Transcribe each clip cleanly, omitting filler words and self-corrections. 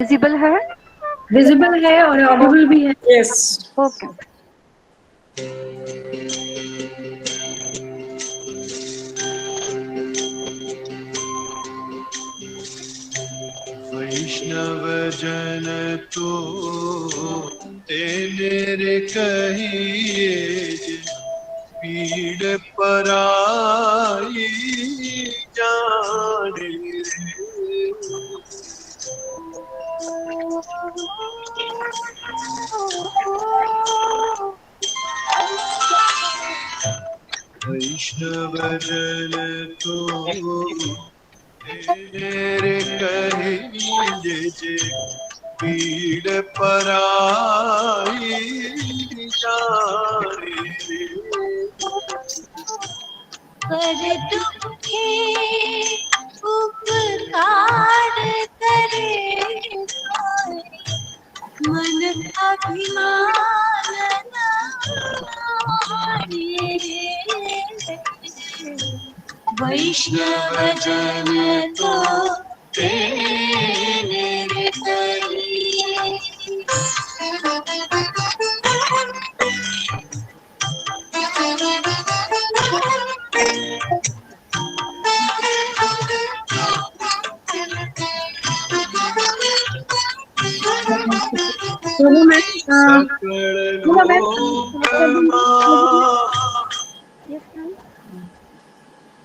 Visible है। Visible है और ऑडिबल भी है। यस। ओके। वैष्णव जन तो तेरे कहिए पीड़ पराई जाने वैष्णव जन तो तेरे कहिए पीड़ पराई जाने पर दुखे उपकार करे मन अभिमान वैष्णव जन तो तेरे कहिए। सकल लोकमा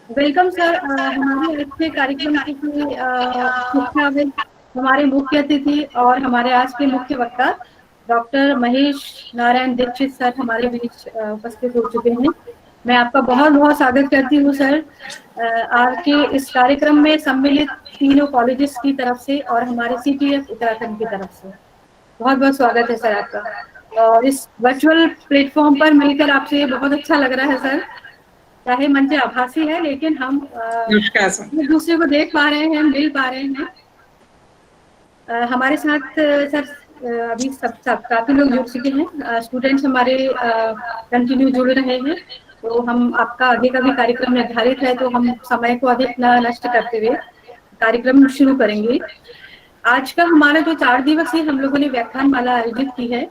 वेलकम सर। हमारे आज के कार्यक्रम की शिक्षा में हमारे मुख्य अतिथि और हमारे आज के मुख्य वक्ता डॉक्टर महेश नारायण दीक्षित सर हमारे बीच उपस्थित हो चुके हैं। मैं आपका बहुत बहुत स्वागत करती हूँ सर आज के इस कार्यक्रम में सम्मिलित तीनों कॉलेजेस की तरफ से और हमारे CTF उत्तराखंड की तरफ से बहुत बहुत स्वागत है सर आपका। और इस वर्चुअल प्लेटफॉर्म पर मिलकर आपसे बहुत अच्छा लग रहा है सर। चाहे मंच आभासी है लेकिन हम एक दूसरे को देख पा रहे हैं, मिल पा रहे हैं। हमारे साथ सर अभी सब काफी लोग जुड़ चुके हैं। स्टूडेंट्स हमारे कंटिन्यू जुड़ रहे हैं। तो हम आपका आगे का भी कार्यक्रम निर्धारित है तो हम समय को अधिक न नष्ट करते हुए कार्यक्रम शुरू करेंगे। आज का हमारा जो 4 दिवसीय हम लोगों ने व्याख्यान माला आयोजित की है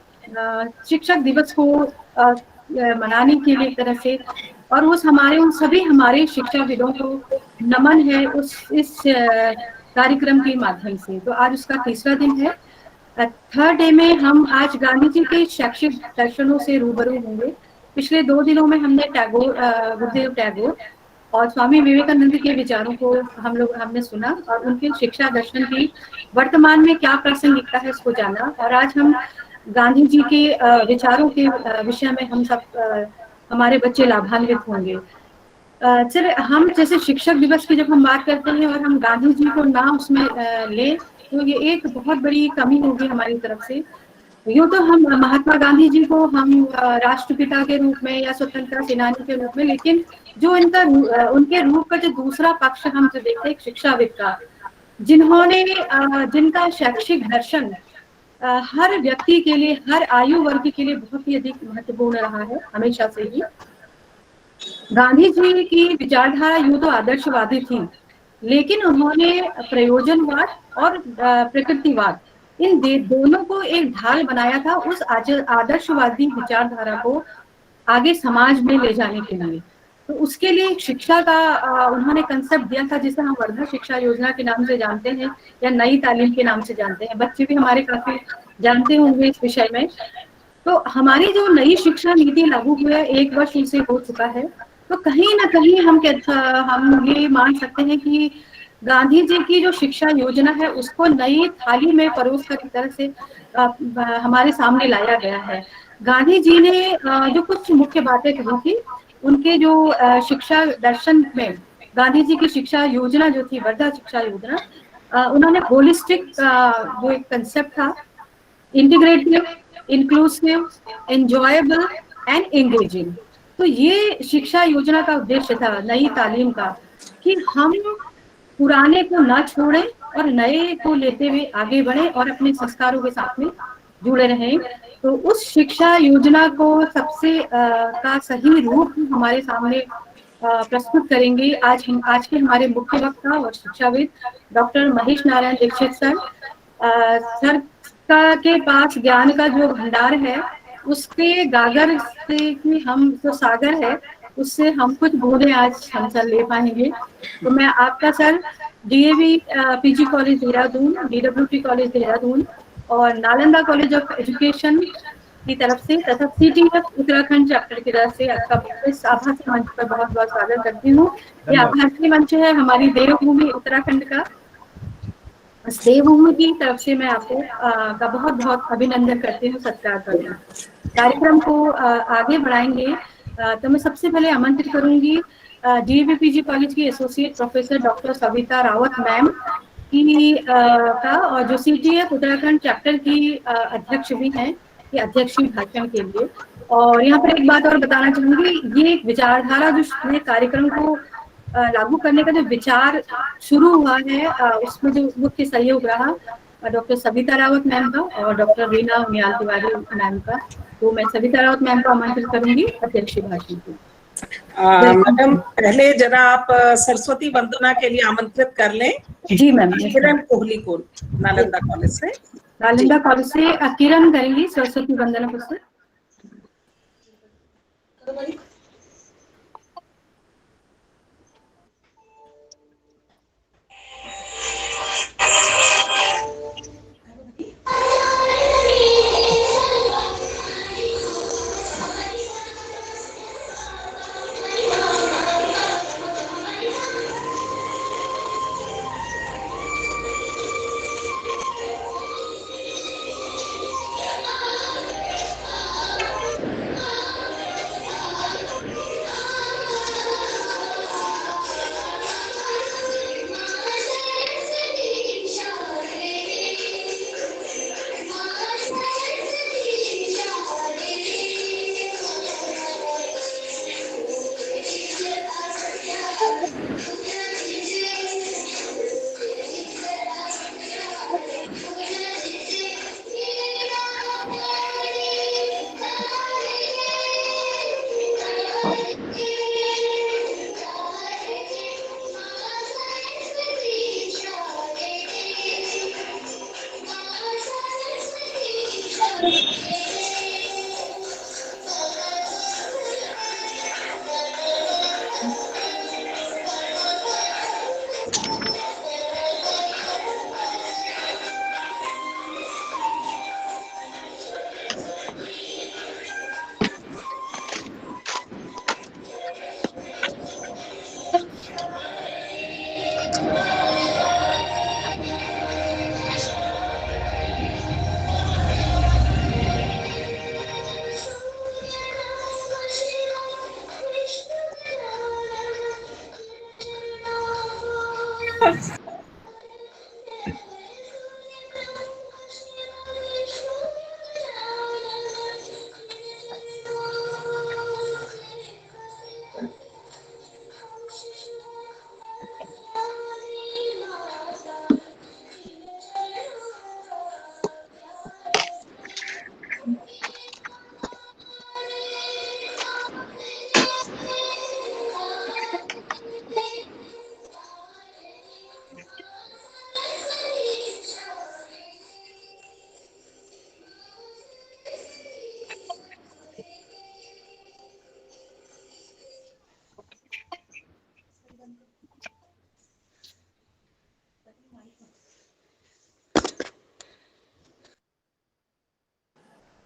शिक्षक दिवस को मनाने के लिए एक तरह से और उन सभी हमारे शिक्षाविदों को नमन है इस कार्यक्रम के माध्यम से। तो आज उसका तीसरा दिन है। थर्ड डे में हम आज गांधी जी के शैक्षिक दर्शनों से रूबरू होंगे। पिछले 2 दिनों में हमने गुरुदेव टैगोर और स्वामी विवेकानंद के विचारों को हमने सुना और उनके शिक्षा दर्शन की वर्तमान में क्या प्रासंगिकता है इसको जाना। और आज हम गांधी जी के विचारों के विषय में हम सब हमारे बच्चे लाभान्वित होंगे। सर हम जैसे शिक्षक दिवस की जब हम बात करते हैं और हम गांधी जी को ना उसमें ले तो ये एक बहुत बड़ी कमी होगी हमारी तरफ से। यूँ तो हम महात्मा गांधी जी को हम राष्ट्रपिता के रूप में या स्वतंत्रता सेनानी के रूप में, लेकिन जो उनके रूप का जो दूसरा पक्ष हम जो देखते हैं शिक्षाविद का, जिनका शैक्षिक दर्शन हर व्यक्ति के लिए, हर आयु वर्ग के लिए बहुत ही अधिक महत्वपूर्ण रहा है हमेशा से ही। गांधी जी की विचारधारा यूँ तो आदर्शवादी थी, लेकिन उन्होंने प्रयोजनवाद और प्रकृतिवाद इन दोनों को एक ढाल बनाया था उस आदर्शवादी विचारधारा को आगे समाज में ले जाने के लिए। तो उसके लिए शिक्षा का उन्होंने कंसेप्ट दिया था जिसे हम वर्धा शिक्षा योजना के नाम से जानते हैं या नई तालीम के नाम से जानते हैं। बच्चे भी हमारे काफी जानते होंगे इस विषय में। तो हमारी जो नई शिक्षा नीति लागू हुआ 1 वर्ष उसे हो चुका है। तो कहीं ना कहीं हम ये मान सकते हैं कि गांधी जी की जो शिक्षा योजना है उसको नई थाली में परोस कर एक तरह से हमारे सामने लाया गया है। गांधी जी ने जो कुछ मुख्य बातें कही थी उनके जो शिक्षा दर्शन में गांधी जी की शिक्षा योजना जो थी वर्धा शिक्षा योजना, उन्होंने होलिस्टिक जो एक कंसेप्ट था, integrative, inclusive, enjoyable and engaging. तो ये शिक्षा योजना का उद्देश्य था नई तालीम का कि हम पुराने को ना छोड़ें और नए को लेते हुए आगे बढ़े और अपने संस्कारों के साथ में जुड़े रहें। तो उस शिक्षा योजना को सबसे का सही रूप हमारे सामने प्रस्तुत करेंगे आज के हमारे मुख्य वक्ता और शिक्षाविद doctor Mahesh Narayan Dikshit sir. Sir का के पास ज्ञान का जो भंडार है, उसके गागर से कि हम जो सागर है उससे हम कुछ बूंदे आज हम सर ले पाएंगे। तो मैं आपका sir DAV PG college Dehradun, DWT college Dehradun और नालंदा कॉलेज ऑफ एजुकेशन की तरफ से तथा CTF उत्तराखंड चैप्टर की तरफ से आपका इस आभासी मंच पर बहुत बहुत स्वागत करती हूँ। ये आभासी मंच है हमारी देवभूमि उत्तराखंड का। इस देवभूमि की तरफ से मैं आपको का बहुत बहुत अभिनंदन करती हूँ, सत्कार करती हूँ। कार्यक्रम को आगे बढ़ाएंगे तो मैं सबसे पहले आमंत्रित करूंगी DAV PG कॉलेज की associate professor doctor Savita Rawat ma'am की का, और जो CTF उत्तराखंड चैप्टर की अध्यक्ष भी हैं, कि अध्यक्षीय भाषण के लिए। और यहाँ पर एक बात और बताना चाहूंगी, ये विचारधारा जो कार्यक्रम को लागू करने का जो विचार शुरू हुआ है, उसमें जो मुख्य सहयोग रहा डॉक्टर सविता रावत मैम का और डॉक्टर रीना उनियाल तिवारी मैम का। तो मैं सविता रावत मैम को आमंत्रित करूंगी अध्यक्षीय भाषण के। मैडम, पहले जरा आप सरस्वती वंदना के लिए आमंत्रित कर लें। जी मैम। किरण कोहली को नालंदा कॉलेज से, नालंदा कॉलेज से किरण करेंगी सरस्वती वंदना पुस्तक।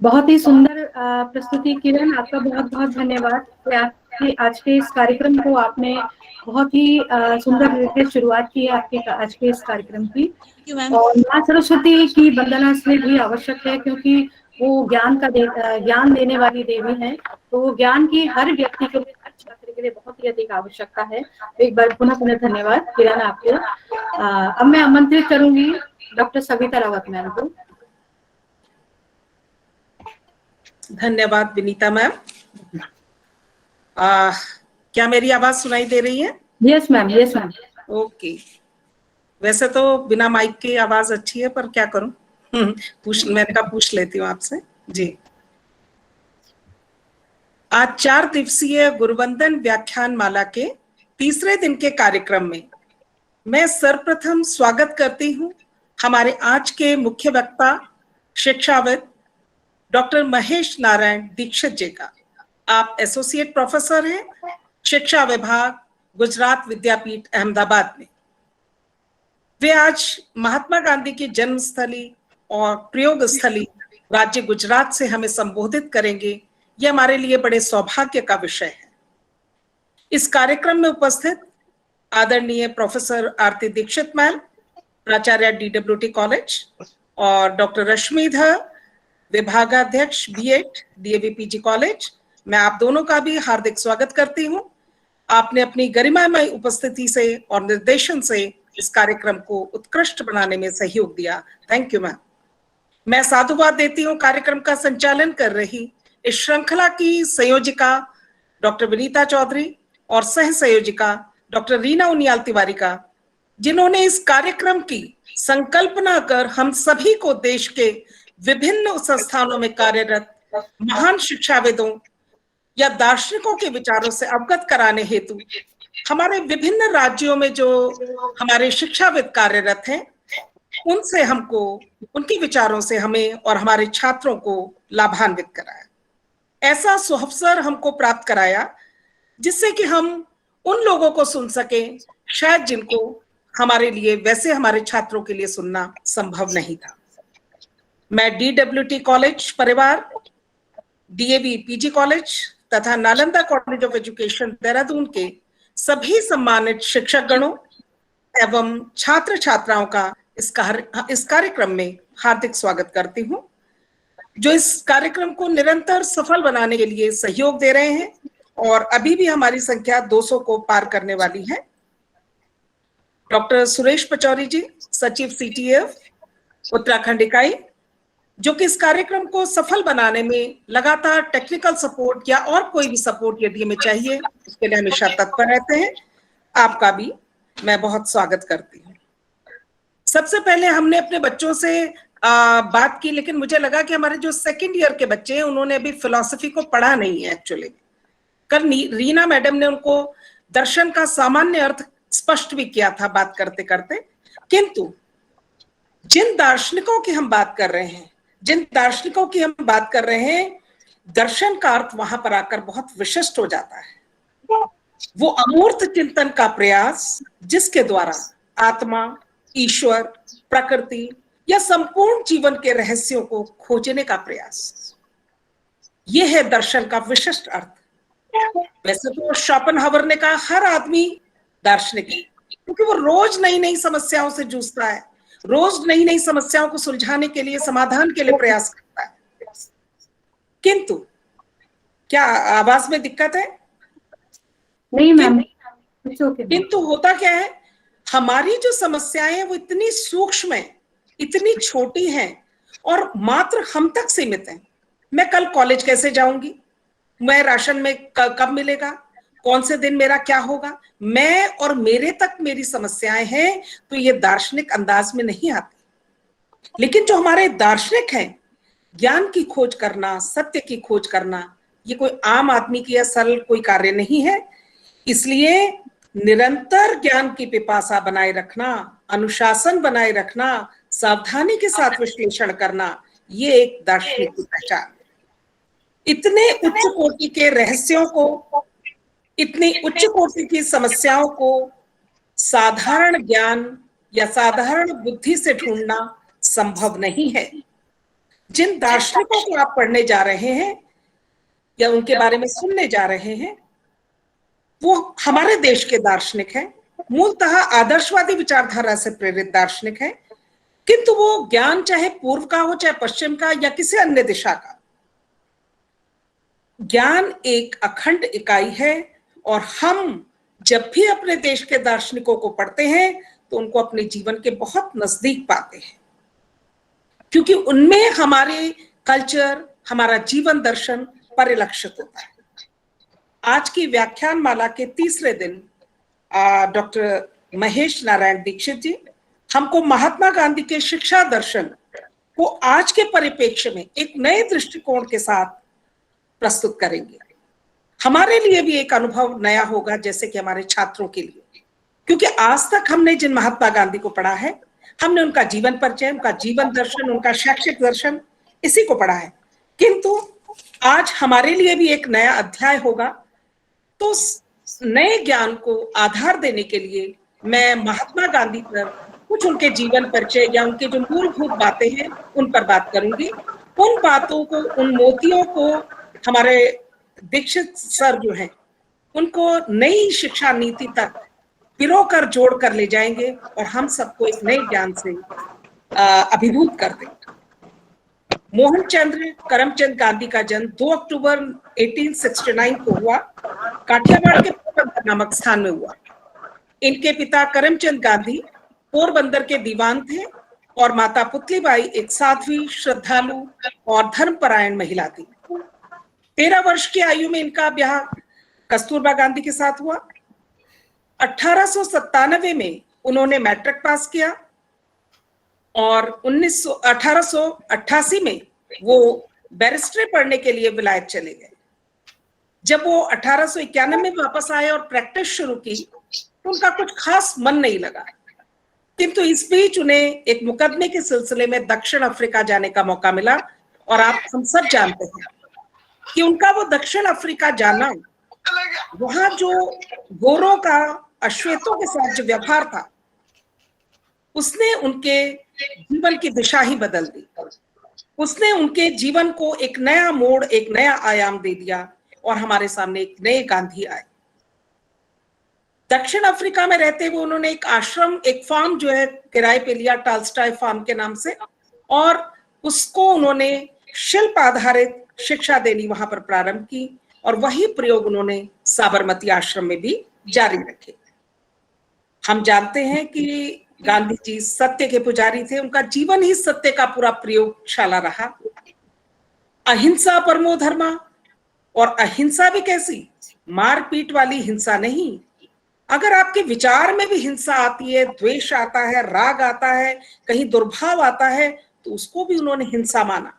बहुत ही सुंदर प्रस्तुति किरण, आपका बहुत बहुत धन्यवाद कि आपके आज के इस कार्यक्रम को आपने बहुत ही सुंदर तरीके से शुरुआत की है आपके आज के इस कार्यक्रम की। और माँ सरस्वती की वंदना इसलिए भी आवश्यक है क्योंकि वो ज्ञान देने वाली देवी है, तो वो ज्ञान की हर व्यक्ति के लिए, हर छात्र के लिए बहुत ही अधिक आवश्यकता है। एक बार पुनः धन्यवाद किरण आपको। अब मैं आमंत्रित करूंगी डॉक्टर सविता रावत मैम को। धन्यवाद विनीता मैम। क्या मेरी आवाज सुनाई दे रही है? Yes ma'am, yes ma'am. Okay, वैसे तो बिना माइक की आवाज अच्छी है, पर क्या करूं, मैंने कहा पूछ लेती हूँ आपसे। जी, आज 4 दिवसीय गुरुवंदन व्याख्यान माला के तीसरे दिन के कार्यक्रम में मैं सर्वप्रथम स्वागत करती हूँ हमारे आज के मुख्य वक्ता शिक्षाविद डॉक्टर महेश नारायण दीक्षित जी का। आप एसोसिएट प्रोफेसर हैं शिक्षा विभाग, गुजरात विद्यापीठ अहमदाबाद में। वे आज महात्मा गांधी की जन्मस्थली और प्रयोग स्थली राज्य गुजरात से हमें संबोधित करेंगे। यह हमारे लिए बड़े सौभाग्य का विषय है। इस कार्यक्रम में उपस्थित आदरणीय प्रोफेसर आरती दीक्षित मैम, प्राचार्य DWT कॉलेज, और डॉक्टर रश्मिधर, विभागाध्यक्ष B.Ed DAV PG कॉलेज, मैं आप दोनों का भी हार्दिक स्वागत करती हूँ। आपने अपनी गरिमामय उपस्थिति से और निर्देशन से इस कार्यक्रम को उत्कृष्ट बनाने में सहयोग दिया। Thank you ma'am. मैं साधुवाद देती हूँ कार्यक्रम का संचालन कर रही इस श्रृंखला की संयोजिका डॉक्टर विनीता चौधरी और सह संयोजिका डॉक्टर रीना उनियाल तिवारी का, जिन्होंने इस कार्यक्रम की संकल्पना कर हम सभी को देश के विभिन्न संस्थानों में कार्यरत महान शिक्षाविदों या दार्शनिकों के विचारों से अवगत कराने हेतु हमारे विभिन्न राज्यों में जो हमारे शिक्षाविद कार्यरत हैं, उनसे हमको, उनके विचारों से हमें और हमारे छात्रों को लाभान्वित कराया। ऐसा सुअवसर हमको प्राप्त कराया जिससे कि हम उन लोगों को सुन सकें शायद जिनको हमारे लिए, वैसे हमारे छात्रों के लिए सुनना संभव नहीं था। मैं DWT कॉलेज परिवार, DAV PG कॉलेज तथा Nalanda college of education Dehradun के सभी सम्मानित शिक्षक गणों एवं छात्र छात्राओं का इस कार्यक्रम में हार्दिक स्वागत करती हूं, जो इस कार्यक्रम को निरंतर सफल बनाने के लिए सहयोग दे रहे हैं और अभी भी हमारी संख्या 200 को पार करने वाली है। डॉक्टर सुरेश पचौरी जी, सचिव CTF उत्तराखंड इकाई, जो कि इस कार्यक्रम को सफल बनाने में लगातार टेक्निकल सपोर्ट या और कोई भी सपोर्ट यदि हमें चाहिए उसके लिए हमेशा तत्पर रहते हैं। आपका भी मैं बहुत स्वागत करती हूँ। सबसे पहले हमने अपने बच्चों से बात की, लेकिन मुझे लगा कि हमारे जो सेकंड ईयर के बच्चे हैं उन्होंने अभी फिलॉसफी को पढ़ा नहीं है। एक्चुअली कल रीना मैडम ने उनको दर्शन का सामान्य अर्थ स्पष्ट भी किया था बात करते करते, किंतु जिन दार्शनिकों की हम बात कर रहे हैं, दर्शन का अर्थ वहां पर आकर बहुत विशिष्ट हो जाता है। वो अमूर्त चिंतन का प्रयास जिसके द्वारा आत्मा, ईश्वर, प्रकृति या संपूर्ण जीवन के रहस्यों को खोजने का प्रयास, ये है दर्शन का विशिष्ट अर्थ। वैसे तो शोपेनहावर ने कहा हर आदमी दार्शनिक है, क्योंकि वो रोज नई नई समस्याओं से जूझता है, रोज नई नई समस्याओं को सुलझाने के लिए, समाधान के लिए प्रयास करता है। किंतु क्या आवाज में दिक्कत है? नहीं मैम, किंतु होता क्या है, हमारी जो समस्याएं हैं वो इतनी सूक्ष्म है, इतनी छोटी हैं और मात्र हम तक सीमित हैं। मैं कल कॉलेज कैसे जाऊंगी, मैं राशन में कब मिलेगा, कौन से दिन मेरा क्या होगा, मैं और मेरे तक मेरी समस्याएं हैं, तो ये दार्शनिक अंदाज में नहीं आती। लेकिन जो हमारे दार्शनिक हैं, ज्ञान की खोज करना, सत्य की खोज करना, ये कोई आम आदमी की सरल कोई कार्य नहीं है। इसलिए निरंतर ज्ञान की पिपासा बनाए रखना, अनुशासन बनाए रखना, सावधानी के साथ विश्लेषण करना, ये एक दार्शनिक की पहचान है। इतने उच्च कोटि के रहस्यों को, इतनी उच्च कोटि की समस्याओं को साधारण ज्ञान या साधारण बुद्धि से ढूंढना संभव नहीं है। जिन दार्शनिकों को आप पढ़ने जा रहे हैं या उनके बारे में सुनने जा रहे हैं, वो हमारे देश के दार्शनिक हैं, मूलतः आदर्शवादी विचारधारा से प्रेरित दार्शनिक हैं, किंतु वो ज्ञान चाहे पूर्व का हो, चाहे पश्चिम का या किसी अन्य दिशा का, ज्ञान एक अखंड इकाई है। और हम जब भी अपने देश के दार्शनिकों को पढ़ते हैं तो उनको अपने जीवन के बहुत नजदीक पाते हैं, क्योंकि उनमें हमारे कल्चर, हमारा जीवन दर्शन परिलक्षित होता है। आज की व्याख्यान माला के तीसरे दिन डॉक्टर महेश नारायण दीक्षित जी हमको महात्मा गांधी के शिक्षा दर्शन को आज के परिप्रेक्ष्य में एक नए दृष्टिकोण के साथ प्रस्तुत करेंगे। हमारे लिए भी एक अनुभव नया होगा, जैसे कि हमारे छात्रों के लिए, क्योंकि आज तक हमने जिन महात्मा गांधी को पढ़ा है, हमने उनका जीवन परिचय, उनका जीवन दर्शन, उनका शैक्षिक दर्शन इसी को पढ़ा है। किंतु आज हमारे लिए भी एक नया अध्याय होगा, तो उस नए ज्ञान को आधार देने के लिए मैं महात्मा गांधी पर कुछ उनके जीवन परिचय या उनके जो मूलभूत बातें हैं उन पर बात करूंगी। उन बातों को, उन मोतियों को हमारे दीक्षित सर जो हैं उनको नई शिक्षा नीति तक पिरोकर जोड़ कर ले जाएंगे और हम सबको एक नए ज्ञान से अभिभूत कर देंगे। मोहनचंद्र करमचंद गांधी का जन्म 2 अक्टूबर 1869 को हुआ, काठियावाड़ के पोरबंदर नामक स्थान में हुआ। इनके पिता करमचंद गांधी पोरबंदर के दीवान थे और माता पुतलीबाई एक साध्वी, श्रद्धालु और धर्मपरायण महिला थी। 13 वर्ष की आयु में इनका ब्याह कस्तूरबा गांधी के साथ हुआ। 1897 में उन्होंने मैट्रिक पास किया और 1888 में वो बैरिस्ट्री पढ़ने के लिए विलायत चले गए। जब वो 1891 में वापस आए और प्रैक्टिस शुरू की तो उनका कुछ खास मन नहीं लगा, किंतु इस बीच उन्हें एक मुकदमे के सिलसिले में दक्षिण अफ्रीका जाने का मौका मिला। और हम सब जानते हैं कि उनका वो दक्षिण अफ्रीका जाना, वहां जो गोरों का अश्वेतों के साथ जो व्यवहार था, उसने उनके जीवन की दिशा ही बदल दी। उसने उनके जीवन को एक नया मोड़, एक नया आयाम दे दिया और हमारे सामने एक नए गांधी आए। दक्षिण अफ्रीका में रहते हुए उन्होंने एक आश्रम, एक फार्म जो है किराए पे लिया, टालस्टॉय फार्म के नाम से, और उसको उन्होंने शिल्प आधारित शिक्षा देनी वहां पर प्रारंभ की और वही प्रयोग उन्होंने साबरमती आश्रम में भी जारी रखे। हम जानते हैं कि गांधी जी सत्य के पुजारी थे, उनका जीवन ही सत्य का पूरा प्रयोगशाला रहा। अहिंसा परमो धर्मा, और अहिंसा भी कैसी, मारपीट वाली हिंसा नहीं। अगर आपके विचार में भी हिंसा आती है, द्वेष आता है, राग आता है, कहीं दुर्भाव आता है, तो उसको भी उन्होंने हिंसा माना।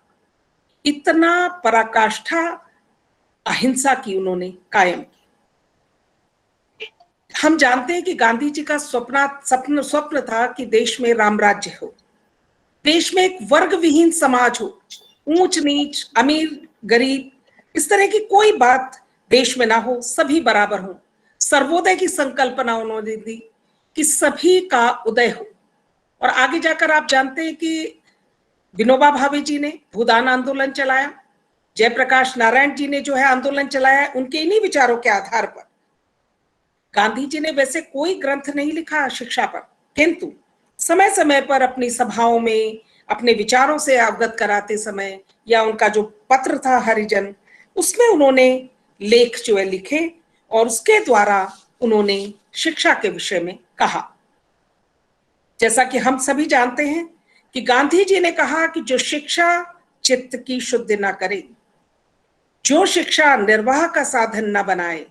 इतना पराकाष्ठा अहिंसा की उन्होंने कायम की। हम जानते हैं कि गांधी जी का स्वप्न था कि देश में राम राज्य हो, देश में एक वर्ग विहीन समाज हो, ऊंच नीच, अमीर गरीब, इस तरह की कोई बात देश में ना हो, सभी बराबर हो। सर्वोदय की संकल्पना उन्होंने दी कि सभी का उदय हो। और आगे जाकर आप जानते हैं कि विनोबा भावे जी ने भूदान आंदोलन चलाया, जयप्रकाश नारायण जी ने जो है आंदोलन चलाया, उनके इन्हीं विचारों के आधार पर। गांधी जी ने वैसे कोई ग्रंथ नहीं लिखा शिक्षा पर, किंतु समय समय पर अपनी सभाओं में अपने विचारों से अवगत कराते समय, या उनका जो पत्र था हरिजन, उसमें उन्होंने लेख जो है लिखे और उसके द्वारा उन्होंने शिक्षा के विषय में कहा। जैसा कि हम सभी जानते हैं कि गांधी जी ने कहा कि जो शिक्षा चित्त की शुद्धि न करे, जो शिक्षा निर्वाह का साधन न बनाए,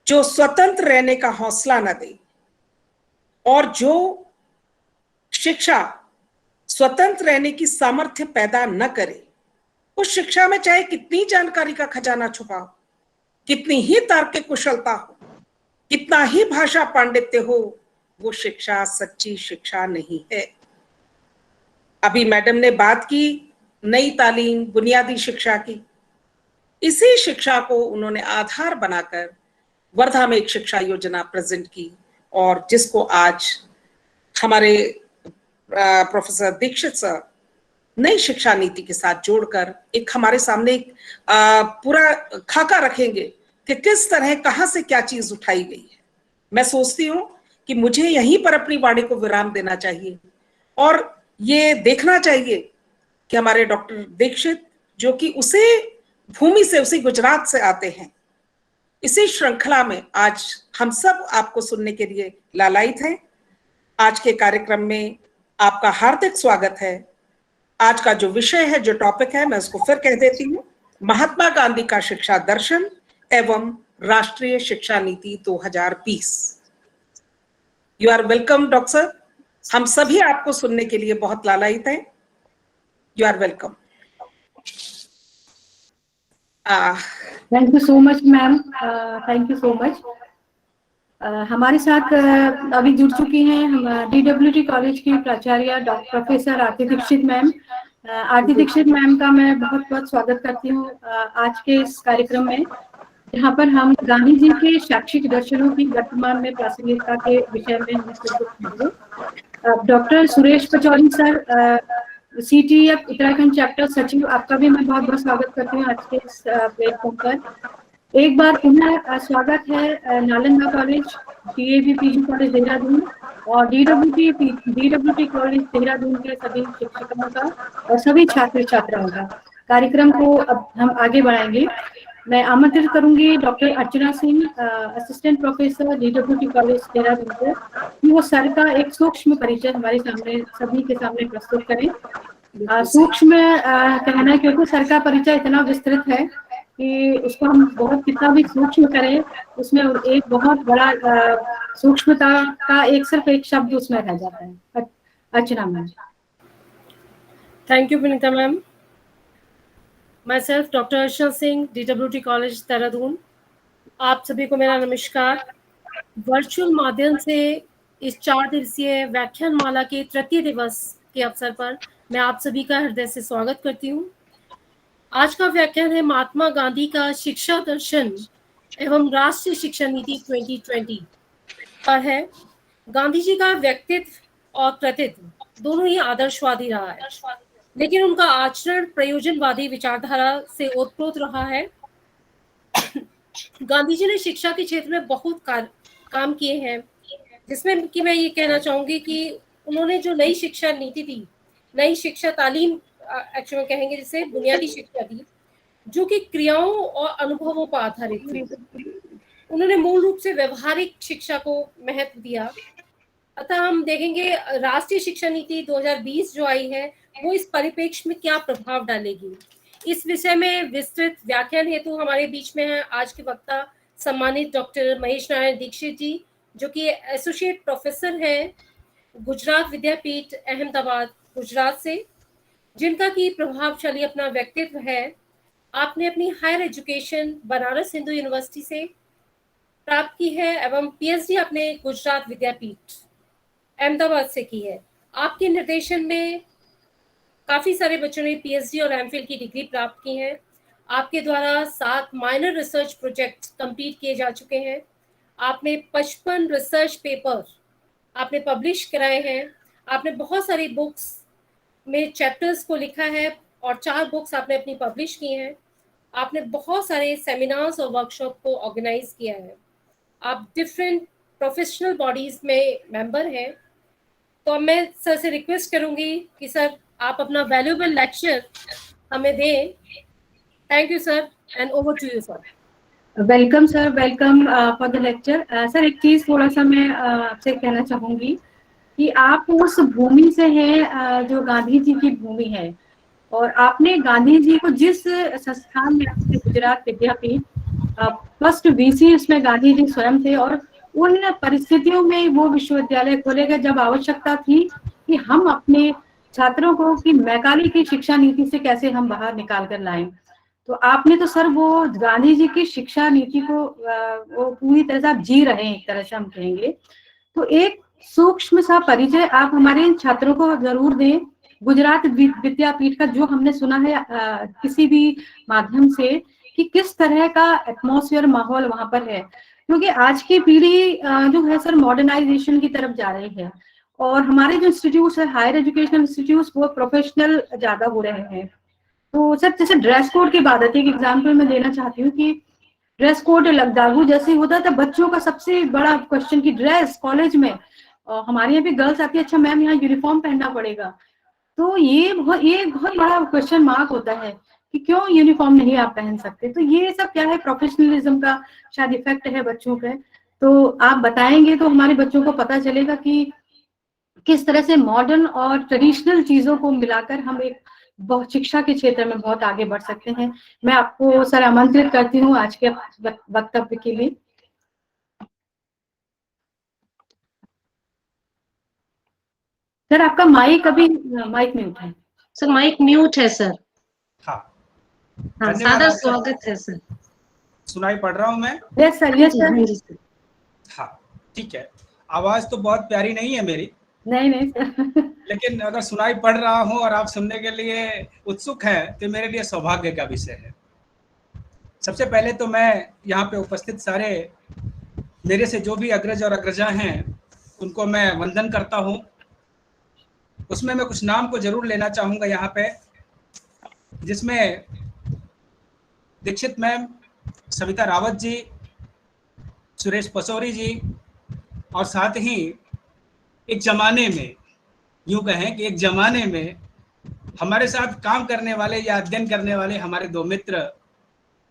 जो स्वतंत्र रहने का हौसला न दे, और जो शिक्षा स्वतंत्र रहने की सामर्थ्य पैदा न करे, उस शिक्षा में चाहे कितनी जानकारी का खजाना छुपा हो, कितनी ही तार्किक कुशलता हो, कितना ही भाषा पांडित्य हो, वो शिक्षा सच्ची शिक्षा नहीं है। अभी मैडम ने बात की नई तालीम, बुनियादी शिक्षा की। इसी शिक्षा को उन्होंने आधार बनाकर वर्धा में एक शिक्षा योजना प्रेजेंट की, और जिसको आज हमारे प्रोफेसर दीक्षित सर नई शिक्षा नीति के साथ जोड़कर एक हमारे सामने एक पूरा खाका रखेंगे कि किस तरह, कहां से क्या चीज उठाई गई है। मैं सोचती हूँ कि मुझे यहीं पर अपनी वाणी को विराम देना चाहिए और ये देखना चाहिए कि हमारे डॉक्टर दीक्षित, जो कि उसी भूमि से, उसी गुजरात से आते हैं, इसी श्रृंखला में आज हम सब आपको सुनने के लिए लालायित हैं। आज के कार्यक्रम में आपका हार्दिक स्वागत है। आज का जो विषय है, जो टॉपिक है, मैं उसको फिर कह देती हूँ, महात्मा गांधी का शिक्षा दर्शन एवं राष्ट्रीय शिक्षा नीति 2020। You are welcome doctor sir, हम सभी आपको सुनने के लिए बहुत लालायित हैं। You are welcome. Thank you so much, ma'am. Thank you so much. हमारे साथ अभी जुड़ चुकी हैं हम DWT कॉलेज की प्राचार्य प्रोफेसर आरती दीक्षित मैम। आरती दीक्षित मैम का मैं बहुत बहुत स्वागत करती हूँ आज के इस कार्यक्रम में, जहाँ पर हम गांधी जी के शैक्षिक दर्शनों की वर्तमान में प्रासंगिकता के विषय में हम करेंगे। Doctor Suresh Pachauri sir, CTF Uttarakhand chapter सचिव, आपका भी मैं बहुत बहुत स्वागत करती हूँ आज के इस प्लेटफॉर्म पर। एक बार पुनः स्वागत है Nalanda college, DAV PG college Dehradun और DWT कॉलेज देहरादून के सभी शिक्षकों का और सभी छात्र छात्राओं का। कार्यक्रम को अब हम आगे बढ़ाएंगे। मैं आमंत्रित करूंगी doctor Archana Singh, assistant professor DWT college Dehradun को, कि वो सर का एक सूक्ष्म परिचय हमारे सामने सभी के सामने प्रस्तुत करें। सूक्ष्म कहना है क्योंकि सर का परिचय इतना विस्तृत है कि उसको हम बहुत कितना भी सूक्ष्म करें, उसमें एक बहुत बड़ा सूक्ष्मता का सिर्फ एक शब्द उसमें रह जाता है। अर्चना ma'am. Thank you, Vinita ma'am. Myself, Dr. Archana Singh, DWT College, Dehradun. आप सभी को मेरा नमस्कार। वर्चुअल माध्यम से इस 4 दिवसीय व्याख्यान माला के तृतीय दिवस के अवसर पर मैं आप सभी का हृदय से स्वागत करती हूँ। आज का व्याख्यान है महात्मा गांधी का शिक्षा दर्शन एवं राष्ट्रीय शिक्षा नीति 2020 पर है। गांधी जी का व्यक्तित्व और कृतित्व दोनों ही आदर्शवादी रहा है, लेकिन उनका आचरण प्रयोजनवादी विचारधारा से ओतप्रोत रहा है। गांधी जी ने शिक्षा के क्षेत्र में बहुत काम किए हैं, जिसमें कि मैं ये कहना चाहूंगी कि उन्होंने जो नई शिक्षा नीति दी, नई शिक्षा तालीम एक्चुअली कहेंगे जिसे बुनियादी शिक्षा दी, जो कि क्रियाओं और अनुभवों पर आधारित थी। उन्होंने मूल रूप से व्यवहारिक शिक्षा को महत्व दिया। अतः हम देखेंगे राष्ट्रीय शिक्षा नीति 2020 जो आई है वो इस परिप्रेक्ष्य में क्या प्रभाव डालेगी। इस विषय में विस्तृत व्याख्यान हेतु हमारे बीच में है आज के वक्ता सम्मानित डॉक्टर महेश नारायण दीक्षित जी, जो कि एसोसिएट प्रोफेसर हैं गुजरात विद्यापीठ अहमदाबाद गुजरात से, जिनका की प्रभावशाली अपना व्यक्तित्व है। आपने अपनी higher education Banaras Hindu university से प्राप्त की है एवं PhD आपने गुजरात विद्यापीठ अहमदाबाद से की है। आपके निर्देशन में काफी सारे बच्चों ने PhD और MPhil की डिग्री प्राप्त की है। आपके द्वारा 7 माइनर रिसर्च प्रोजेक्ट कंप्लीट किए जा चुके हैं। आपने 55 रिसर्च पेपर आपने पब्लिश कराए हैं। आपने बहुत सारी बुक्स में चैप्टर्स को लिखा है और 4 बुक्स आपने अपनी पब्लिश की हैं। आपने बहुत सारे सेमिनार्स और वर्कशॉप को ऑर्गेनाइज किया है। आप डिफरेंट प्रोफेशनल बॉडीज में मेंबर हैं। तो मैं सर से रिक्वेस्ट करूंगी कि सर आप अपना वैल्यूएबल लेक्चर हमें दें। Thank you sir and over to you sir. Welcome sir, welcome for the lecture. Sir एक चीज थोड़ा सा मैं आपसे कहना चाहूंगी कि आप उस भूमि से हैं जो गांधी जी की भूमि है, और आपने गांधी जी को जिस संस्थान में आपने गुजरात विद्यापीठ फर्स्ट VC उसमें गांधी जी स्वयं थे, और उन परिस्थितियों में वो विश्वविद्यालय खोले गए जब आवश्यकता थी कि हम अपने छात्रों को कि मैकाले की शिक्षा नीति से कैसे हम बाहर निकाल कर लाएं। तो आपने तो सर वो गांधी जी की शिक्षा नीति को वो पूरी तरह से आप जी रहे हैं, एक तरह से हम कहेंगे। तो एक सूक्ष्म सा परिचय आप हमारे इन छात्रों को जरूर दें गुजरात विद्यापीठ का, जो हमने सुना है किसी भी माध्यम से कि किस तरह का एटमॉस्फेयर माहौल वहां पर है, क्योंकि आज की पीढ़ी जो है सर मॉडर्नाइजेशन की तरफ जा रही है, और हमारे जो इंस्टीट्यूट है हायर एजुकेशनल इंस्टीट्यूट वो प्रोफेशनल ज्यादा हो रहे हैं। तो सर जैसे ड्रेस कोड की बात आती है, एक एग्जाम्पल मैं देना चाहती हूँ कि ड्रेस कोड लागू जैसे होता था, बच्चों का सबसे बड़ा क्वेश्चन की ड्रेस कॉलेज में हमारे यहाँ भी गर्ल्स आती है, अच्छा मैम यहाँ यूनिफॉर्म पहनना पड़ेगा। तो ये बहुत बड़ा क्वेश्चन मार्क होता है कि क्यों यूनिफॉर्म नहीं आप पहन सकते। तो ये सब क्या है, प्रोफेशनलिज्म का शायद इफेक्ट है बच्चों पे। तो आप बताएंगे तो हमारे बच्चों को पता चलेगा कि किस तरह से मॉडर्न और ट्रेडिशनल चीजों को मिलाकर हम एक बहुत शिक्षा के क्षेत्र में बहुत आगे बढ़ सकते हैं। मैं आपको सर आमंत्रित करती हूँ आज के वक्तव्य के लिए। सर आपका माइक अभी माइक म्यूट है। सर माइक म्यूट है सर। हाँ, हाँ, सादर स्वागत है सर। सुनाई पड़ रहा हूँ मैं? Yes sir, yes sir. हाँ, ठीक है, आवाज तो बहुत प्यारी नहीं है मेरी, नहीं नहीं सर। लेकिन अगर सुनाई पड़ रहा हूँ और आप सुनने के लिए उत्सुक हैं तो मेरे लिए सौभाग्य का विषय है। सबसे पहले तो मैं यहाँ पे उपस्थित सारे मेरे से जो भी अग्रज और अग्रजा हैं उनको मैं वंदन करता हूँ। उसमें मैं कुछ नाम को जरूर लेना चाहूँगा यहाँ पे, जिसमें दीक्षित मैम, सविता रावत जी, सुरेश पसौरी जी, और साथ ही एक जमाने में, यूं कहें कि एक जमाने में हमारे साथ काम करने वाले या अध्ययन करने वाले हमारे दो मित्र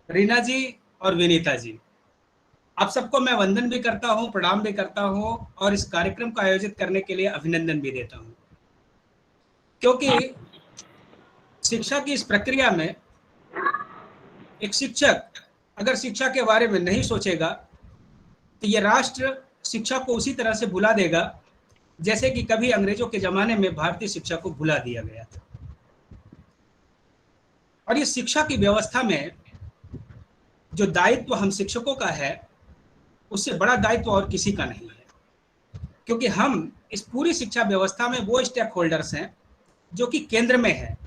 रीना जी और विनीता जी, आप सबको मैं वंदन भी करता हूं, प्रणाम भी करता हूं और इस कार्यक्रम को आयोजित करने के लिए अभिनंदन भी देता हूं। क्योंकि शिक्षा की इस प्रक्रिया में एक शिक्षक अगर शिक्षा के बारे में नहीं सोचेगा तो ये राष्ट्र शिक्षा को उसी तरह से भुला देगा जैसे कि कभी अंग्रेजों के जमाने में भारतीय शिक्षा को भुला दिया गया था। और ये शिक्षा की व्यवस्था में जो दायित्व हम शिक्षकों का है, उससे बड़ा दायित्व और किसी का नहीं है, क्योंकि हम इस पूरी शिक्षा व्यवस्था में वो स्टेक होल्डर्स हैं जो कि केंद्र में है।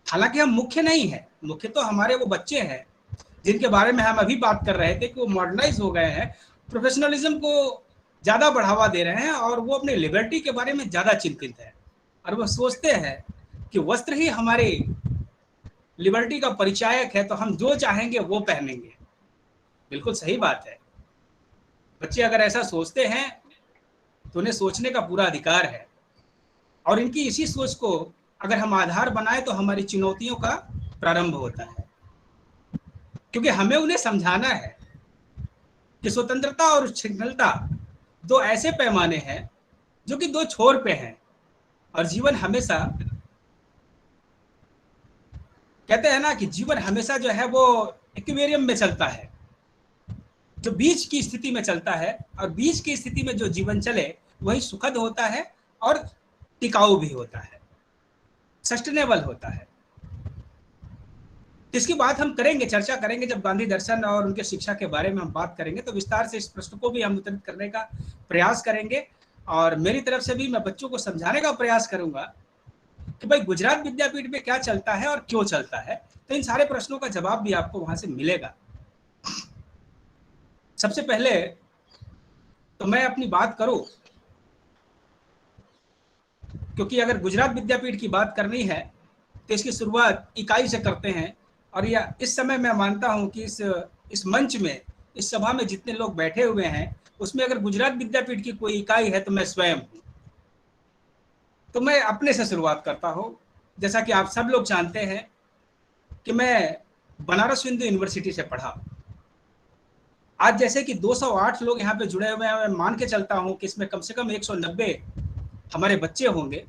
हालांकि हम मुख्य नहीं है, मुख्य तो हमारे वो बच्चे हैं जिनके बारे में हम अभी बात कर रहे थे कि वो मॉडर्नाइज हो गए हैं, प्रोफेशनलिज्म को ज़्यादा बढ़ावा दे रहे हैं और वो अपने लिबर्टी के बारे में ज़्यादा चिंतित है और वो सोचते हैं कि वस्त्र ही हमारी लिबर्टी का परिचायक है, तो हम जो चाहेंगे वो पहनेंगे। बिल्कुल सही बात है। बच्चे अगर ऐसा सोचते हैं तो उन्हें सोचने का पूरा अधिकार है और इनकी इसी सोच को अगर हम आधार बनाए तो हमारी चुनौतियों का प्रारंभ होता है, क्योंकि हमें उन्हें समझाना है कि स्वतंत्रता और उच्छृंखलता दो ऐसे पैमाने हैं जो कि दो छोर पे हैं और जीवन हमेशा, कहते हैं ना कि जीवन हमेशा जो है वो इक्विलिब्रियम में चलता है, जो बीच की स्थिति में चलता है, और बीच की स्थिति में जो जीवन चले वही सुखद होता है और टिकाऊ भी होता है, सस्टेनेबल होता है। इसकी बात हम करेंगे, चर्चा करेंगे जब गांधी दर्शन और उनके शिक्षा के बारे में हम बात करेंगे तो विस्तार से इस प्रश्न को भी हम उत्तरित करने का प्रयास करेंगे। और मेरी तरफ से भी मैं बच्चों को समझाने का प्रयास करूंगा कि भाई गुजरात विद्यापीठ में क्या चलता है और क्यों चलता है, तो इन सारे प्रश्नों का जवाब भी आपको वहां से मिलेगा। सबसे पहले तो मैं अपनी बात करूं, क्योंकि अगर गुजरात विद्यापीठ की बात करनी है तो इसकी शुरुआत इकाई से करते हैं। और यह इस समय मैं मानता हूं कि इस मंच में, इस सभा में जितने लोग बैठे हुए हैं उसमें अगर गुजरात विद्यापीठ की कोई इकाई है तो मैं स्वयं हूं। तो मैं अपने से शुरुआत करता हूं। जैसा कि आप सब लोग जानते हैं कि मैं बनारस हिंदू यूनिवर्सिटी से पढ़ा। आज जैसे कि 208 लोग यहाँ पे जुड़े हुए हैं, मैं मान के चलता हूँ कि इसमें कम से कम 190 हमारे बच्चे होंगे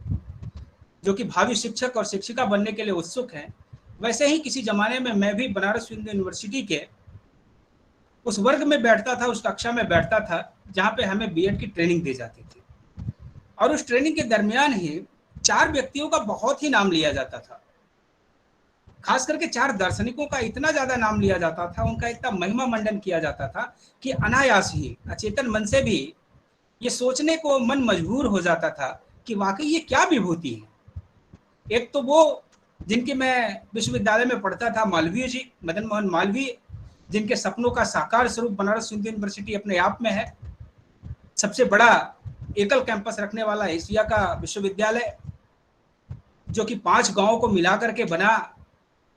जो कि भावी शिक्षक और शिक्षिका बनने के लिए उत्सुक हैं। वैसे ही किसी जमाने में मैं भी बनारस हिंदू यूनिवर्सिटी के उस वर्ग में बैठता था, उस कक्षा में बैठता था जहाँ पे हमें बीएड की ट्रेनिंग दी जाती थी, और उस ट्रेनिंग के दरमियान ही 4 व्यक्तियों का बहुत ही नाम लिया जाता था। खास करके 4 दार्शनिकों का इतना ज्यादा नाम लिया जाता था, उनका इतना महिमा मंडन किया जाता था कि अनायास ही अचेतन मन से भी ये सोचने को मन मजबूर हो जाता था कि वाकई ये क्या विभूति है। एक तो वो जिनके मैं विश्वविद्यालय में पढ़ता था, मालवीय जी, मदन मोहन मालवीय, जिनके सपनों का साकार स्वरूप बनारस हिंदू यूनिवर्सिटी अपने आप में है। सबसे बड़ा एकल कैंपस रखने वाला एशिया का विश्वविद्यालय, जो कि 5 गांवों को मिला करके बना,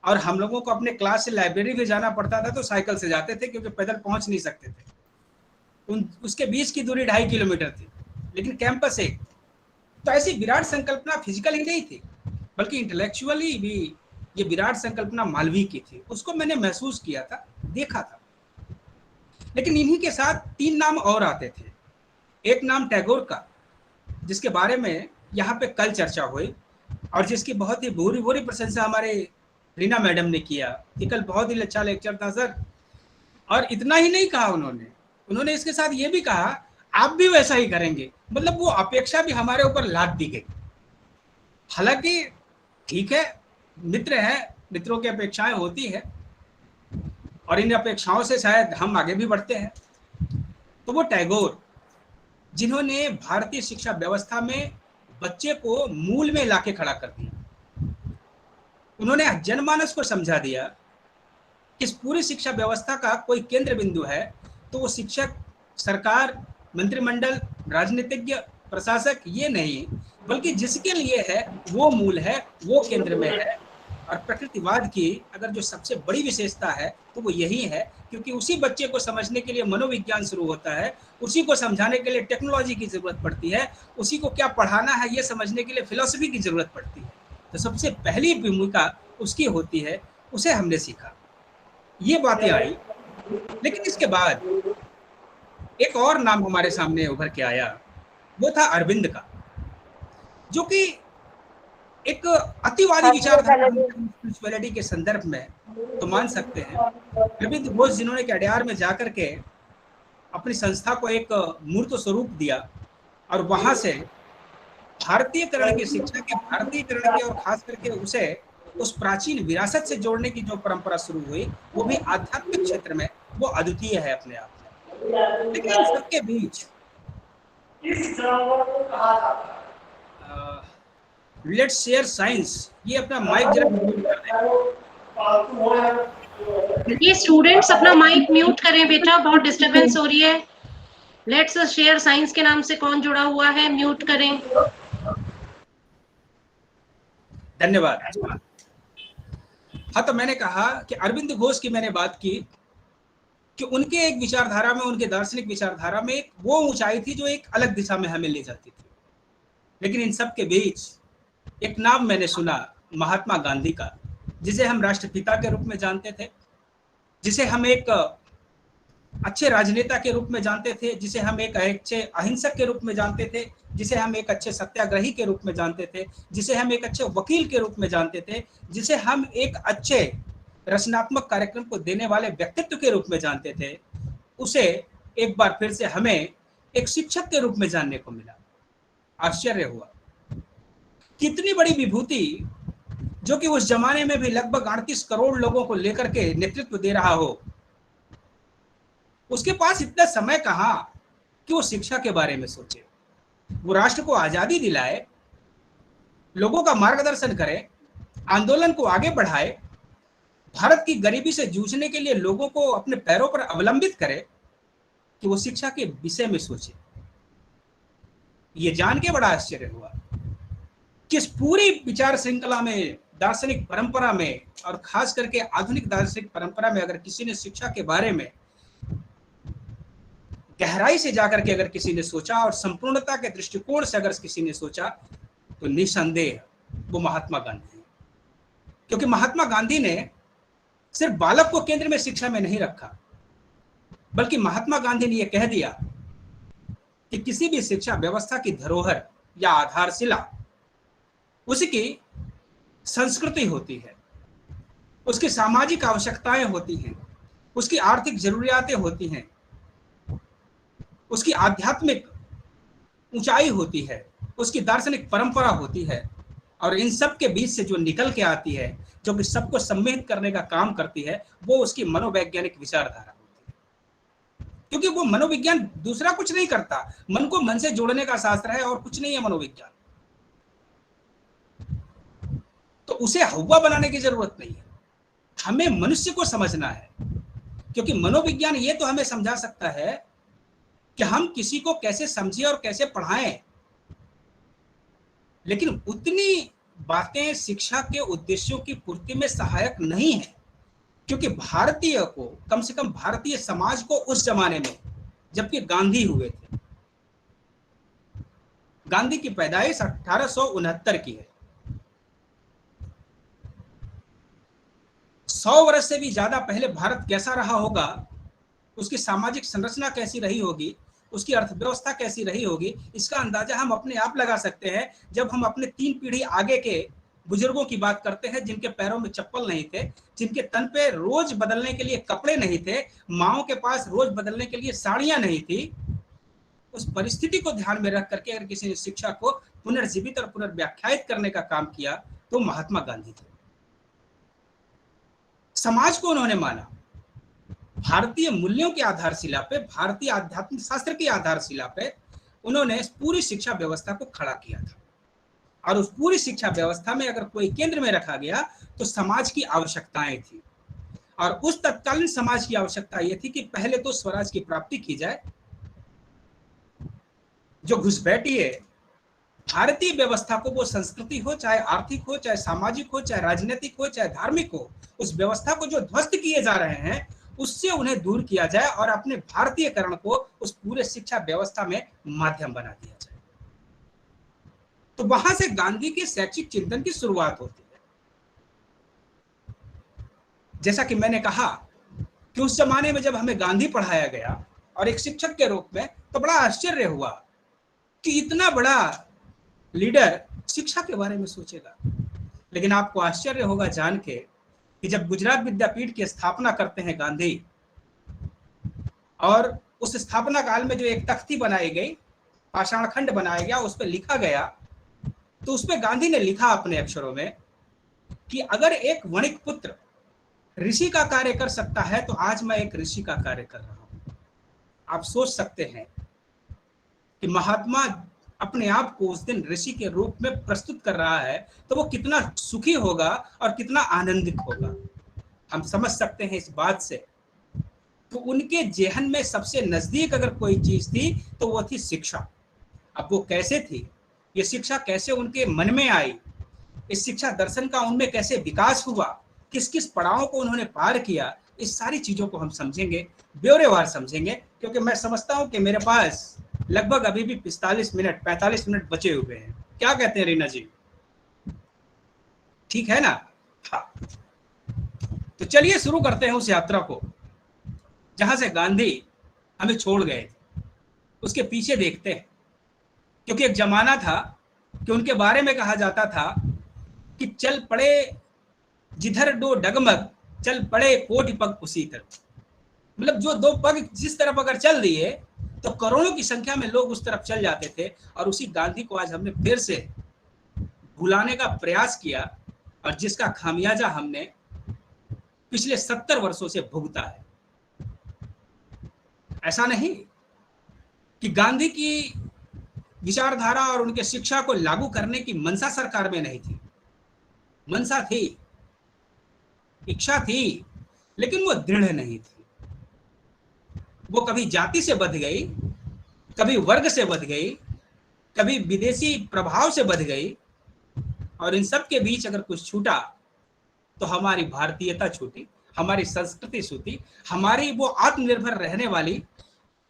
और हम लोगों को अपने क्लास से लाइब्रेरी भी जाना पड़ता था तो साइकिल से जाते थे क्योंकि पैदल पहुंच नहीं सकते थे। उसके बीच की दूरी 2.5 किलोमीटर थी, लेकिन कैंपस एक। तो ऐसी विराट संकल्पना फिजिकल ही नहीं थी बल्कि इंटेलेक्चुअली भी ये विराट संकल्पना मालवीय की थी। उसको मैंने महसूस किया था, देखा था। लेकिन इन्हीं के साथ 3 नाम और आते थे। एक नाम टैगोर का, जिसके बारे में यहाँ पे कल चर्चा हुई और जिसकी बहुत ही भूरी भूरी प्रशंसा हमारे रीना मैडम ने किया कि कल बहुत ही अच्छा लेक्चर था सर। और इतना ही नहीं कहा उन्होंने इसके साथ ये भी कहा आप भी वैसा ही करेंगे। मतलब वो अपेक्षा भी हमारे ऊपर लाद दी गई। हालांकि ठीक है, मित्र है, मित्रों की अपेक्षाएं होती है और इन अपेक्षाओं से शायद हम आगे भी बढ़ते हैं। तो वो टैगोर, जिन्होंने भारतीय शिक्षा व्यवस्था में बच्चे को मूल में लाके खड़ा कर दिया। उन्होंने जनमानस को समझा दिया कि इस पूरी शिक्षा व्यवस्था का कोई केंद्र बिंदु है तो वो शिक्षक, सरकार, मंत्रिमंडल, राजनीतिज्ञ, प्रशासक ये नहीं, बल्कि जिसके लिए है वो मूल है, वो केंद्र में है। और प्रकृतिवाद की अगर जो सबसे बड़ी विशेषता है तो वो यही है, क्योंकि उसी बच्चे को समझने के लिए मनोविज्ञान शुरू होता है, उसी को समझाने के लिए टेक्नोलॉजी की जरूरत पड़ती है, उसी को क्या पढ़ाना है ये समझने के लिए फिलॉसफी की जरूरत पड़ती है। तो सबसे पहली भूमिका उसकी होती है, उसे हमने सीखा, ये बातें आई। लेकिन इसके बाद एक और नाम हमारे सामने उभर के आया, वो था अरविंद का, जो कि एक अतिवादी विचारधारा स्पिरिचुअलिटी के संदर्भ में तो मान सकते हैं। अरविंद घोष जिन्होंने अड्यार में जाकर के अपनी संस्था को एक मूर्त स्वरूप दिया और वहां से भारतीयकरण की शिक्षा के, भारतीयकरण के और खास करके उसे उस प्राचीन विरासत से जोड़ने की जो परंपरा शुरू हुई, वो भी आध्यात्मिक क्षेत्र में वो अद्वितीय है अपने आप में। लेकिन इन सबके बीच लेट्स शेयर साइंस, ये अपना माइक जरा म्यूट कर दें। ये स्टूडेंट्स अपना माइक म्यूट करें बेटा, बहुत डिस्टरबेंस हो रही है। लेट्स शेयर साइंस के नाम से कौन जुड़ा हुआ है, म्यूट करें। धन्यवाद। हाँ, तो मैंने कहा कि अरविंद घोष की मैंने बात की कि उनके एक विचारधारा में, उनके दार्शनिक विचारधारा में एक वो ऊंचाई थी जो एक अलग दिशा में हमें ले जाती थी। लेकिन इन सब के बीच एक नाम मैंने सुना, महात्मा गांधी का, जिसे हम राष्ट्रपिता के रूप में जानते थे, जिसे हम एक अच्छे राजनेता के रूप में जानते थे, जिसे हम एक अच्छे अहिंसक के रूप में जानते थे, जिसे हम एक अच्छे सत्याग्रही के रूप में जानते थे, जिसे हम एक अच्छे वकील के रूप में जानते थे, जिसे हम एक अच्छे रचनात्मक कार्यक्रम को देने वाले व्यक्तित्व के रूप में जानते थे, उसे एक बार फिर से हमें एक शिक्षक के रूप में जानने को मिला। आश्चर्य हुआ, कितनी बड़ी विभूति, जो कि उस जमाने में भी लगभग 38 करोड़ लोगों को लेकर के नेतृत्व दे रहा हो, उसके पास इतना समय कहां कि वो शिक्षा के बारे में सोचे, वो राष्ट्र को आजादी दिलाए, लोगों का मार्गदर्शन करे, आंदोलन को आगे बढ़ाए, भारत की गरीबी से जूझने के लिए लोगों को अपने पैरों पर अवलंबित करे, कि वो शिक्षा के विषय में सोचे। ये जान के बड़ा आश्चर्य हुआ कि इस पूरी विचार श्रृंखला में, दार्शनिक परंपरा में, और खास करके आधुनिक दार्शनिक परंपरा में अगर किसी ने शिक्षा के बारे में गहराई से जाकर के अगर किसी ने सोचा और संपूर्णता के दृष्टिकोण से अगर किसी ने सोचा, तो निसंदेह वो महात्मा गांधी है। क्योंकि महात्मा गांधी ने सिर्फ बालक को केंद्र में शिक्षा में नहीं रखा, बल्कि महात्मा गांधी ने यह कह दिया कि किसी भी शिक्षा व्यवस्था की धरोहर या आधारशिला उसकी संस्कृति होती है, उसकी सामाजिक आवश्यकताएं होती हैं, उसकी आर्थिक जरूरियातें होती हैं, उसकी आध्यात्मिक ऊंचाई होती है, उसकी दार्शनिक परंपरा होती है, और इन सब के बीच से जो निकल के आती है, जो कि सबको सम्मिलित करने का काम करती है, वो उसकी मनोवैज्ञानिक विचारधारा होती है। क्योंकि वो मनोविज्ञान दूसरा कुछ नहीं करता, मन को मन से जोड़ने का शास्त्र है और कुछ नहीं है मनोविज्ञान। तो उसे हवा बनाने की जरूरत नहीं है, हमें मनुष्य को समझना है। क्योंकि मनोविज्ञान ये तो हमें समझा सकता है कि हम किसी को कैसे समझें और कैसे पढ़ाएं, लेकिन उतनी बातें शिक्षा के उद्देश्यों की पूर्ति में सहायक नहीं है। क्योंकि भारतीय को, कम से कम भारतीय समाज को उस जमाने में, जबकि गांधी हुए थे, गांधी की पैदाइश 1869 की है, 100 वर्ष से भी ज्यादा पहले भारत कैसा रहा होगा, उसकी सामाजिक संरचना कैसी रही होगी, उसकी अर्थव्यवस्था कैसी रही होगी, इसका अंदाजा हम अपने आप लगा सकते हैं जब हम अपने 3 पीढ़ी आगे के बुजुर्गों की बात करते हैं, जिनके पैरों में चप्पल नहीं थे, जिनके तन पे रोज बदलने के लिए कपड़े नहीं थे, माओं के पास रोज बदलने के लिए साड़ियां नहीं थी। उस परिस्थिति को ध्यान में रख करके अगर किसी ने शिक्षा को पुनर्जीवित और पुनर्व्याख्यायित करने का काम किया, तो महात्मा गांधी थे। समाज को उन्होंने माना, भारतीय मूल्यों की आधारशिला पे, भारतीय आध्यात्मिक शास्त्र की आधारशिला पे उन्होंने इस पूरी शिक्षा व्यवस्था को खड़ा किया था। और उस पूरी शिक्षा व्यवस्था में अगर कोई केंद्र में रखा गया तो समाज की आवश्यकताएं थी, और उस तत्कालीन समाज की आवश्यकता यह थी कि पहले तो स्वराज की प्राप्ति की जाए। जो घुसपैठी है भारतीय व्यवस्था को, वो संस्कृति हो, चाहे आर्थिक हो, चाहे सामाजिक हो, चाहे राजनीतिक हो, चाहे धार्मिक हो, उस व्यवस्था को जो ध्वस्त किए जा रहे हैं उससे उन्हें दूर किया जाए और अपने भारतीयकरण को उस पूरे शिक्षा व्यवस्था में माध्यम बना दिया जाए। तो वहां से गांधी के शैक्षिक चिंतन की शुरुआत होती है। जैसा कि मैंने कहा कि उस जमाने में जब हमें गांधी पढ़ाया गया और एक शिक्षक के रूप में, तो बड़ा आश्चर्य हुआ कि इतना बड़ा लीडर शिक्षा के बारे में सोचेगा। लेकिन आपको आश्चर्य होगा जान के कि जब गुजरात विद्यापीठ की स्थापना करते हैं गांधी, और उस स्थापना काल में जो एक तख्ती बनाई गई, पाषाण खंड बनाया गया, उस पर लिखा गया, तो उस पर गांधी ने लिखा अपने अक्षरों में कि अगर एक वणिक पुत्र ऋषि का कार्य कर सकता है तो आज मैं एक ऋषि का कार्य कर रहा हूं। आप सोच सकते हैं कि महात्मा अपने आप को उस दिन ऋषि के रूप में प्रस्तुत कर रहा है तो वो कितना सुखी होगा और कितना आनंदित होगा। हम समझ सकते हैं इस बात से। तो उनके जेहन में सबसे नजदीक अगर कोई चीज थी तो वो थी शिक्षा। अब वो कैसे थी, ये शिक्षा कैसे उनके मन में आई, इस शिक्षा दर्शन का उनमें कैसे विकास हुआ, किस किस पड़ावों को उन्होंने पार किया, इस सारी चीजों को हम समझेंगे, ब्यौरेवार समझेंगे। क्योंकि मैं समझता हूं कि मेरे पास लगभग अभी भी 45 मिनट बचे हुए हैं। क्या कहते हैं रीना जी, ठीक है ना? हाँ, तो चलिए शुरू करते हैं उस यात्रा को जहां से गांधी हमें छोड़ गए थे, उसके पीछे देखते हैं। क्योंकि एक जमाना था कि उनके बारे में कहा जाता था कि चल पड़े जिधर दो डगमग, चल पड़े कोटि पग उसी तरफ। मतलब जो दो पग जिस तरफ अगर चल दिए तो करोड़ों की संख्या में लोग उस तरफ चल जाते थे। और उसी गांधी को आज हमने फिर से भुलाने का प्रयास किया और जिसका खामियाजा हमने पिछले 70 वर्षों से भुगता है। ऐसा नहीं कि गांधी की विचारधारा और उनके शिक्षा को लागू करने की मनसा सरकार में नहीं थी। मनसा थी, इच्छा थी, लेकिन वो दृढ़ नहीं थी। वो कभी जाति से बध गई, कभी वर्ग से बध गई, कभी विदेशी प्रभाव से बध गई, और इन सब के बीच अगर कुछ छूटा तो हमारी भारतीयता छूटी, हमारी संस्कृति छूटी, हमारी वो आत्मनिर्भर रहने वाली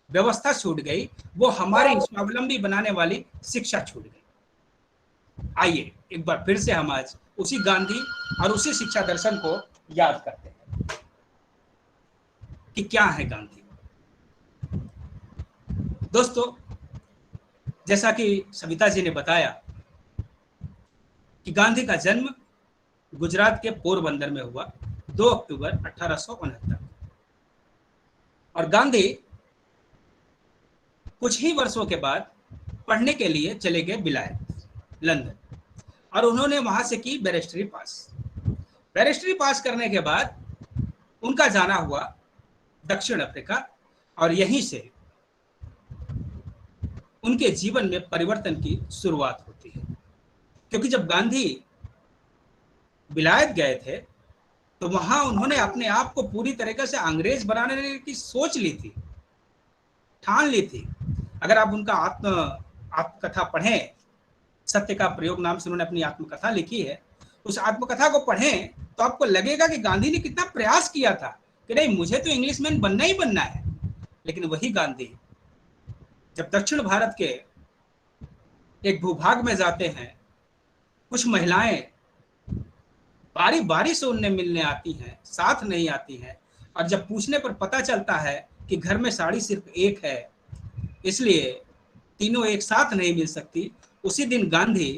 व्यवस्था छूट गई, वो हमारी स्वावलंबी बनाने वाली शिक्षा छूट गई। आइए एक बार फिर से हम आज उसी गांधी और उसी शिक्षा दर्शन को याद करते हैं कि क्या है गांधी। दोस्तों, जैसा कि सविता जी ने बताया कि गांधी का जन्म गुजरात के पोरबंदर में हुआ 2 अक्टूबर 1869, और गांधी कुछ ही वर्षों के बाद पढ़ने के लिए चले गए विलायत, लंदन, और उन्होंने वहां से की बैरिस्टरी पास। बैरिस्टरी पास करने के बाद उनका जाना हुआ दक्षिण अफ्रीका, और यहीं से उनके जीवन में परिवर्तन की शुरुआत होती है। क्योंकि जब गांधी विलायत गए थे तो वहां उन्होंने अपने आप को पूरी तरीके से अंग्रेज बनाने की सोच ली थी, ठान ली थी। अगर आप उनका आत्मकथा पढ़ें, सत्य का प्रयोग नाम से उन्होंने अपनी आत्मकथा लिखी है, उस आत्मकथा को पढ़ें तो आपको लगेगा कि गांधी ने कितना प्रयास किया था कि नहीं, मुझे तो इंग्लिशमैन बनना ही बनना है। लेकिन वही गांधी जब दक्षिण भारत के एक भूभाग में जाते हैं, कुछ महिलाएं बारी बारी से उन्हें मिलने आती हैं, साथ नहीं आती हैं, और जब पूछने पर पता चलता है कि घर में साड़ी सिर्फ एक है, इसलिए तीनों एक साथ नहीं मिल सकती, उसी दिन गांधी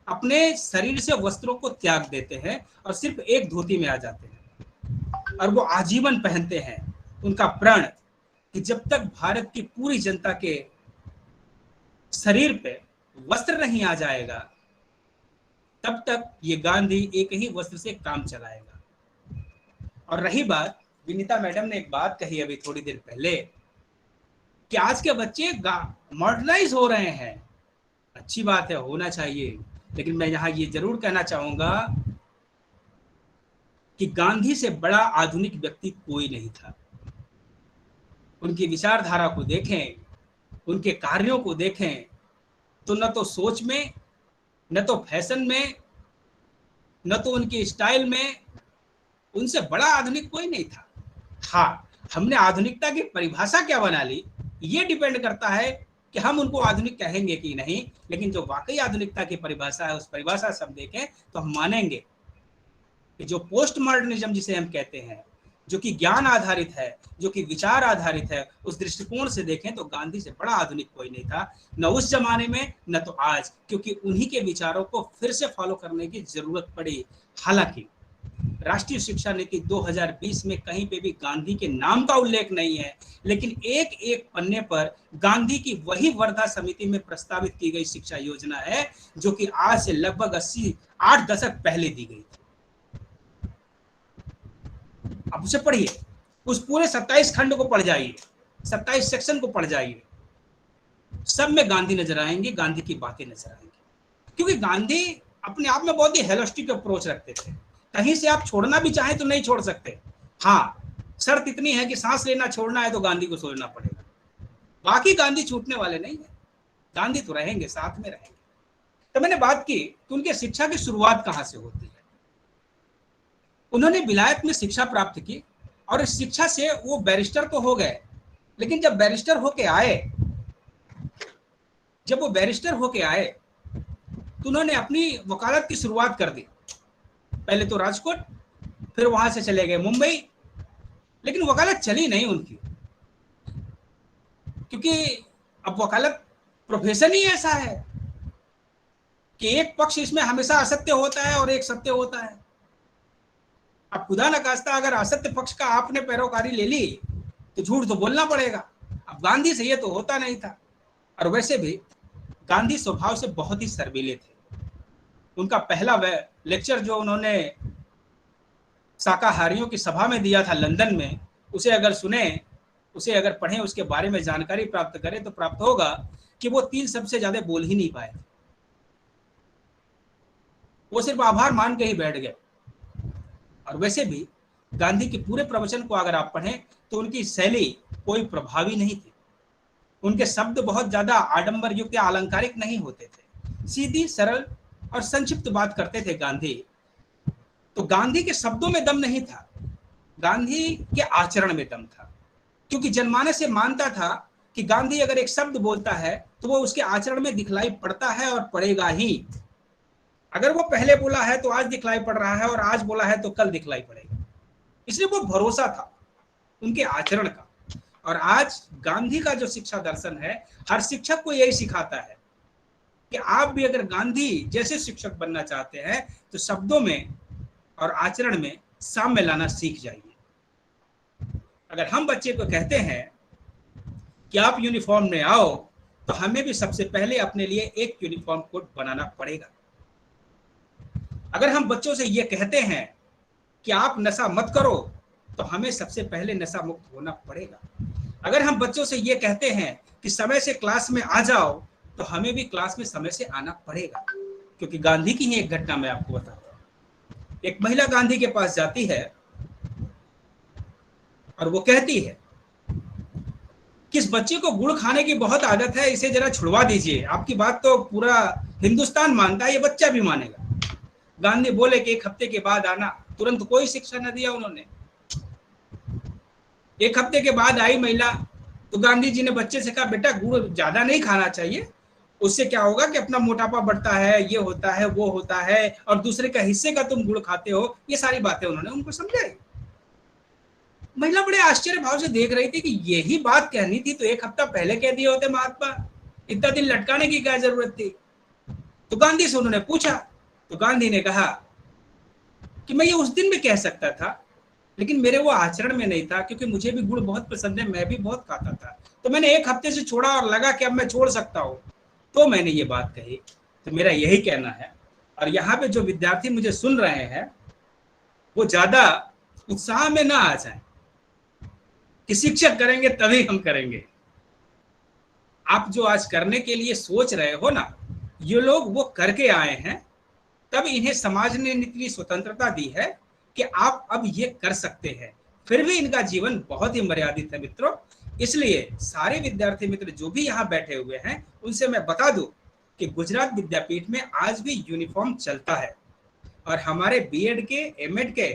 अपने शरीर से वस्त्रों को त्याग देते हैं और सिर्फ एक धोती में आ जाते हैं, और वो आजीवन पहनते हैं। उनका प्रण कि जब तक भारत की पूरी जनता के शरीर पे वस्त्र नहीं आ जाएगा तब तक ये गांधी एक ही वस्त्र से काम चलाएगा। और रही बात, विनीता मैडम ने एक बात कही अभी थोड़ी देर पहले कि आज के बच्चे मॉडर्नाइज हो रहे हैं। अच्छी बात है, होना चाहिए, लेकिन मैं यहाँ ये जरूर कहना चाहूंगा कि गांधी से बड़ा आधुनिक व्यक्ति कोई नहीं था। उनकी विचारधारा को देखें, उनके कार्यों को देखें, तो न तो सोच में, न तो फैशन में, न तो उनके स्टाइल में उनसे बड़ा आधुनिक कोई नहीं था। हाँ, हमने आधुनिकता की परिभाषा क्या बना ली, ये डिपेंड करता है कि हम उनको आधुनिक कहेंगे कि नहीं। लेकिन जो वाकई आधुनिकता की परिभाषा है, उस परिभाषा से हम देखें तो हम मानेंगे कि जो पोस्ट मॉडर्निज्म जिसे हम कहते हैं, जो कि ज्ञान आधारित है, जो कि विचार आधारित है, उस दृष्टिकोण से देखें तो गांधी से बड़ा आधुनिक कोई नहीं था, न उस जमाने में न तो आज, क्योंकि उन्हीं के विचारों को फिर से फॉलो करने की जरूरत पड़ी। हालांकि राष्ट्रीय शिक्षा नीति 2020 में कहीं पे भी गांधी के नाम का उल्लेख नहीं है, लेकिन एक एक पन्ने पर गांधी की वही वर्धा समिति में प्रस्तावित की गई शिक्षा योजना है जो कि आज से लगभग 8 दशक पहले दी गई थी। आप उसे पढ़िए, उस पूरे 27 खंड को पढ़ जाइए, 27 सेक्शन को पढ़ जाइए, सब में गांधी नजर आएंगे, गांधी की बातें नजर आएंगी। क्योंकि गांधी अपने आप में बहुत ही हेलिस्टिक अप्रोच रखते थे। कहीं से आप छोड़ना भी चाहें तो नहीं छोड़ सकते। हाँ, शर्त इतनी है कि सांस लेना छोड़ना है तो गांधी को छोड़ना पड़ेगा, बाकी गांधी छूटने वाले नहीं है। गांधी तो रहेंगे, साथ में रहेंगे। तो मैंने बात की कि उनके शिक्षा की शुरुआत कहां से होती है। उन्होंने विलायत में शिक्षा प्राप्त की और इस शिक्षा से वो बैरिस्टर तो हो गए, लेकिन जब बैरिस्टर होके आए तो उन्होंने अपनी वकालत की शुरुआत कर दी। पहले तो राजकोट, फिर वहां से चले गए मुंबई, लेकिन वकालत चली नहीं उनकी, क्योंकि अब वकालत प्रोफेशन ही ऐसा है कि एक पक्ष इसमें हमेशा असत्य होता है और एक सत्य होता है। अब खुदा न खास्ता अगर असत्य पक्ष का आपने पैरोकारी ले ली तो झूठ तो बोलना पड़ेगा। अब गांधी से ये तो होता नहीं था। और वैसे भी गांधी स्वभाव से बहुत ही शर्मीले थे। उनका पहला लेक्चर जो उन्होंने शाकाहारियों की सभा में दिया था लंदन में, उसे अगर सुने, उसे अगर पढ़ें, उसके बारे में जानकारी प्राप्त करें तो प्राप्त होगा कि वो 3 शब्द से ज्यादा बोल ही नहीं पाए। वो सिर्फ आभार मान के ही बैठ गए। और वैसे भी गांधी के पूरे प्रवचन को अगर आप पढ़ें तो उनकी शैली कोई प्रभावी नहीं थी। उनके शब्द बहुत ज्यादा आडंबर युक्त या अलंकारिक नहीं होते थे, सीधी सरल और संक्षिप्त बात करते थे गांधी। तो गांधी के शब्दों में दम नहीं था, गांधी के आचरण में दम था। क्योंकि जनमानस से मानता था कि गांधी अगर एक शब्द बोलता है तो वो उसके आचरण में दिखलाई पड़ता है और पड़ेगा ही। अगर वो पहले बोला है तो आज दिखलाई पड़ रहा है और आज बोला है तो कल दिखलाई पड़ेगा। इसलिए वो भरोसा था उनके आचरण का। और आज गांधी का जो शिक्षा दर्शन है, हर शिक्षक को यही सिखाता है कि आप भी अगर गांधी जैसे शिक्षक बनना चाहते हैं तो शब्दों में और आचरण में साम्य लाना सीख जाइए। अगर हम बच्चे को कहते हैं कि आप यूनिफॉर्म में आओ, तो हमें भी सबसे पहले अपने लिए एक यूनिफॉर्म कोड बनाना पड़ेगा। अगर हम बच्चों से ये कहते हैं कि आप नशा मत करो, तो हमें सबसे पहले नशा मुक्त होना पड़ेगा। अगर हम बच्चों से ये कहते हैं कि समय से क्लास में आ जाओ, तो हमें भी क्लास में समय से आना पड़ेगा। क्योंकि गांधी की ही एक घटना मैं आपको बताता हूँ। एक महिला गांधी के पास जाती है और वो कहती है कि इस बच्चे को गुड़ खाने की बहुत आदत है, इसे जरा छुड़वा दीजिए। आपकी बात तो पूरा हिंदुस्तान मानता है, ये बच्चा भी मानेगा। गांधी बोले कि 1 हफ्ते के बाद आना। तुरंत कोई शिक्षा न दिया उन्होंने। 1 हफ्ते के बाद आई महिला, तो गांधी जी ने बच्चे से कहा, बेटा गुड़ ज्यादा नहीं खाना चाहिए, उससे क्या होगा कि अपना मोटापा बढ़ता है, ये होता है, वो होता है, और दूसरे का हिस्से का तुम गुड़ खाते हो। ये सारी बातें उन्होंने उनको समझाई। महिला बड़े आश्चर्य भाव से देख रही थी कि यही बात कहनी थी तो 1 हफ्ता पहले कह दिए होते महात्मा, इतना दिन लटकाने की क्या जरूरत थी। तो गांधी से उन्होंने पूछा, तो गांधी ने कहा कि मैं ये उस दिन भी कह सकता था, लेकिन मेरे वो आचरण में नहीं था, क्योंकि मुझे भी गुड़ बहुत पसंद है, मैं भी बहुत खाता था। तो मैंने 1 हफ्ते से छोड़ा और लगा कि अब मैं छोड़ सकता हूँ, तो मैंने ये बात कही। तो मेरा यही कहना है, और यहाँ पे जो विद्यार्थी मुझे सुन रहे हैं वो ज्यादा उत्साह में ना आ जाए कि शिक्षक करेंगे तभी हम करेंगे। आप जो आज करने के लिए सोच रहे हो ना, ये लोग वो करके आए हैं, तब इन्हें समाज ने इतनी स्वतंत्रता दी है कि आप अब ये कर सकते हैं। फिर भी इनका जीवन बहुत ही मर्यादित है मित्रों। इसलिए सारे विद्यार्थी मित्र जो भी यहाँ बैठे हुए हैं, उनसे मैं बता दूं कि गुजरात विद्यापीठ में आज भी यूनिफॉर्म चलता है और हमारे बीएड के, एमएड के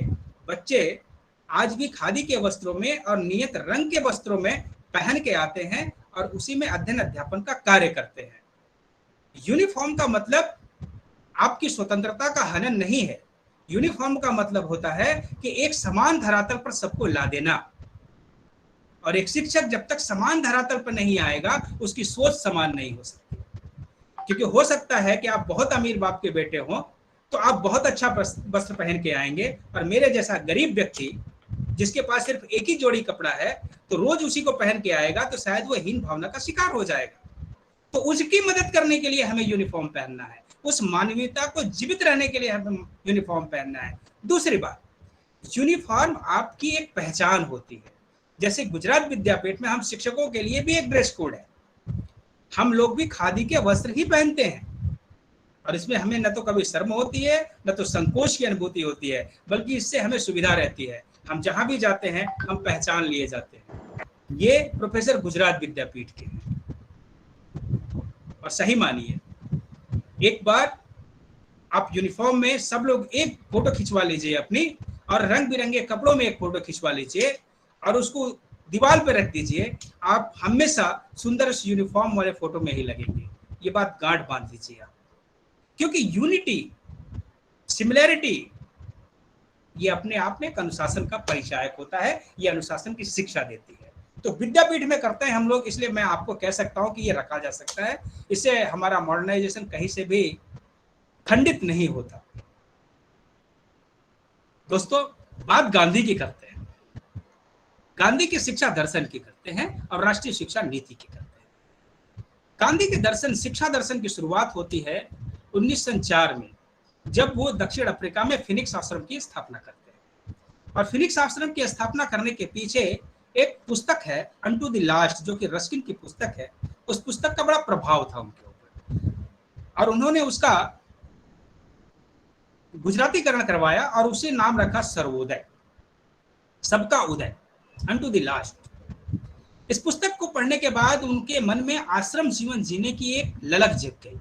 बच्चे आज भी खादी के वस्त्रों में और नियत रंग के वस्त्रों में पहन के आते हैं और उसी में अध्ययन अध्यापन का कार्य करते हैं। यूनिफॉर्म का मतलब आपकी स्वतंत्रता का हनन नहीं है। यूनिफॉर्म का मतलब होता है कि एक समान धरातल पर सबको ला देना, और एक शिक्षक जब तक समान धरातल पर नहीं आएगा, उसकी सोच समान नहीं हो सकती। क्योंकि हो सकता है कि आप बहुत अमीर बाप के बेटे हो तो आप बहुत अच्छा वस्त्र पहन के आएंगे, और मेरे जैसा गरीब व्यक्ति जिसके पास सिर्फ एक ही जोड़ी कपड़ा है तो रोज उसी को पहन के आएगा, तो शायद वो हीन भावना का शिकार हो जाएगा। तो उसकी मदद करने के लिए हमें यूनिफॉर्म पहनना है, उस मानवीयता को जीवित रहने के लिए हमें यूनिफॉर्म पहनना है। दूसरी बात, यूनिफॉर्म आपकी एक पहचान होती है। जैसे गुजरात विद्यापीठ में हम शिक्षकों के लिए भी एक ड्रेस कोड है, हम लोग भी खादी के वस्त्र ही पहनते हैं, और इसमें हमें न तो कभी शर्म होती है, न तो संकोच की अनुभूति होती है, बल्कि इससे हमें सुविधा रहती है। हम जहां भी जाते हैं हम पहचान लिए जाते हैं। ये प्रोफेसर गुजरात विद्यापीठ के हैं, और सही मानिए, एक बार आप यूनिफॉर्म में सब लोग एक फोटो खिंचवा लीजिए अपनी, और रंग बिरंगे कपड़ों में एक फोटो खिंचवा लीजिए और उसको दीवार पे रख दीजिए। आप हमेशा सुंदर यूनिफॉर्म वाले फोटो में ही लगेंगे। ये बात गांठ बांध लीजिए आप, क्योंकि यूनिटी, सिमिलैरिटी, ये अपने आप में एक अनुशासन का परिचायक होता है, ये अनुशासन की शिक्षा देती है। तो विद्यापीठ में करते हैं हम लोग, इसलिए मैं आपको कह सकता हूं कि ये रखा जा सकता है। इससे हमारा मॉडर्नाइजेशन कहीं से भी खंडित नहीं होता। दोस्तों, बात गांधी की करते हैं। गांधी की शिक्षा दर्शन की करते हैं और राष्ट्रीय शिक्षा नीति की करते हैं। गांधी के दर्शन, शिक्षा दर्शन की शुरुआत होती है 1904 में, जब वो दक्षिण अफ्रीका में फिनिक्स आश्रम की स्थापना करते हैं। और फिनिक्स आश्रम की स्थापना करने के पीछे एक पुस्तक है, अनटू द लास्ट, जो कि रस्किन की पुस्तक है। उस पुस्तक का बड़ा प्रभाव था उनके ऊपर, और उन्होंने उसका गुजरातीकरण करवाया और उसे नाम रखा सर्वोदय, सबका उदय, अनटू द लास्ट। इस पुस्तक को पढ़ने के बाद उनके मन में आश्रम जीवन जीने की एक ललक जग गई,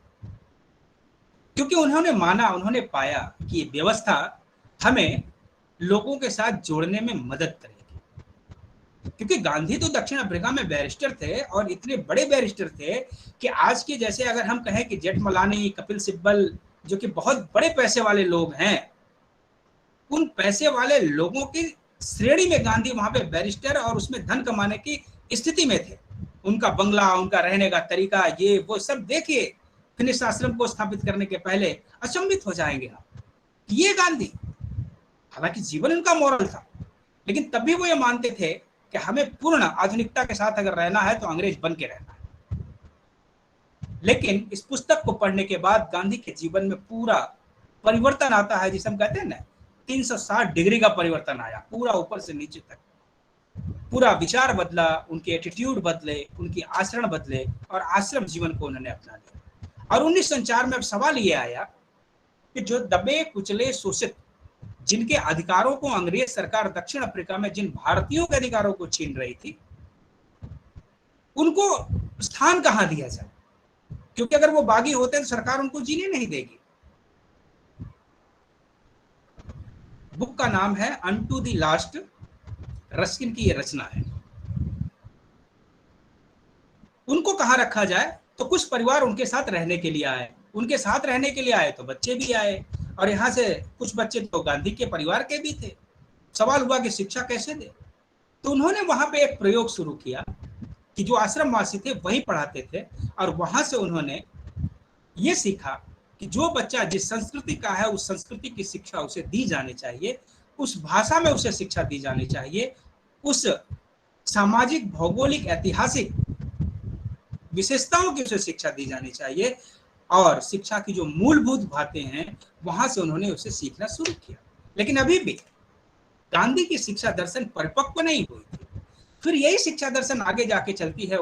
क्योंकि उन्होंने माना, उन्होंने पाया कि ये व्यवस्था हमें लोगों के साथ जोड़ने में मदद करेगी। क्योंकि गांधी तो दक्षिण अफ्रीका में बैरिस्टर थे, और इतने बड़े बैरिस्टर थे कि आज के जैसे अगर हम कहें कि जेठमलानी, कपिल सिब्बल, जो कि बहुत बड़े पैसे वाले लोग हैं, उन पैसे वाले लोगों की श्रेणी में गांधी वहां पे बैरिस्टर और उसमें धन कमाने की स्थिति में थे। उनका बंगला, उनका रहने का तरीका, ये वो सब देखिए, फिनिक्स आश्रम को स्थापित करने के पहले अचंभित हो जाएंगे आप, ये गांधी। हालांकि जीवन उनका मॉरल था, लेकिन तब भी वो ये मानते थे कि हमें पूर्ण आधुनिकता के साथ अगर रहना है तो अंग्रेज बन के रहना है। लेकिन इस पुस्तक को पढ़ने के बाद गांधी के जीवन में पूरा परिवर्तन आता है, जिसे हम कहते हैं ना 360 डिग्री का परिवर्तन आया, पूरा ऊपर से नीचे तक। पूरा विचार बदला, उनके एटीट्यूड बदले, उनकी आचरण बदले, और आश्रम जीवन को उन्होंने अपना लिया। और 1904 में अब सवाल ये आया कि जो दबे कुचले शोषित, जिनके अधिकारों को अंग्रेज सरकार दक्षिण अफ्रीका में जिन भारतीयों के अधिकारों को छीन रही थी, उनको स्थान कहां दिया जाए, क्योंकि अगर वो बागी होते हैं तो सरकार उनको जीने नहीं देगी। बुक का नाम है अनटू द लास्ट, रस्किन की ये रचना है। उनको कहां रखा जाए, तो कुछ परिवार उनके साथ रहने के लिए आए, उनके साथ रहने के लिए आए तो बच्चे भी आए, और यहाँ से कुछ बच्चे तो गांधी के परिवार के भी थे। सवाल हुआ कि शिक्षा कैसे दे, तो उन्होंने वहां पे एक प्रयोग शुरू किया कि जो आश्रमवासी थे वही पढ़ाते थे, और वहां से उन्होंने ये सीखा कि जो बच्चा जिस संस्कृति का है उस संस्कृति की शिक्षा उसे दी जानी चाहिए, उस भाषा में उसे शिक्षा दी जानी चाहिए, उस सामाजिक, भौगोलिक, ऐतिहासिक विशेषताओं की उसे शिक्षा दी जानी चाहिए, और शिक्षा की जो मूलभूत बातें हैं वहां से उन्होंने उसे सीखना शुरू किया। लेकिन अभी भी गांधी की शिक्षा दर्शन परिपक्व नहीं हुई थी। फिर यही शिक्षा दर्शन आगे जाके चलती है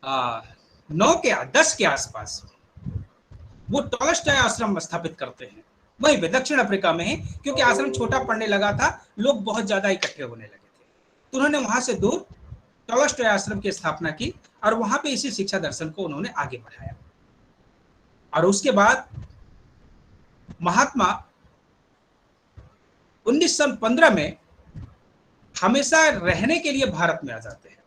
9 के 10 के आसपास वो टॉलस्टॉय आश्रम स्थापित करते हैं। वही वे दक्षिण अफ्रीका में है, क्योंकि आश्रम छोटा पड़ने लगा था, लोग बहुत ज्यादा इकट्ठे होने लगे थे, तो उन्होंने वहां से दूर टॉलस्टॉय आश्रम की स्थापना की और वहां पे इसी शिक्षा दर्शन को उन्होंने आगे बढ़ाया। और उसके बाद महात्मा 1915 में हमेशा रहने के लिए भारत में आ जाते हैं।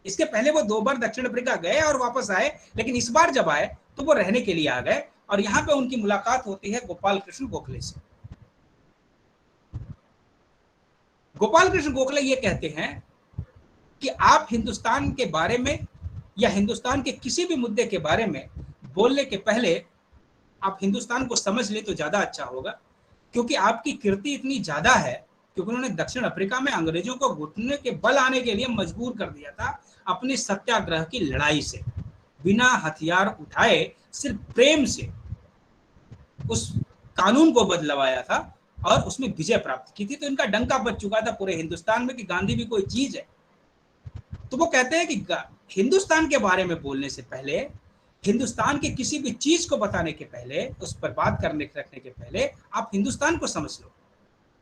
इसके पहले वो 2 बार दक्षिण अफ्रीका गए और वापस आए, लेकिन इस बार जब आए तो वो रहने के लिए आ गए और यहाँ पे उनकी मुलाकात होती है गोपाल कृष्ण गोखले से। गोपाल कृष्ण गोखले ये कहते हैं कि आप हिंदुस्तान के बारे में या हिंदुस्तान के किसी भी मुद्दे के बारे में बोलने के पहले आप हिंदुस्तान को समझ ले तो ज्यादा अच्छा होगा, क्योंकि आपकी कीर्ति इतनी ज्यादा है क्योंकि उन्होंने दक्षिण अफ्रीका में अंग्रेजों को घुटने के बल आने के लिए मजबूर कर दिया था अपनी सत्याग्रह की लड़ाई से। बिना हथियार उठाए सिर्फ प्रेम से उस कानून को बदलवाया था और उसमें विजय प्राप्त की थी। तो इनका डंका बज चुका था पूरे हिंदुस्तान में कि गांधी भी कोई चीज है। तो वो कहते हैं कि हिंदुस्तान के बारे में बोलने से पहले, हिंदुस्तान के किसी भी चीज को बताने के पहले, उस पर बात करने रखने के पहले आप हिंदुस्तान को समझ लो।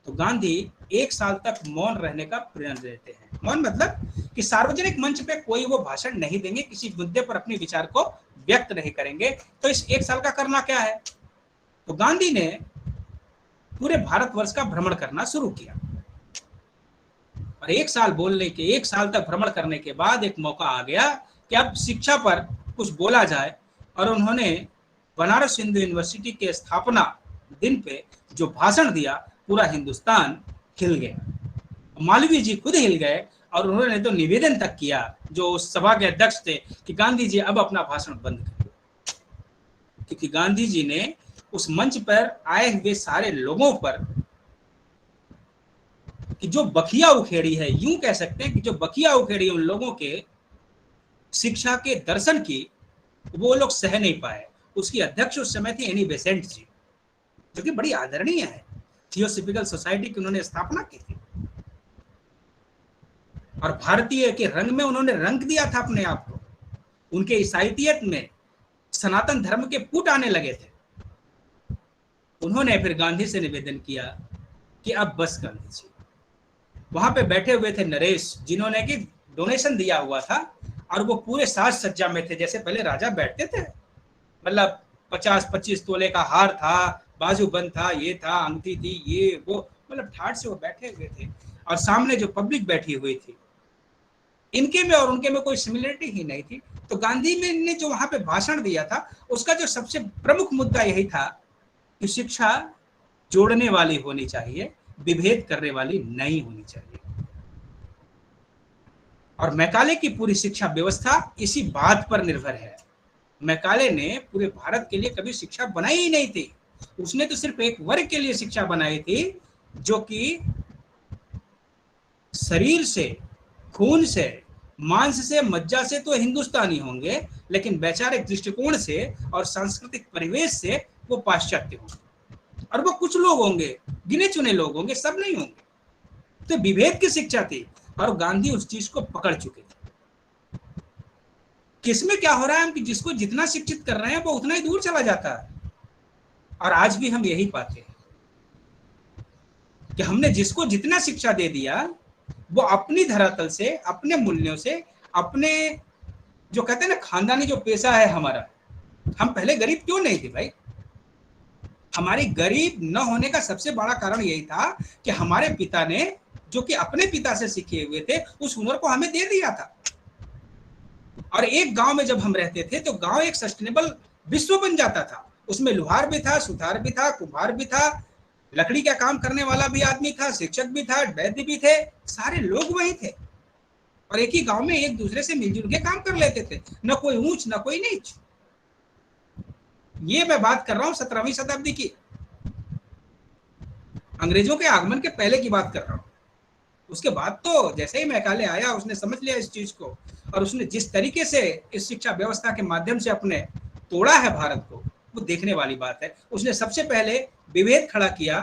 तो गांधी 1 साल तक मौन रहने का प्रण देते हैं। मौन मतलब कि सार्वजनिक मंच पे कोई वो भाषण नहीं देंगे, किसी मुद्दे पर अपने विचार को व्यक्त नहीं करेंगे। तो इस 1 साल का करना क्या है? तो गांधी ने पूरे भारतवर्ष का भ्रमण करना शुरू किया और 1 साल बोलने के 1 साल तक भ्रमण करने के बाद एक मौका आ गया कि अब शिक्षा पर कुछ बोला जाए। और उन्होंने बनारस हिंदू यूनिवर्सिटी के स्थापना दिन पे जो भाषण दिया, पूरा हिंदुस्तान हिल गया। मालवीय जी खुद हिल गए और उन्होंने तो निवेदन तक किया जो उस सभा के अध्यक्ष थे कि गांधी जी अब अपना भाषण बंद करिए, क्योंकि गांधी जी ने उस मंच पर आए हुए सारे लोगों पर कि जो बखिया उखेड़ी है, यूं कह सकते हैं कि जो बखिया उखेड़ी उन लोगों के शिक्षा के दर्शन की, वो लोग सह नहीं पाए। उसकी अध्यक्ष उस समय थी एनी बेसेंट जी, जो कि बड़ी आदरणीय है। थियोसॉफिकल सोसाइटी की उन्होंने स्थापना की थी और भारतीय के रंग में उन्होंने रंग दिया था अपने आप को। उनके ईसाईयत में सनातन धर्म के पुट आने लगे थे। उन्होंने फिर गांधी से निवेदन किया कि अब बस गांधी जी। वहां पे बैठे हुए थे नरेश, जिन्होंने कि डोनेशन दिया हुआ था और वो पूरे साज सज्जा में थे, जैसे पहले राजा बैठते थे। मतलब 50-25 तोले का हार था, बाजूबंद था, ये था, अंगूठी थी, ये वो, मतलब ठाट से वो बैठे हुए थे। और सामने जो पब्लिक बैठी हुई थी, इनके में और उनके में कोई सिमिलरिटी ही नहीं थी। तो गांधी ने जो वहां पे भाषण दिया था, उसका जो सबसे प्रमुख मुद्दा यही था कि शिक्षा जोड़ने वाली होनी चाहिए, विभेद करने वाली नहीं होनी चाहिए। और मैकाले की पूरी शिक्षा व्यवस्था इसी बात पर निर्भर है। मैकाले ने पूरे भारत के लिए कभी शिक्षा बनाई ही नहीं थी। उसने तो सिर्फ एक वर्ग के लिए शिक्षा बनाई थी, जो कि शरीर से, खून से, मांस से, मज्जा से तो हिंदुस्तानी होंगे, लेकिन वैचारिक दृष्टिकोण से और सांस्कृतिक परिवेश से वो पाश्चात्य होंगे। और वो कुछ लोग होंगे, गिने चुने लोग होंगे, सब नहीं होंगे। तो विभेद की शिक्षा थी और गांधी उस चीज को पकड़ चुके थे। किसमें क्या हो रहा है कि जिसको जितना शिक्षित कर रहे हैं वो उतना ही दूर चला जाता है। और आज भी हम यही पाते हैं कि हमने जिसको जितना शिक्षा दे दिया, वो अपनी धरातल से, अपने मूल्यों से, अपने जो कहते हैं ना खानदानी जो पेशा है हमारा। हम पहले गरीब क्यों नहीं थे भाई? हमारी गरीब न होने का सबसे बड़ा कारण यही था कि हमारे पिता ने, जो कि अपने पिता से सीखे हुए थे, उस हुनर को हमें दे दिया था। और एक गांव में जब हम रहते थे तो गांव एक सस्टेनेबल विश्व बन जाता था। उसमें लोहार भी था, सुथार भी था, कुम्हार भी था, लकड़ी का काम करने वाला भी आदमी था, शिक्षक भी था, वैद्य भी थे, सारे लोग वही थे और एक ही गांव में एक दूसरे से मिलजुल के काम कर लेते थे। न कोई ऊंच न कोई नीच। ये मैं बात कर रहा हूं 17वीं शताब्दी की, अंग्रेजों के आगमन के पहले की बात कर रहा हूं। उसके बाद तो जैसे ही मैकाले आया, उसने समझ लिया इस चीज को और उसने जिस तरीके से इस शिक्षा व्यवस्था के माध्यम से अपने तोड़ा है भारत को, वो देखने वाली बात है। उसने सबसे पहले विभेद खड़ा किया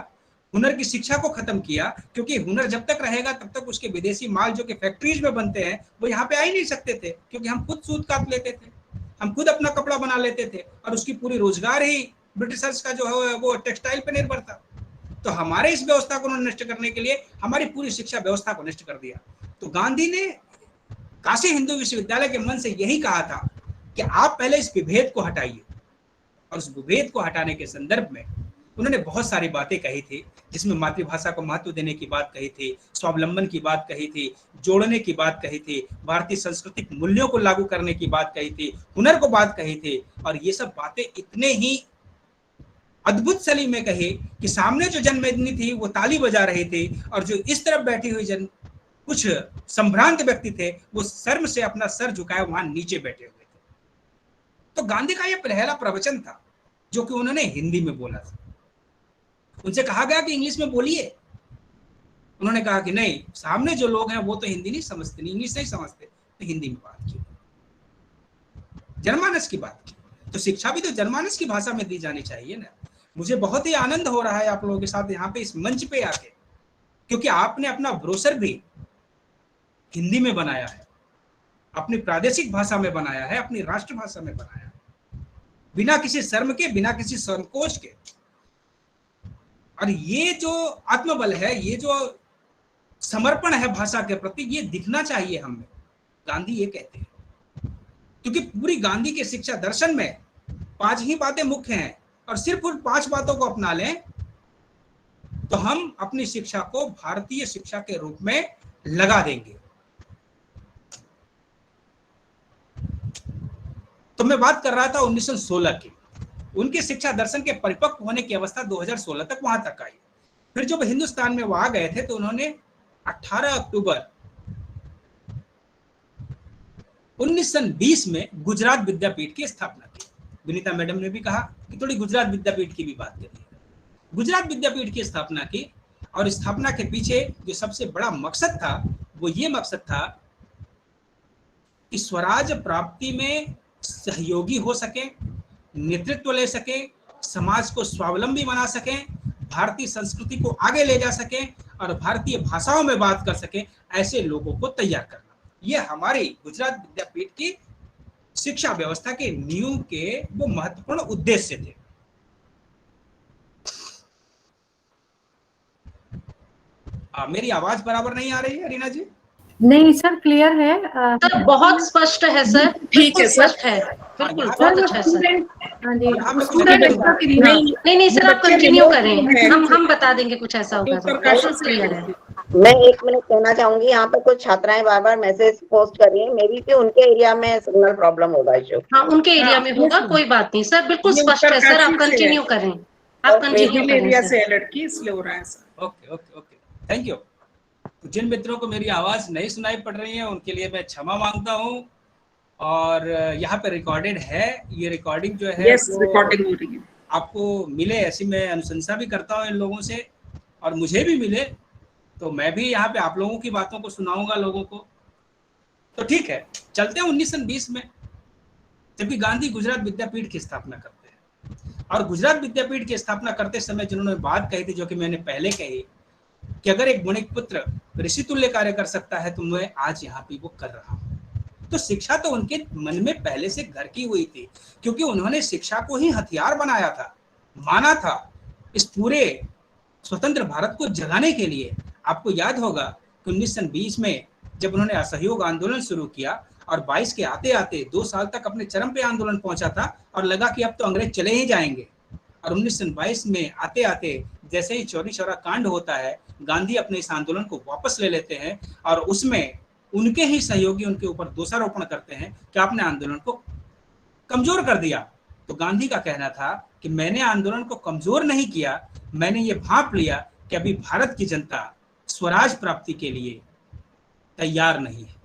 हुनर की शिक्षा को खत्म किया, क्योंकि हुनर जब तक रहेगा तब तक उसके विदेशी माल जो कि फैक्ट्रीज में बनते हैं वो यहाँ पे आ ही नहीं सकते थे, क्योंकि हम खुद सूत काट लेते थे, हम खुद अपना कपड़ा बना लेते थे और उसकी पूरी रोजगार ही ब्रिटिशर्स का जो है वो टेक्सटाइल पे निर्भर था। तो हमारे इस व्यवस्था को उन्होंने नष्ट करने के लिए हमारी पूरी शिक्षा व्यवस्था को नष्ट कर दिया। तो गांधी ने काशी हिंदू विश्वविद्यालय के मन से यही कहा था कि आप पहले इस विभेद को हटाइए, और उस विभेद को हटाने के संदर्भ में उन्होंने बहुत सारी बातें कही थी, जिसमें मातृभाषा को महत्व देने की बात कही थी, स्वावलंबन की बात कही थी, जोड़ने की बात कही थी, भारतीय सांस्कृतिक मूल्यों को लागू करने की बात कही थी, हुनर को बात कही थी। और ये सब बातें इतने ही अद्भुत शैली में कही कि सामने जो जनमेदिनी थी वो ताली बजा रही थी, और जो इस तरफ बैठी हुई कुछ संभ्रांत व्यक्ति थे वो शर्म से अपना सर झुकाए वहां नीचे बैठे हुए थे। तो गांधी का यह पहला प्रवचन था जो कि उन्होंने हिंदी में बोला था। उनसे कहा गया कि इंग्लिश में बोलिए, उन्होंने कहा कि नहीं, सामने जो लोग हैं वो तो हिंदी नहीं समझते, इंग्लिश नहीं समझते, तो हिंदी में बात की, जनमानस की बात की। तो शिक्षा भी तो जनमानस की भाषा में दी जानी चाहिए ना। मुझे बहुत ही आनंद हो रहा है आप लोगों के साथ यहाँ पे इस मंच पे आके, क्योंकि आपने अपना ब्रोशर भी हिंदी में बनाया है, अपनी प्रादेशिक भाषा में बनाया है, अपनी राष्ट्रभाषा में बनाया है, बिना किसी शर्म के, बिना किसी संकोच के। और ये जो आत्मबल है, ये जो समर्पण है भाषा के प्रति, ये दिखना चाहिए हमें। गांधी ये कहते हैं, क्योंकि पूरी गांधी के शिक्षा दर्शन में 5 ही बातें मुख्य हैं, और सिर्फ उन 5 बातों को अपना लें तो हम अपनी शिक्षा को भारतीय शिक्षा के रूप में लगा देंगे। तो मैं बात कर रहा था 1916 की। उनके शिक्षा दर्शन के परिपक्व होने की अवस्था 2016 तक वहां तक आई। फिर जब हिंदुस्तान में वो आ गए थे तो उन्होंने 18 अक्टूबर 1920 में गुजरात विद्यापीठ की स्थापना की। विनीता मैडम ने भी कहा कि थोड़ी गुजरात विद्यापीठ की भी बात करिए। गुजरात विद्यापीठ की स्थापना की, और स्थापना के पीछे जो सबसे बड़ा मकसद था वो ये मकसद था कि स्वराज प्राप्ति में सहयोगी हो सके, नेतृत्व ले सके, समाज को स्वावलंबी बना सके, भारतीय संस्कृति को आगे ले जा सके और भारतीय भाषाओं में बात कर सके, ऐसे लोगों को तैयार करना। यह हमारी गुजरात विद्यापीठ की शिक्षा व्यवस्था के नींव के वो महत्वपूर्ण उद्देश्य थे। मेरी आवाज बराबर नहीं आ रही है रीना जी? नहीं सर, क्लियर है सर, बहुत स्पष्ट है सर, ठीक है सर। स्पष्ट है, बिल्कुल बहुत अच्छा है सर। हाँ जी, नहीं सर, आप कंटिन्यू करें, हम बता देंगे कुछ ऐसा होगा सर, क्लियर है। मैं 1 मिनट कहना चाहूंगी, यहाँ पर कुछ छात्राएं बार बार मैसेज पोस्ट कर रही हैं, मे बी कि उनके एरिया में सिग्नल प्रॉब्लम होगा इशू। हाँ, उनके एरिया में होगा, कोई बात नहीं सर, बिल्कुल स्पष्ट है सर, आप कंटिन्यू करें, आप कंटिन्यू एरिया करें से है लड़की, इसलिए हो रहा है sir. Okay okay okay, thank you. जिन मित्रों को मेरी आवाज नहीं सुनाई पड़ रही है उनके लिए मैं क्षमा मांगता हूँ, और यहाँ पे रिकॉर्डेड है, ये रिकॉर्डिंग जो है रिकॉर्डिंग हो रही है, आपको मिले ऐसी मैं अनुशंसा भी करता हूँ इन लोगों से, और मुझे भी मिले तो मैं भी यहाँ पे आप लोगों की बातों को सुनाऊंगा लोगों को। तो ठीक है, चलते हैं 1920 में, जबकि गांधी गुजरात विद्यापीठ की स्थापना करते हैं। और गुजरात विद्यापीठ की स्थापना करते समय जिन्होंने बात कही थी, जो कि मैंने पहले कही, कि अगर एक वणिक पुत्र ऋषि तुल्य कार्य कर सकता है तो मैं आज यहाँ पे वो कर रहा हूँ। तो शिक्षा तो उनके मन में पहले से घर की हुई थी, क्योंकि उन्होंने शिक्षा को ही हथियार बनाया था, माना था इस पूरे स्वतंत्र भारत को जगाने के लिए। आपको याद होगा कि 1920 में जब उन्होंने असहयोग आंदोलन शुरू किया और 22 के आते आते 2 साल तक अपने चरम पे आंदोलन पहुंचा था और लगा कि अब तो अंग्रेज चले ही जाएंगे, और 1922 में आते आते जैसे ही चौरी चौरा कांड होता है, गांधी अपने इस आंदोलन को वापस ले लेते हैं और उसमें उनके ही सहयोगी उनके ऊपर दोषारोपण करते हैं कि आपने आंदोलन को कमजोर कर दिया। तो गांधी का कहना था कि मैंने आंदोलन को कमजोर नहीं किया, मैंने ये भांप लिया कि अभी भारत की जनता स्वराज प्राप्ति के लिए तैयार नहीं है,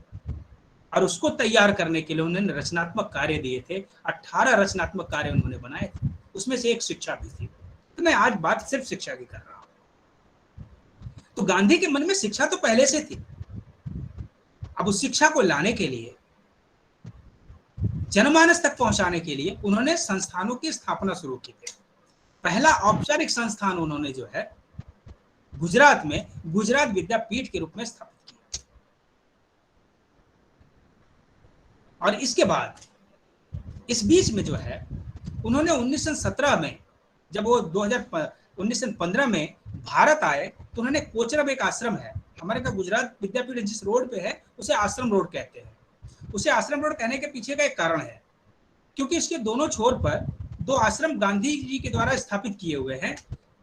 और उसको तैयार करने के लिए उन्होंने रचनात्मक कार्य दिए थे। 18 रचनात्मक कार्य उन्होंने बनाए थे, उसमें से एक शिक्षा भी थी। तो मैं आज बात सिर्फ शिक्षा की कर रहा हूं। तो गांधी के मन में शिक्षा तो पहले से थी, अब उस शिक्षा को लाने के लिए, जनमानस तक पहुंचाने के लिए उन्होंने संस्थानों की स्थापना शुरू की थी। पहला औपचारिक संस्थान उन्होंने जो है गुजरात में गुजरात विद्यापीठ के रूप में स्थापित किया। और इसके बाद इस बीच में जो है उन्होंने 1917 में, जब वो 1915 में भारत आए, तो उन्होंने कोचरब, एक आश्रम है हमारे का, गुजरात विद्यापीठ जिस रोड पे है उसे आश्रम रोड कहते हैं। उसे आश्रम रोड कहने के पीछे का एक कारण है, क्योंकि इसके दोनों छोर पर 2 आश्रम गांधी जी के द्वारा स्थापित किए हुए हैं।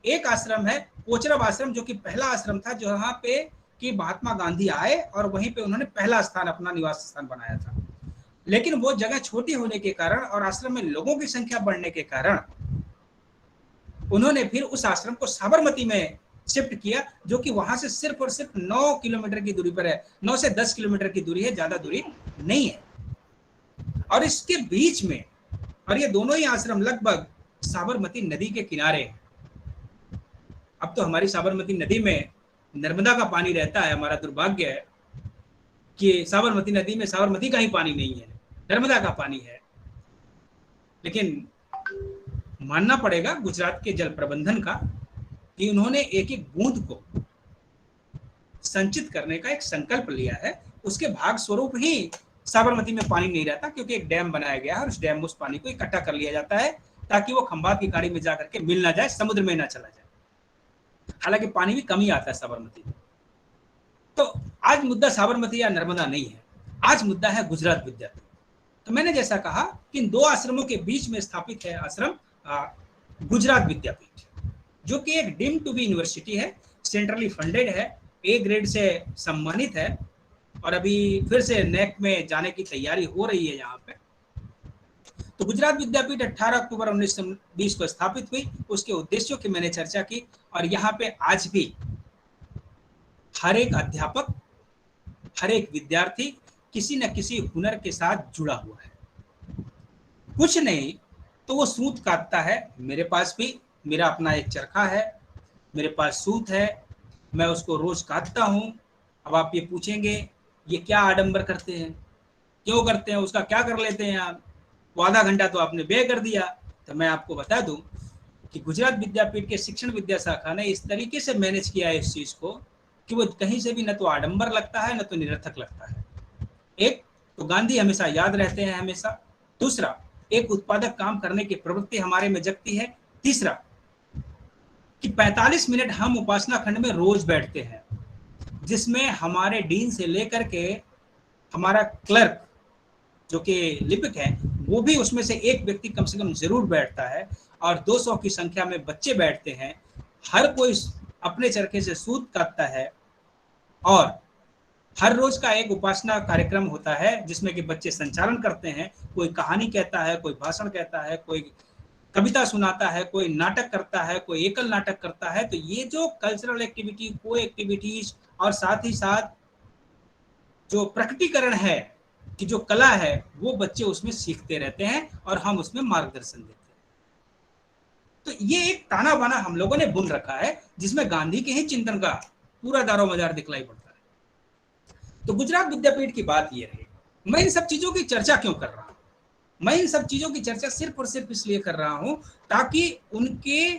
एक आश्रम है कोचरब आश्रम, जो कि पहला आश्रम था जहां पे कि महात्मा गांधी आए और वहीं पे उन्होंने पहला स्थान, अपना निवास स्थान बनाया था। लेकिन वो जगह छोटी होने के कारण और आश्रम में लोगों की संख्या बढ़ने के कारण उन्होंने फिर उस आश्रम को साबरमती में शिफ्ट किया, जो कि वहां से सिर्फ और सिर्फ 9 किलोमीटर की दूरी पर है। 9 से 10 किलोमीटर की दूरी है, ज्यादा दूरी नहीं है। और इसके बीच में, और ये दोनों ही आश्रम लगभग साबरमती नदी के किनारे हैं। अब तो हमारी साबरमती नदी में नर्मदा का पानी रहता है। हमारा दुर्भाग्य है कि साबरमती नदी में साबरमती का ही पानी नहीं है, नर्मदा का पानी है। लेकिन मानना पड़ेगा गुजरात के जल प्रबंधन का कि उन्होंने एक एक बूंद को संचित करने का एक संकल्प लिया है। उसके भाग स्वरूप ही साबरमती में पानी नहीं रहता, क्योंकि एक डैम बनाया गया है और उस डैम में उस पानी को इकट्ठा कर लिया जाता है ताकि वो खंबात की खाड़ी में जाकर के मिल ना जाए, समुद्र में ना चला जाए। हालांकि पानी भी कम ही आता है साबरमती में। तो आज मुद्दा साबरमती या नर्मदा नहीं है, आज मुद्दा है गुजरात विद्यापीठ। तो मैंने जैसा कहा कि इन 2 आश्रमों के बीच में स्थापित है आश्रम गुजरात विद्यापीठ, जो कि एक डीम्ड टू बी यूनिवर्सिटी है, सेंट्रली फंडेड है, A ग्रेड से सम्मानित है और अभी फिर से नेक में जाने की तैयारी हो रही है यहाँ पे। तो गुजरात विद्यापीठ 18 अक्टूबर 1920 को स्थापित हुई। उसके उद्देश्यों की मैंने चर्चा की और यहाँ पे आज भी हर एक अध्यापक, हर एक विद्यार्थी किसी न किसी हुनर के साथ जुड़ा हुआ है। कुछ नहीं तो वो सूत काटता है। मेरे पास भी मेरा अपना एक चरखा है, मेरे पास सूत है, मैं उसको रोज काटता हूँ। अब आप ये पूछेंगे ये क्या आडंबर करते हैं, क्यों करते हैं, उसका क्या कर लेते हैं आप, वो आधा घंटा तो आपने व्यय कर दिया। तो मैं आपको बता दूं कि गुजरात विद्यापीठ के शिक्षण विद्या शाखा ने इस तरीके से मैनेज किया है इस चीज को कि वो कहीं से भी न तो आडंबर लगता है न तो निरर्थक लगता है। एक तो गांधी हमेशा याद रहते हैं हमेशा, दूसरा एक उत्पादक काम करने की प्रवृत्ति हमारे में जगती है, तीसरा कि 45 मिनट हम उपासना खंड में रोज बैठते हैं, जिसमें हमारे डीन से लेकर के हमारा क्लर्क जो कि लिपिक है वो भी उसमें से एक व्यक्ति कम से कम जरूर बैठता है और 200 की संख्या में बच्चे बैठते हैं। हर कोई अपने चरखे से सूत काटता है और हर रोज का एक उपासना कार्यक्रम होता है जिसमें कि बच्चे संचालन करते हैं। कोई कहानी कहता है, कोई भाषण कहता है, कोई कविता सुनाता है, कोई नाटक करता है, कोई एकल नाटक करता है। तो ये जो कल्चरल एक्टिविटी, को एक्टिविटीज और साथ ही साथ जो प्रकटीकरण है कि जो कला है वो बच्चे उसमें सीखते रहते हैं और हम उसमें मार्गदर्शन देते हैं। तो ये एक ताना बाना हम लोगों ने बुन रखा है जिसमें गांधी के ही चिंतन का पूरा दारो मदार दिखलाई पड़ता है। तो गुजरात विद्यापीठ की बात ये रही। मैं इन सब चीजों की चर्चा क्यों कर रहा हूं? मैं इन सब चीजों की चर्चा सिर्फ और सिर्फ इसलिए कर रहा हूं ताकि उनके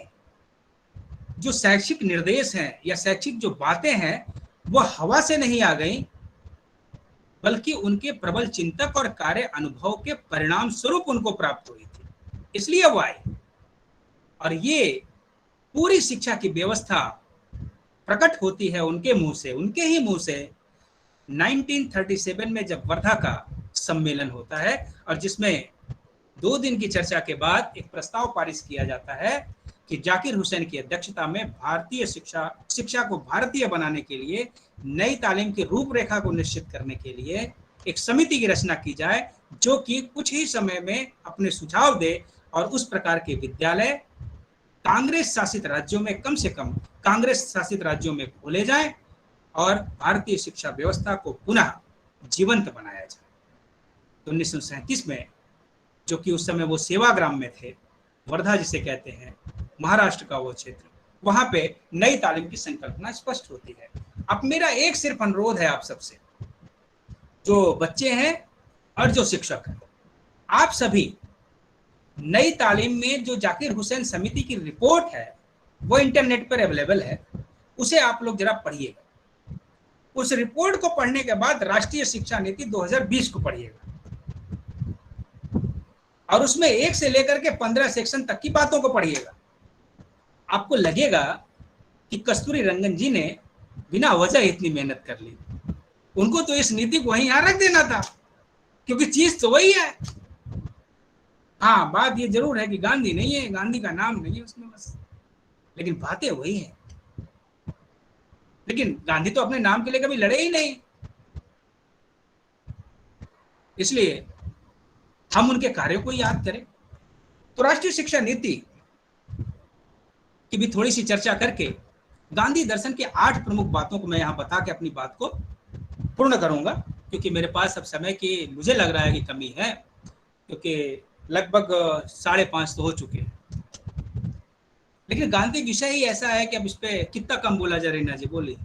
जो शैक्षिक निर्देश हैं या शैक्षिक जो बातें हैं वो हवा से नहीं आ गई, बल्कि उनके प्रबल चिंतक और कार्य अनुभव के परिणाम स्वरूप उनको प्राप्त हुई थी, इसलिए वो आए। और ये पूरी शिक्षा की व्यवस्था प्रकट होती है उनके मुंह से, उनके ही मुंह से 1937 में जब वर्धा का सम्मेलन होता है और जिसमें 2 दिन की चर्चा के बाद एक प्रस्ताव पारित किया जाता है कि जाकिर हुसैन की अध्यक्षता में भारतीय शिक्षा को भारतीय बनाने के लिए, नई तालीम की रूपरेखा को निश्चित करने के लिए एक समिति की रचना की जाए जो कि कुछ ही समय में अपने सुझाव दे और उस प्रकार के विद्यालय कांग्रेस शासित राज्यों में, कम से कम कांग्रेस शासित राज्यों में खोले जाएं और भारतीय शिक्षा व्यवस्था को पुनः जीवंत बनाया जाए। तो 1937 में, जो कि उस समय वो सेवाग्राम में थे, वर्धा जिसे कहते हैं, महाराष्ट्र का वो क्षेत्र, वहां पे नई तालीम की संकल्पना स्पष्ट होती है। अब मेरा एक सिर्फ अनुरोध है आप सबसे, जो बच्चे हैं और जो शिक्षक हैं, आप सभी नई तालीम में जो जाकिर हुसैन समिति की रिपोर्ट है वो इंटरनेट पर अवेलेबल है, उसे आप लोग जरा पढ़िएगा। उस रिपोर्ट को पढ़ने के बाद राष्ट्रीय शिक्षा नीति 2020 को पढ़िएगा और उसमें 1 से लेकर के 15 सेक्शन तक की बातों को पढ़िएगा। आपको लगेगा कि कस्तूरी रंगन जी ने बिना वजह इतनी मेहनत कर ली। उनको तो इस नीति को वहीं रख देना था, क्योंकि चीज तो वही है। हाँ, बात ये जरूर है कि गांधी नहीं है, गांधी का नाम नहीं है उसमें बस, लेकिन बातें वही हैं। लेकिन गांधी तो अपने नाम के लिए कभी लड़े ही नहीं, इसलिए हम उनके कार्यों को याद करें। तो राष्ट्रीय शिक्षा नीति की भी थोड़ी सी चर्चा करके गांधी दर्शन के 8 प्रमुख बातों को मैं यहां बता के अपनी बात को पूर्ण करूंगा, क्योंकि मेरे पास अब समय की मुझे लग रहा है कि कमी है, क्योंकि लगभग 5:30 तो हो चुके हैं। लेकिन गांधी विषय ही ऐसा है कि अब इस पे कितना कम बोला जा रीना जी, बोलिए।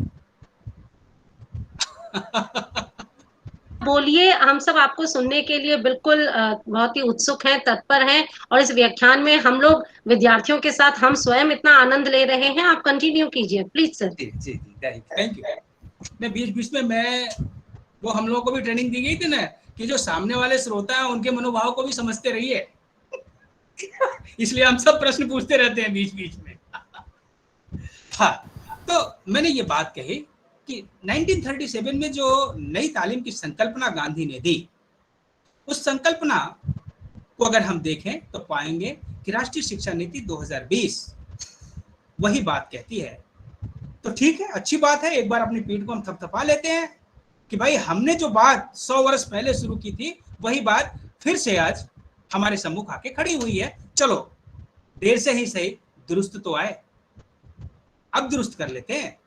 बोलिए, हम सब आपको सुनने के लिए बिल्कुल बहुत ही उत्सुक हैं, तत्पर हैं, और इस व्याख्यान में हम लोग विद्यार्थियों के साथ हम स्वयं इतना आनंद ले रहे हैं। आप कंटिन्यू कीजिए प्लीज सर। जी जी, थैंक यू। मैं बीच में वो हम लोगों को भी ट्रेनिंग दी गई थी ना कि जो सामने वाले श्रोता हैं उनके मनोभाव को भी समझते रहिए। इसलिए हम सब प्रश्न पूछते रहते हैं बीच में। हाँ, तो मैंने ये बात कही कि 1937 में जो नई तालीम की संकल्पना गांधी ने दी, उस संकल्पना को अगर हम देखें तो पाएंगे कि राष्ट्रीय शिक्षा नीति 2020 वही बात कहती है। तो ठीक है, अच्छी बात है, एक बार अपनी पीठ को हम थपथपा लेते हैं कि भाई हमने जो बात 100 वर्ष पहले शुरू की थी वही बात फिर से आज हमारे सम्मुख आके खड़ी हुई है। चलो, देर से ही सही, दुरुस्त तो आए, अब दुरुस्त कर लेते हैं,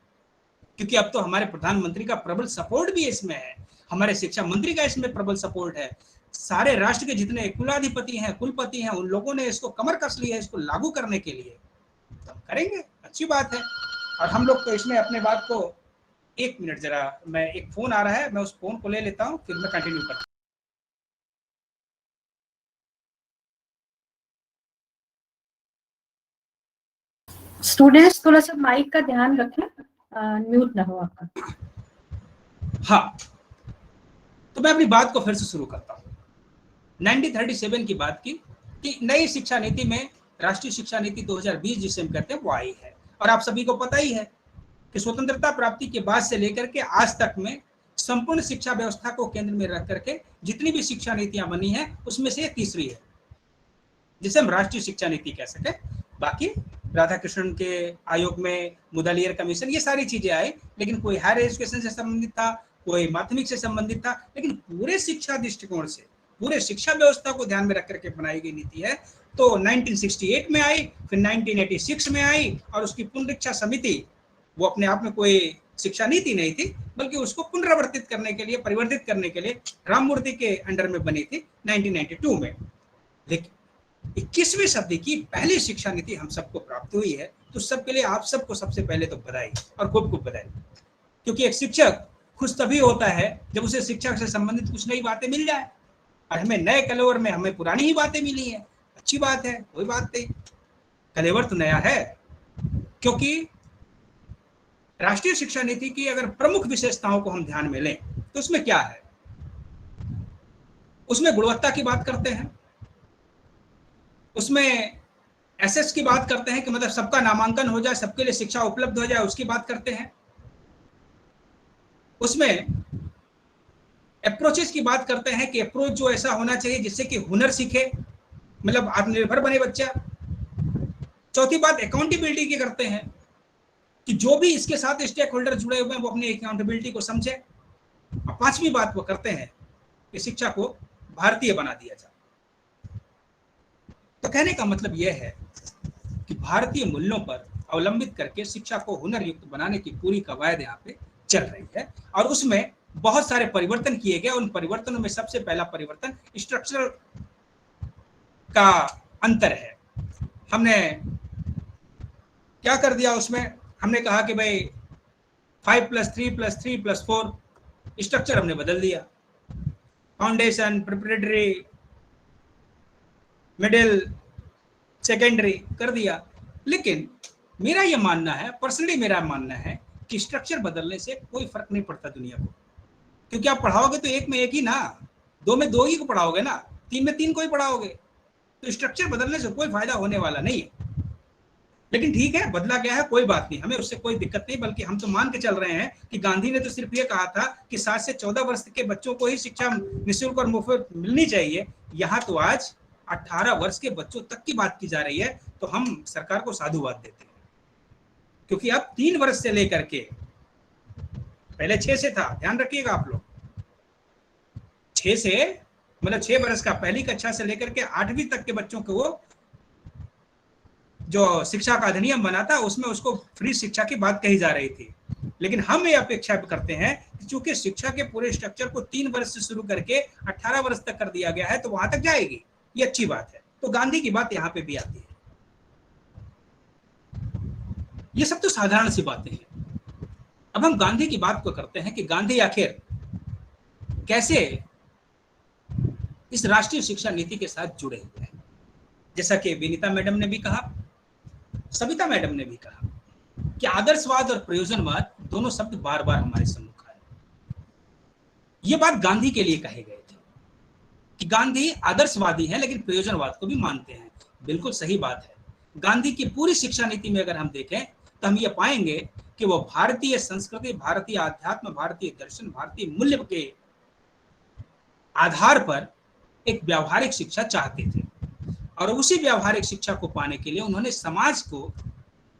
क्योंकि अब तो हमारे प्रधानमंत्री का प्रबल सपोर्ट भी इसमें है, हमारे शिक्षा मंत्री का इसमें प्रबल सपोर्ट है, सारे राष्ट्र के जितने कुलाधिपति हैं, कुलपति हैं, उन लोगों ने इसको कमर कस ली है इसको लागू करने के लिए। तो हम करेंगे, अच्छी बात है। और हम लोग तो इसमें अपने बात को, 1 मिनट जरा, मैं एक फोन आ रहा है, मैं उस फोन को ले लेता हूँ, फिर मैं कंटिन्यू करता हूँ। स्टूडेंट्स थोड़ा सा माइक का ध्यान रखें, म्यूट ना हो आपका। हाँ, तो मैं अपनी बात को फिर से शुरू करता हूँ। 1937 की बात की कि नई शिक्षा नीति में राष्ट्रीय शिक्षा नीति 2020 जिसे हम कहते हैं वो आई है। और आप सभी को पता ही है कि स्वतंत्रता प्राप्ति के बाद से लेकर के आज तक में संपूर्ण शिक्षा व्यवस्था को केंद्र में रख करके जितनी भी शिक्षा नीतियां बनी हैं उसमें से तीसरी है जिसे हम राष्ट्रीय शिक्षा नीति कह सके। बाकी राधाकृष्णन के आयोग में मुदलियर कमीशन, ये सारी चीजें आई, लेकिन कोई हायर एजुकेशन से संबंधित था, कोई माध्यमिक से संबंधित था, लेकिन पूरे शिक्षा दृष्टिकोण से पूरे शिक्षा व्यवस्था को ध्यान में रख करके बनाई गई नीति है। तो 1968 में आई, फिर 1986 में आई, और उसकी पुनरीक्षा समिति वो अपने आप में कोई शिक्षा नीति नहीं थी, बल्कि उसको पुनरावर्तित करने के लिए, परिवर्तित करने के लिए राममूर्ति के अंडर में बनी थी 1992 में। लेकिन 21वीं सदी की पहली शिक्षा नीति हम सबको प्राप्त हुई है, तो सबके लिए आप सबको सबसे पहले तो बधाई, और खूब खूब बधाई। क्योंकि एक शिक्षक खुश तभी होता है जब उसे शिक्षा से संबंधित कुछ नई बातें मिल जाए, और हमें नए कलेवर में हमें पुरानी ही बातें मिली हैं, अच्छी बात है, कोई बात नहीं, कलेवर तो नया है। क्योंकि राष्ट्रीय शिक्षा नीति की अगर प्रमुख विशेषताओं को हम ध्यान में लें तो उसमें क्या है, उसमें गुणवत्ता की बात करते हैं, उसमें एसेस की बात करते हैं कि मतलब सबका नामांकन हो जाए, सबके लिए शिक्षा उपलब्ध हो जाए, उसकी बात करते हैं, उसमें अप्रोचेस की बात करते हैं कि अप्रोच जो ऐसा होना चाहिए जिससे कि हुनर सीखे, मतलब आत्मनिर्भर बने बच्चा। चौथी बात अकाउंटेबिलिटी की करते हैं कि जो भी इसके साथ स्टेक होल्डर जुड़े हुए हैं वो अपनी अकाउंटेबिलिटी को समझे। और 5वीं बात वो करते हैं कि शिक्षा को भारतीय बना दिया जाए। तो कहने का मतलब यह है कि भारतीय मूल्यों पर अवलंबित करके शिक्षा को हुनर युक्त बनाने की पूरी कवायद यहाँ पे चल रही है, और उसमें बहुत सारे परिवर्तन किए गए। उन परिवर्तनों में सबसे पहला परिवर्तन स्ट्रक्चरल का अंतर है। हमने क्या कर दिया, उसमें हमने कहा कि भाई 5+3+3+4 स्ट्रक्चर हमने बदल दिया, फाउंडेशन, प्रिपरेटरी, मिडिल, सेकेंडरी कर दिया। लेकिन मेरा ये मानना है, पर्सनली मेरा मानना है कि स्ट्रक्चर बदलने से कोई फर्क नहीं पड़ता दुनिया को, क्योंकि आप पढ़ाओगे तो एक में एक ही ना, दो में दो ही को पढ़ाओगे ना, तीन में तीन को ही पढ़ाओगे, तो स्ट्रक्चर बदलने से कोई फायदा होने वाला नहीं है। लेकिन ठीक है, बदला गया है, कोई बात नहीं, हमें उससे कोई दिक्कत नहीं, बल्कि हम तो मान के चल रहे हैं कि गांधी ने तो सिर्फ ये कहा था कि 7 से 14 वर्ष के बच्चों को ही शिक्षा निःशुल्क और मुफ्त मिलनी चाहिए। यहाँ तो आज 18 वर्ष के बच्चों तक की बात की जा रही है, तो हम सरकार को साधुवाद देते हैं, क्योंकि अब 3 वर्ष से लेकर के, पहले 6 से था, ध्यान रखिएगा आप लोग, 6 से मतलब 6 वर्ष का, पहली कक्षा से लेकर के 8वीं तक के बच्चों को वो जो शिक्षा का अधिनियम बना था उसमें उसको फ्री शिक्षा की बात कही जा रही थी। लेकिन हम ये अपेक्षा करते हैं कि चूंकि शिक्षा के पूरे स्ट्रक्चर को 3 वर्ष से शुरू करके 18 वर्ष तक कर दिया गया है, तो वहां तक जाएगी, ये अच्छी बात है। तो गांधी की बात यहाँ पे भी आती है। ये सब तो साधारण सी बातें हैं। अब हम गांधी की बात को करते हैं कि गांधी आखिर कैसे इस राष्ट्रीय शिक्षा नीति के साथ जुड़े हुए हैं। जैसा कि विनीता मैडम ने भी कहा, सविता मैडम ने भी कहा कि आदर्शवाद और प्रयोजनवाद दोनों शब्द बार बार हमारे सम्मुख आए। ये बात गांधी के लिए कहे गए थे कि गांधी आदर्शवादी हैं लेकिन प्रयोजनवाद को भी मानते हैं। बिल्कुल सही बात है। गांधी की पूरी शिक्षा नीति में अगर हम देखें तो हम ये पाएंगे कि वो भारतीय संस्कृति, भारतीय अध्यात्म, भारतीय दर्शन, भारतीय मूल्य के आधार पर एक व्यावहारिक शिक्षा चाहते थे, और उसी व्यावहारिक शिक्षा को पाने के लिए उन्होंने समाज को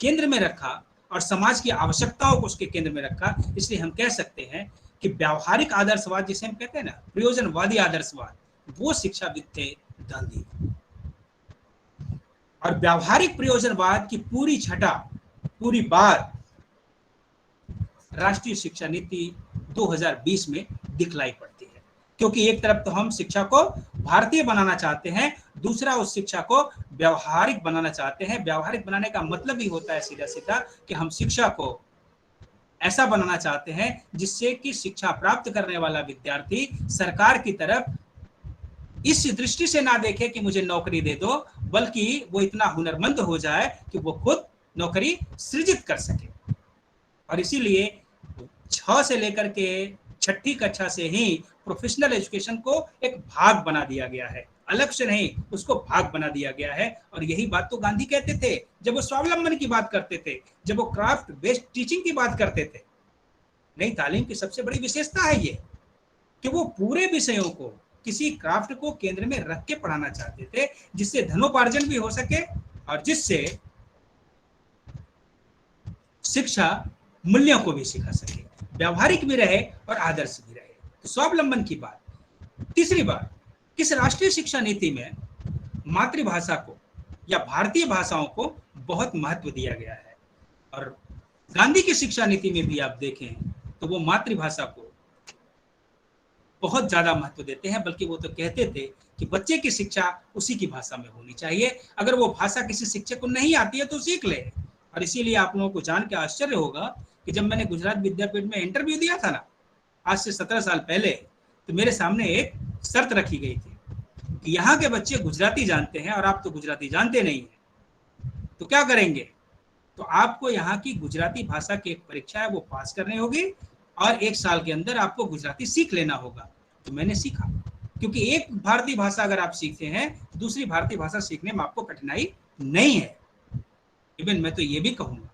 केंद्र में रखा और समाज की आवश्यकताओं को उसके केंद्र में रखा। इसलिए हम कह सकते हैं कि व्यावहारिक आदर्शवाद, जिसे हम कहते हैं ना, प्रयोजनवादी आदर्शवाद, वो शिक्षाविद थे गांधी। और व्यावहारिक प्रयोजनवाद की पूरी छटा, पूरी बात राष्ट्रीय शिक्षा नीति 2020 में दिखलाई पड़ती है, क्योंकि एक तरफ तो हम शिक्षा को भारतीय बनाना चाहते हैं, दूसरा उस शिक्षा को व्यावहारिक बनाना चाहते हैं। व्यावहारिक बनाने का मतलब ही होता है सीधा सीधा कि हम शिक्षा को ऐसा बनाना चाहते हैं जिससे कि शिक्षा प्राप्त करने वाला विद्यार्थी सरकार की तरफ इस दृष्टि से ना देखे कि मुझे नौकरी दे दो, बल्कि वो इतना हुनरमंद हो जाए कि वो खुद नौकरी सृजित कर सके। और इसीलिए 6 से लेकर के 6ठी कक्षा से ही प्रोफेशनल एजुकेशन को एक भाग बना दिया गया है, अलग से नहीं, उसको भाग बना दिया गया है। और यही बात तो गांधी कहते थे जब वो स्वावलंबन की बात करते थे, जब वो क्राफ्ट बेस्ड टीचिंग की बात करते थे। नई तालीम की सबसे बड़ी विशेषता है ये कि वो पूरे विषयों को, किसी क्राफ्ट को केंद्र में रख के पढ़ाना चाहते थे, जिससे धनोपार्जन भी हो सके और जिससे शिक्षा मूल्यों को भी सिखा सके, व्यावहारिक भी रहे और आदर्श भी रहे। तो स्वावलंबन की बात। तीसरी बात, किस राष्ट्रीय शिक्षा नीति में मातृभाषा को या भारतीय भाषाओं को बहुत महत्व दिया गया है। और गांधी की शिक्षा नीति में भी आप देखें तो वो मातृभाषा को बहुत ज्यादा महत्व देते हैं, बल्कि वो तो कहते थे कि बच्चे की शिक्षा उसी की भाषा में होनी चाहिए। अगर वो भाषा किसी शिक्षक को नहीं आती है तो सीख ले। और इसीलिए आप लोगों को जान के आश्चर्य होगा कि जब मैंने गुजरात विद्यापीठ में इंटरव्यू दिया था ना, आज से 17 साल पहले, तो मेरे सामने एक शर्त रखी गई थी कि यहाँ के बच्चे गुजराती जानते हैं और आप तो गुजराती जानते नहीं हैं, तो क्या करेंगे? तो आपको यहाँ की गुजराती भाषा की एक परीक्षा है वो पास करनी होगी और 1 साल के अंदर आपको गुजराती सीख लेना होगा। तो मैंने सीखा, क्योंकि एक भारतीय भाषा अगर आप सीखते हैं तो दूसरी भारतीय भाषा सीखने में आपको कठिनाई नहीं है। इवन मैं तो ये भी कहूँगा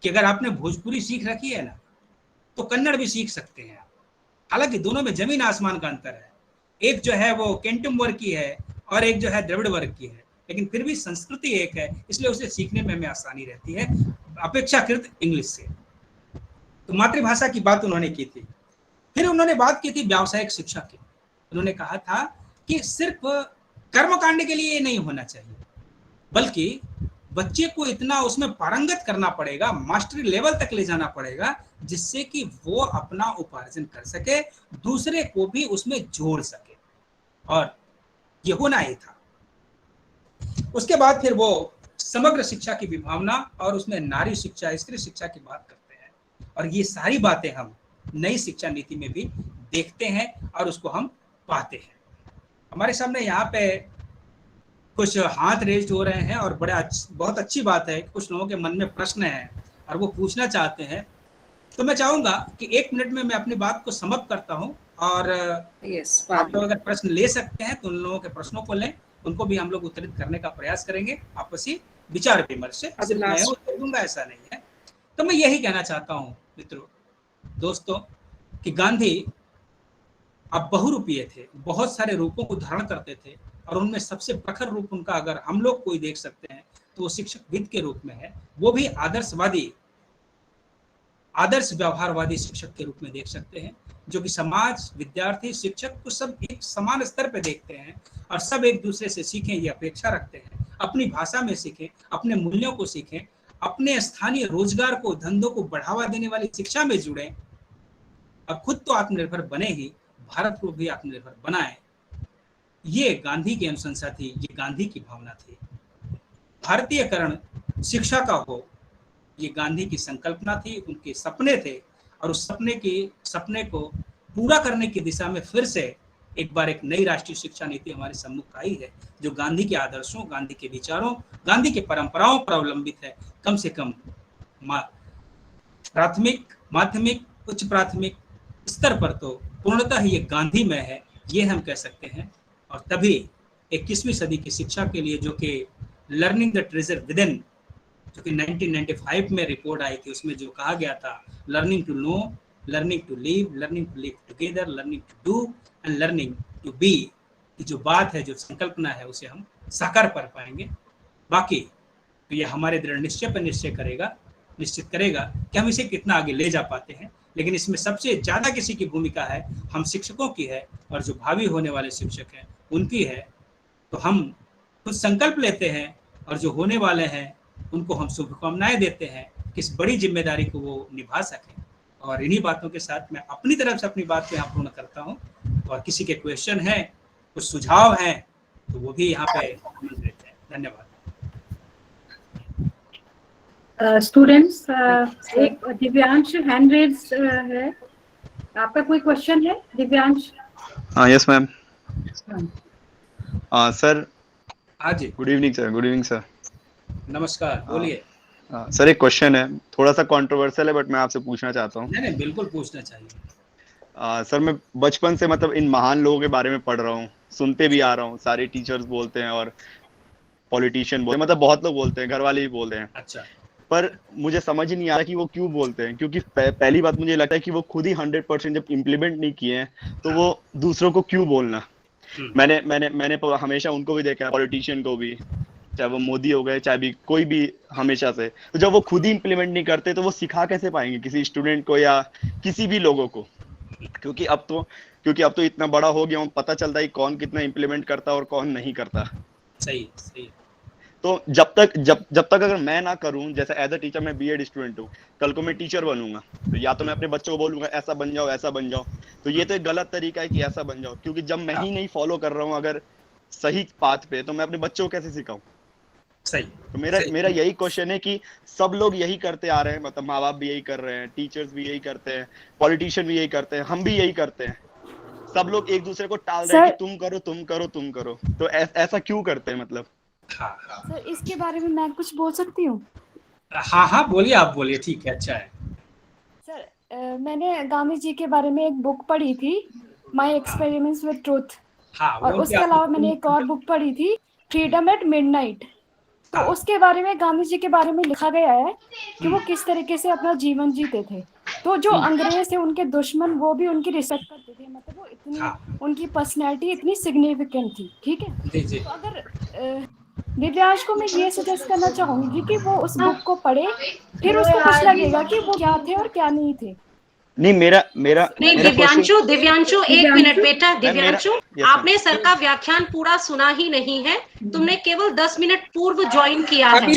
कि अगर आपने भोजपुरी सीख रखी है ना, तो कन्नड़ भी सीख सकते हैं आप। हालांकि दोनों में जमीन आसमान का अंतर है, एक जो है वो केंटुम वर्ग की है और एक जो है द्रविड़ वर्ग की है, लेकिन फिर भी संस्कृति एक है, इसलिए उसे सीखने में हमें आसानी रहती है अपेक्षाकृत इंग्लिश से। तो मातृभाषा की बात उन्होंने की थी। फिर उन्होंने बात की थी व्यावसायिक शिक्षा की। उन्होंने कहा था कि सिर्फ कर्मकांड के लिए ये नहीं होना चाहिए, बल्कि बच्चे को इतना उसमें पारंगत करना पड़ेगा, मास्टरी लेवल तक ले जाना पड़ेगा, जिससे कि वो अपना उपार्जन कर सके, दूसरे को भी उसमें जोड़ सके। और ये होना ही था। उसके बाद फिर वो समग्र शिक्षा की विभावना और उसमें नारी शिक्षा, स्त्री शिक्षा की बात करते हैं। और ये सारी बातें हम नई शिक्षा नीति में भी देखते हैं और उसको हम पाते हैं। हमारे सामने यहाँ पे कुछ हाथ रेज हो रहे हैं और बहुत अच्छी बात है, कुछ लोगों के मन में प्रश्न है और वो पूछना चाहते हैं, तो मैं चाहूंगा कि 1 मिनट में मैं अपनी बात को समाप्त करता हूं और आप लोग अगर प्रश्न ले सकते हैं तो उन लोगों के प्रश्नों को लें, उनको भी हम लोग उत्तरित करने का प्रयास करेंगे आपसी विचार विमर्श से। सिर्फ मैं उत्तर दूंगा ऐसा नहीं है। तो मैं यही कहना चाहता हूं मित्रों, दोस्तों, कि गांधी अब बहुरूपीय थे, बहुत सारे रूपों को धारण करते थे और उनमें सबसे प्रखर रूप उनका अगर हम लोग कोई देख सकते हैं तो वो शिक्षकविद के रूप में है। वो भी आदर्शवादी, आदर्श व्यवहारवादी शिक्षक के रूप में देख सकते हैं, जो कि समाज, विद्यार्थी, शिक्षक को सब एक समान स्तर पे देखते हैं और सब एक दूसरे से सीखें ये अपेक्षा रखते हैं, अपनी भाषा में सीखें, अपने मूल्यों को सीखें, अपने स्थानीय रोजगार को, धंधों को बढ़ावा देने वाली शिक्षा में जुड़ें और खुद तो आत्मनिर्भर बने ही भारत को भी आत्मनिर्भर बनाएं। ये गांधी की अनुशंसा थी, ये गांधी की भावना थी। भारतीयकरण शिक्षा का हो, ये गांधी की संकल्पना थी, उनके सपने थे और उस सपने को पूरा करने की दिशा में फिर से एक बार एक नई राष्ट्रीय शिक्षा नीति हमारे सम्मुख आई है, जो गांधी के आदर्शों, गांधी के विचारों, गांधी के परंपराओं पर अवलंबित है। कम से कम प्राथमिक, माध्यमिक, उच्च प्राथमिक स्तर पर तो पूर्णतः ये गांधी में है, ये हम कह सकते हैं। और तभी 21वीं सदी की शिक्षा के लिए, जो कि लर्निंग द ट्रेजर विदिन, जो कि 1995 में रिपोर्ट आई थी, उसमें जो कहा गया था, learning to know, learning to live together, learning to do and learning to be, की जो बात है, जो संकल्पना है, उसे हम साकार कर पाएंगे। बाकी तो ये हमारे दृढ़ निश्चय पर निश्चित करेगा कि हम इसे कितना आगे ले जा पाते हैं। लेकिन इसमें सबसे ज्यादा किसी की भूमिका है, हम शिक्षकों की है, और जो भावी होने वाले शिक्षक हैं उनकी है। तो हम कुछ संकल्प लेते हैं और जो होने वाले हैं उनको हम शुभकामनाएं देते हैं कि इस बड़ी जिम्मेदारी को वो निभा सकें। और इन्हीं बातों के साथ मैं अपनी तरफ से अपनी बात को यहाँ पूर्ण करता हूँ। और किसी के क्वेश्चन हैं, कुछ सुझाव हैं, तो वो भी यहाँ पे देते हैं। धन्यवाद। स्टूडेंट्स, एक दिव्यांश हैंड रेज है, आपका कोई क्वेश्चन है दिव्यांश? हाँ, यस मैम। सर, हाँ जी, good evening sir. Good evening sir. नमस्कार, बोलिए। सर, एक क्वेश्चन है, थोड़ा सा कंट्रोवर्शियल है, बट मैं आपसे पूछना चाहता हूँ। नहीं, बिल्कुल पूछना चाहिए। सर, मैं बचपन से मतलब इन महान लोगों के बारे में पढ़ रहा हूँ, सुनते भी आ रहा हूँ, सारे टीचर्स बोलते हैं और पॉलिटिशियन बोलते हैं, मतलब बहुत लोग बोलते हैं, घर वाले भी बोलते हैं। अच्छा। पर मुझे समझ ही नहीं आ रहा कि वो क्यों बोलते हैं, क्योंकि पहली बात मुझे लगता है कि वो खुद ही 100% जब इम्प्लीमेंट नहीं किए हैं तो वो दूसरों को क्यों बोलना। मैंने हमेशा उनको भी देखा है, पॉलिटिशियन को भी, चाहे वो मोदी हो गए, चाहे भी कोई भी, हमेशा से। तो जब वो खुद ही इम्प्लीमेंट नहीं करते तो वो सिखा कैसे पाएंगे किसी स्टूडेंट को या किसी भी लोगों को? क्योंकि अब तो इतना बड़ा हो गया हूँ, पता चलता है कौन कितना इम्प्लीमेंट करता है और कौन नहीं करता। सही। तो जब तक अगर मैं ना करूं, जैसे एज अ टीचर मैं बीएड स्टूडेंट हूँ, कल को मैं टीचर बनूंगा, तो या तो मैं अपने बच्चों को बोलूंगा ऐसा बन जाओ, ऐसा बन जाओ, तो ये तो एक गलत तरीका है कि ऐसा बन जाओ। क्योंकि जब मैं ही नहीं फॉलो कर रहा हूँ अगर सही पाथ पे, तो मैं अपने बच्चों को कैसे सिखाऊं? सही। तो मेरा यही क्वेश्चन है कि सब लोग यही करते आ रहे हैं, मतलब माँ बाप भी यही कर रहे हैं, टीचर्स भी यही करते हैं, पॉलिटिशियन भी यही करते हैं, हम भी यही करते हैं। सब लोग एक दूसरे को टाल रहे हैं कि तुम करो। तो ऐसा क्यों करते हैं मतलब? सर, इसके बारे में मैं कुछ बोल सकती हूँ? हाँ, बोलिए, आप बोलिए। ठीक है, अच्छा है। सर, मैंने गांधी जी के बारे में एक बुक पढ़ी थी, माय एक्सपेरिमेंट्स विद ट्रूथ। और उसके अलावा मैंने एक और बुक पढ़ी थी, फ्रीडम एट मिडनाइट। तो उसके बारे में गांधी जी के बारे में लिखा गया है कि वो किस तरीके से अपना जीवन जीते थे। तो जो अंग्रेज थे, उनके दुश्मन, वो भी उनकी रिस्पेक्ट करते थे, मतलब वो इतनी उनकी पर्सनैलिटी इतनी सिग्निफिकेंट थी। ठीक है, तो अगर दिव्यांश को मैं ये सजेस्ट करना चाहूंगी कि वो उस बुक को पढ़े, फिर उसको कुछ लगेगा कि वो क्या थे और क्या नहीं थे। नहीं, मेरा नहीं, दिव्यांशु 1 मिनट बेटा। दिव्यांशु, आपने सर का व्याख्यान पूरा सुना ही नहीं है, तुमने केवल 10 मिनट पूर्व ज्वाइन किया है।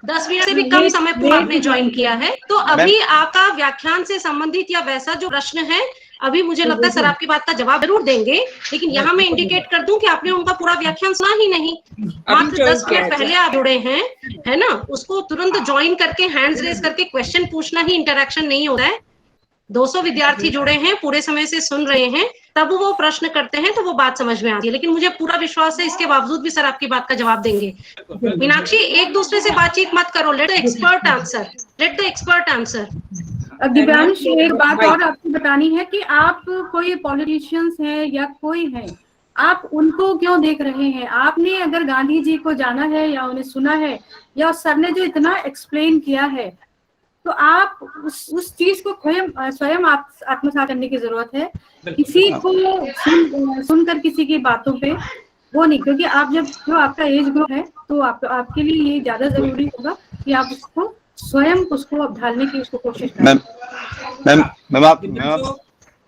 10 मिनट से भी कम समय पूर्व आपने ज्वाइन किया है। तो अभी आपका व्याख्यान से संबंधित या वैसा जो प्रश्न है, अभी मुझे लगता है सर आपकी बात का जवाब जरूर देंगे, लेकिन यहाँ मैं इंडिकेट कर दूं कि आपने उनका पूरा व्याख्यान सुना ही नहीं। मात्र 10 मिनट पहले आप जुड़े हैं, है ना? उसको तुरंत ज्वाइन करके हैंड्स रेज करके क्वेश्चन पूछना ही इंटरेक्शन नहीं हो रहा है। 200 विद्यार्थी जुड़े हैं, पूरे समय से सुन रहे हैं, तब वो प्रश्न करते हैं तो वो बात समझ में आती है। लेकिन मुझे पूरा विश्वास है इसके बावजूद भी सर आपकी बात का जवाब देंगे। मीनाक्षी, एक दूसरे से बातचीत मत करो, let the expert answer, let the expert answer. Divyansh, एक बात और आपको बतानी है कि आप कोई पॉलिटिशियंस हैं या कोई है, आप उनको क्यों देख रहे हैं? आपने अगर गांधी जी को जाना है या उन्हें सुना है या सर ने जो इतना एक्सप्लेन किया है, तो आप उस चीज को स्वयं आत्मसात करने की जरूरत है। किसी को सुनकर किसी की बातों पे वो नहीं, क्योंकि आप जब जो आपका एज ग्रुप है तो आपके लिए ये ज्यादा जरूरी होगा कि आप उसको स्वयं उसको ढालने की उसको कोशिश करें। Ma'am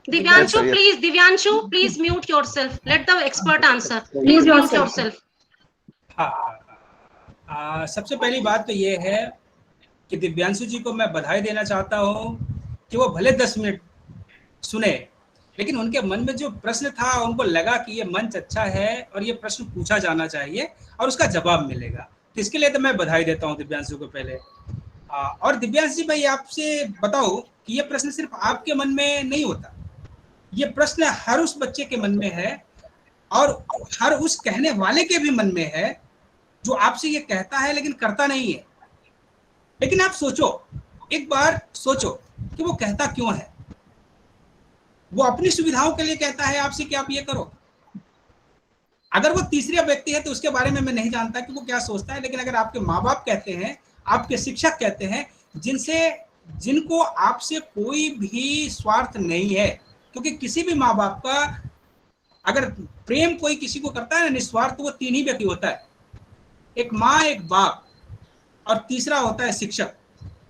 Divyanshu please mute yourself, let the expert answer, please mute yourself. सबसे पहली बात तो ये है कि दिव्यांशु जी को मैं बधाई देना चाहता हूँ कि वो भले 10 मिनट सुने, लेकिन उनके मन में जो प्रश्न था उनको लगा कि ये मंच अच्छा है और ये प्रश्न पूछा जाना चाहिए और उसका जवाब मिलेगा। तो इसके लिए तो मैं बधाई देता हूँ दिव्यांशु को पहले। और दिव्यांशु जी, भाई आपसे बताओ कि ये प्रश्न सिर्फ आपके मन में नहीं होता, ये प्रश्न हर उस बच्चे के मन में है और हर उस कहने वाले के भी मन में है जो आपसे ये कहता है लेकिन करता नहीं है। लेकिन आप सोचो, एक बार सोचो कि वो कहता क्यों है। वो अपनी सुविधाओं के लिए कहता है आपसे कि आप ये करो। अगर वो तीसरा व्यक्ति है तो उसके बारे में मैं नहीं जानता कि वो क्या सोचता है, लेकिन अगर आपके माँ बाप कहते हैं, आपके शिक्षक कहते हैं, जिनको आपसे कोई भी स्वार्थ नहीं है, क्योंकि किसी भी माँ बाप का अगर प्रेम कोई किसी को करता है ना निस्वार्थ, तो वो 3 ही व्यक्ति होता है, एक माँ, एक बाप और तीसरा होता है शिक्षक।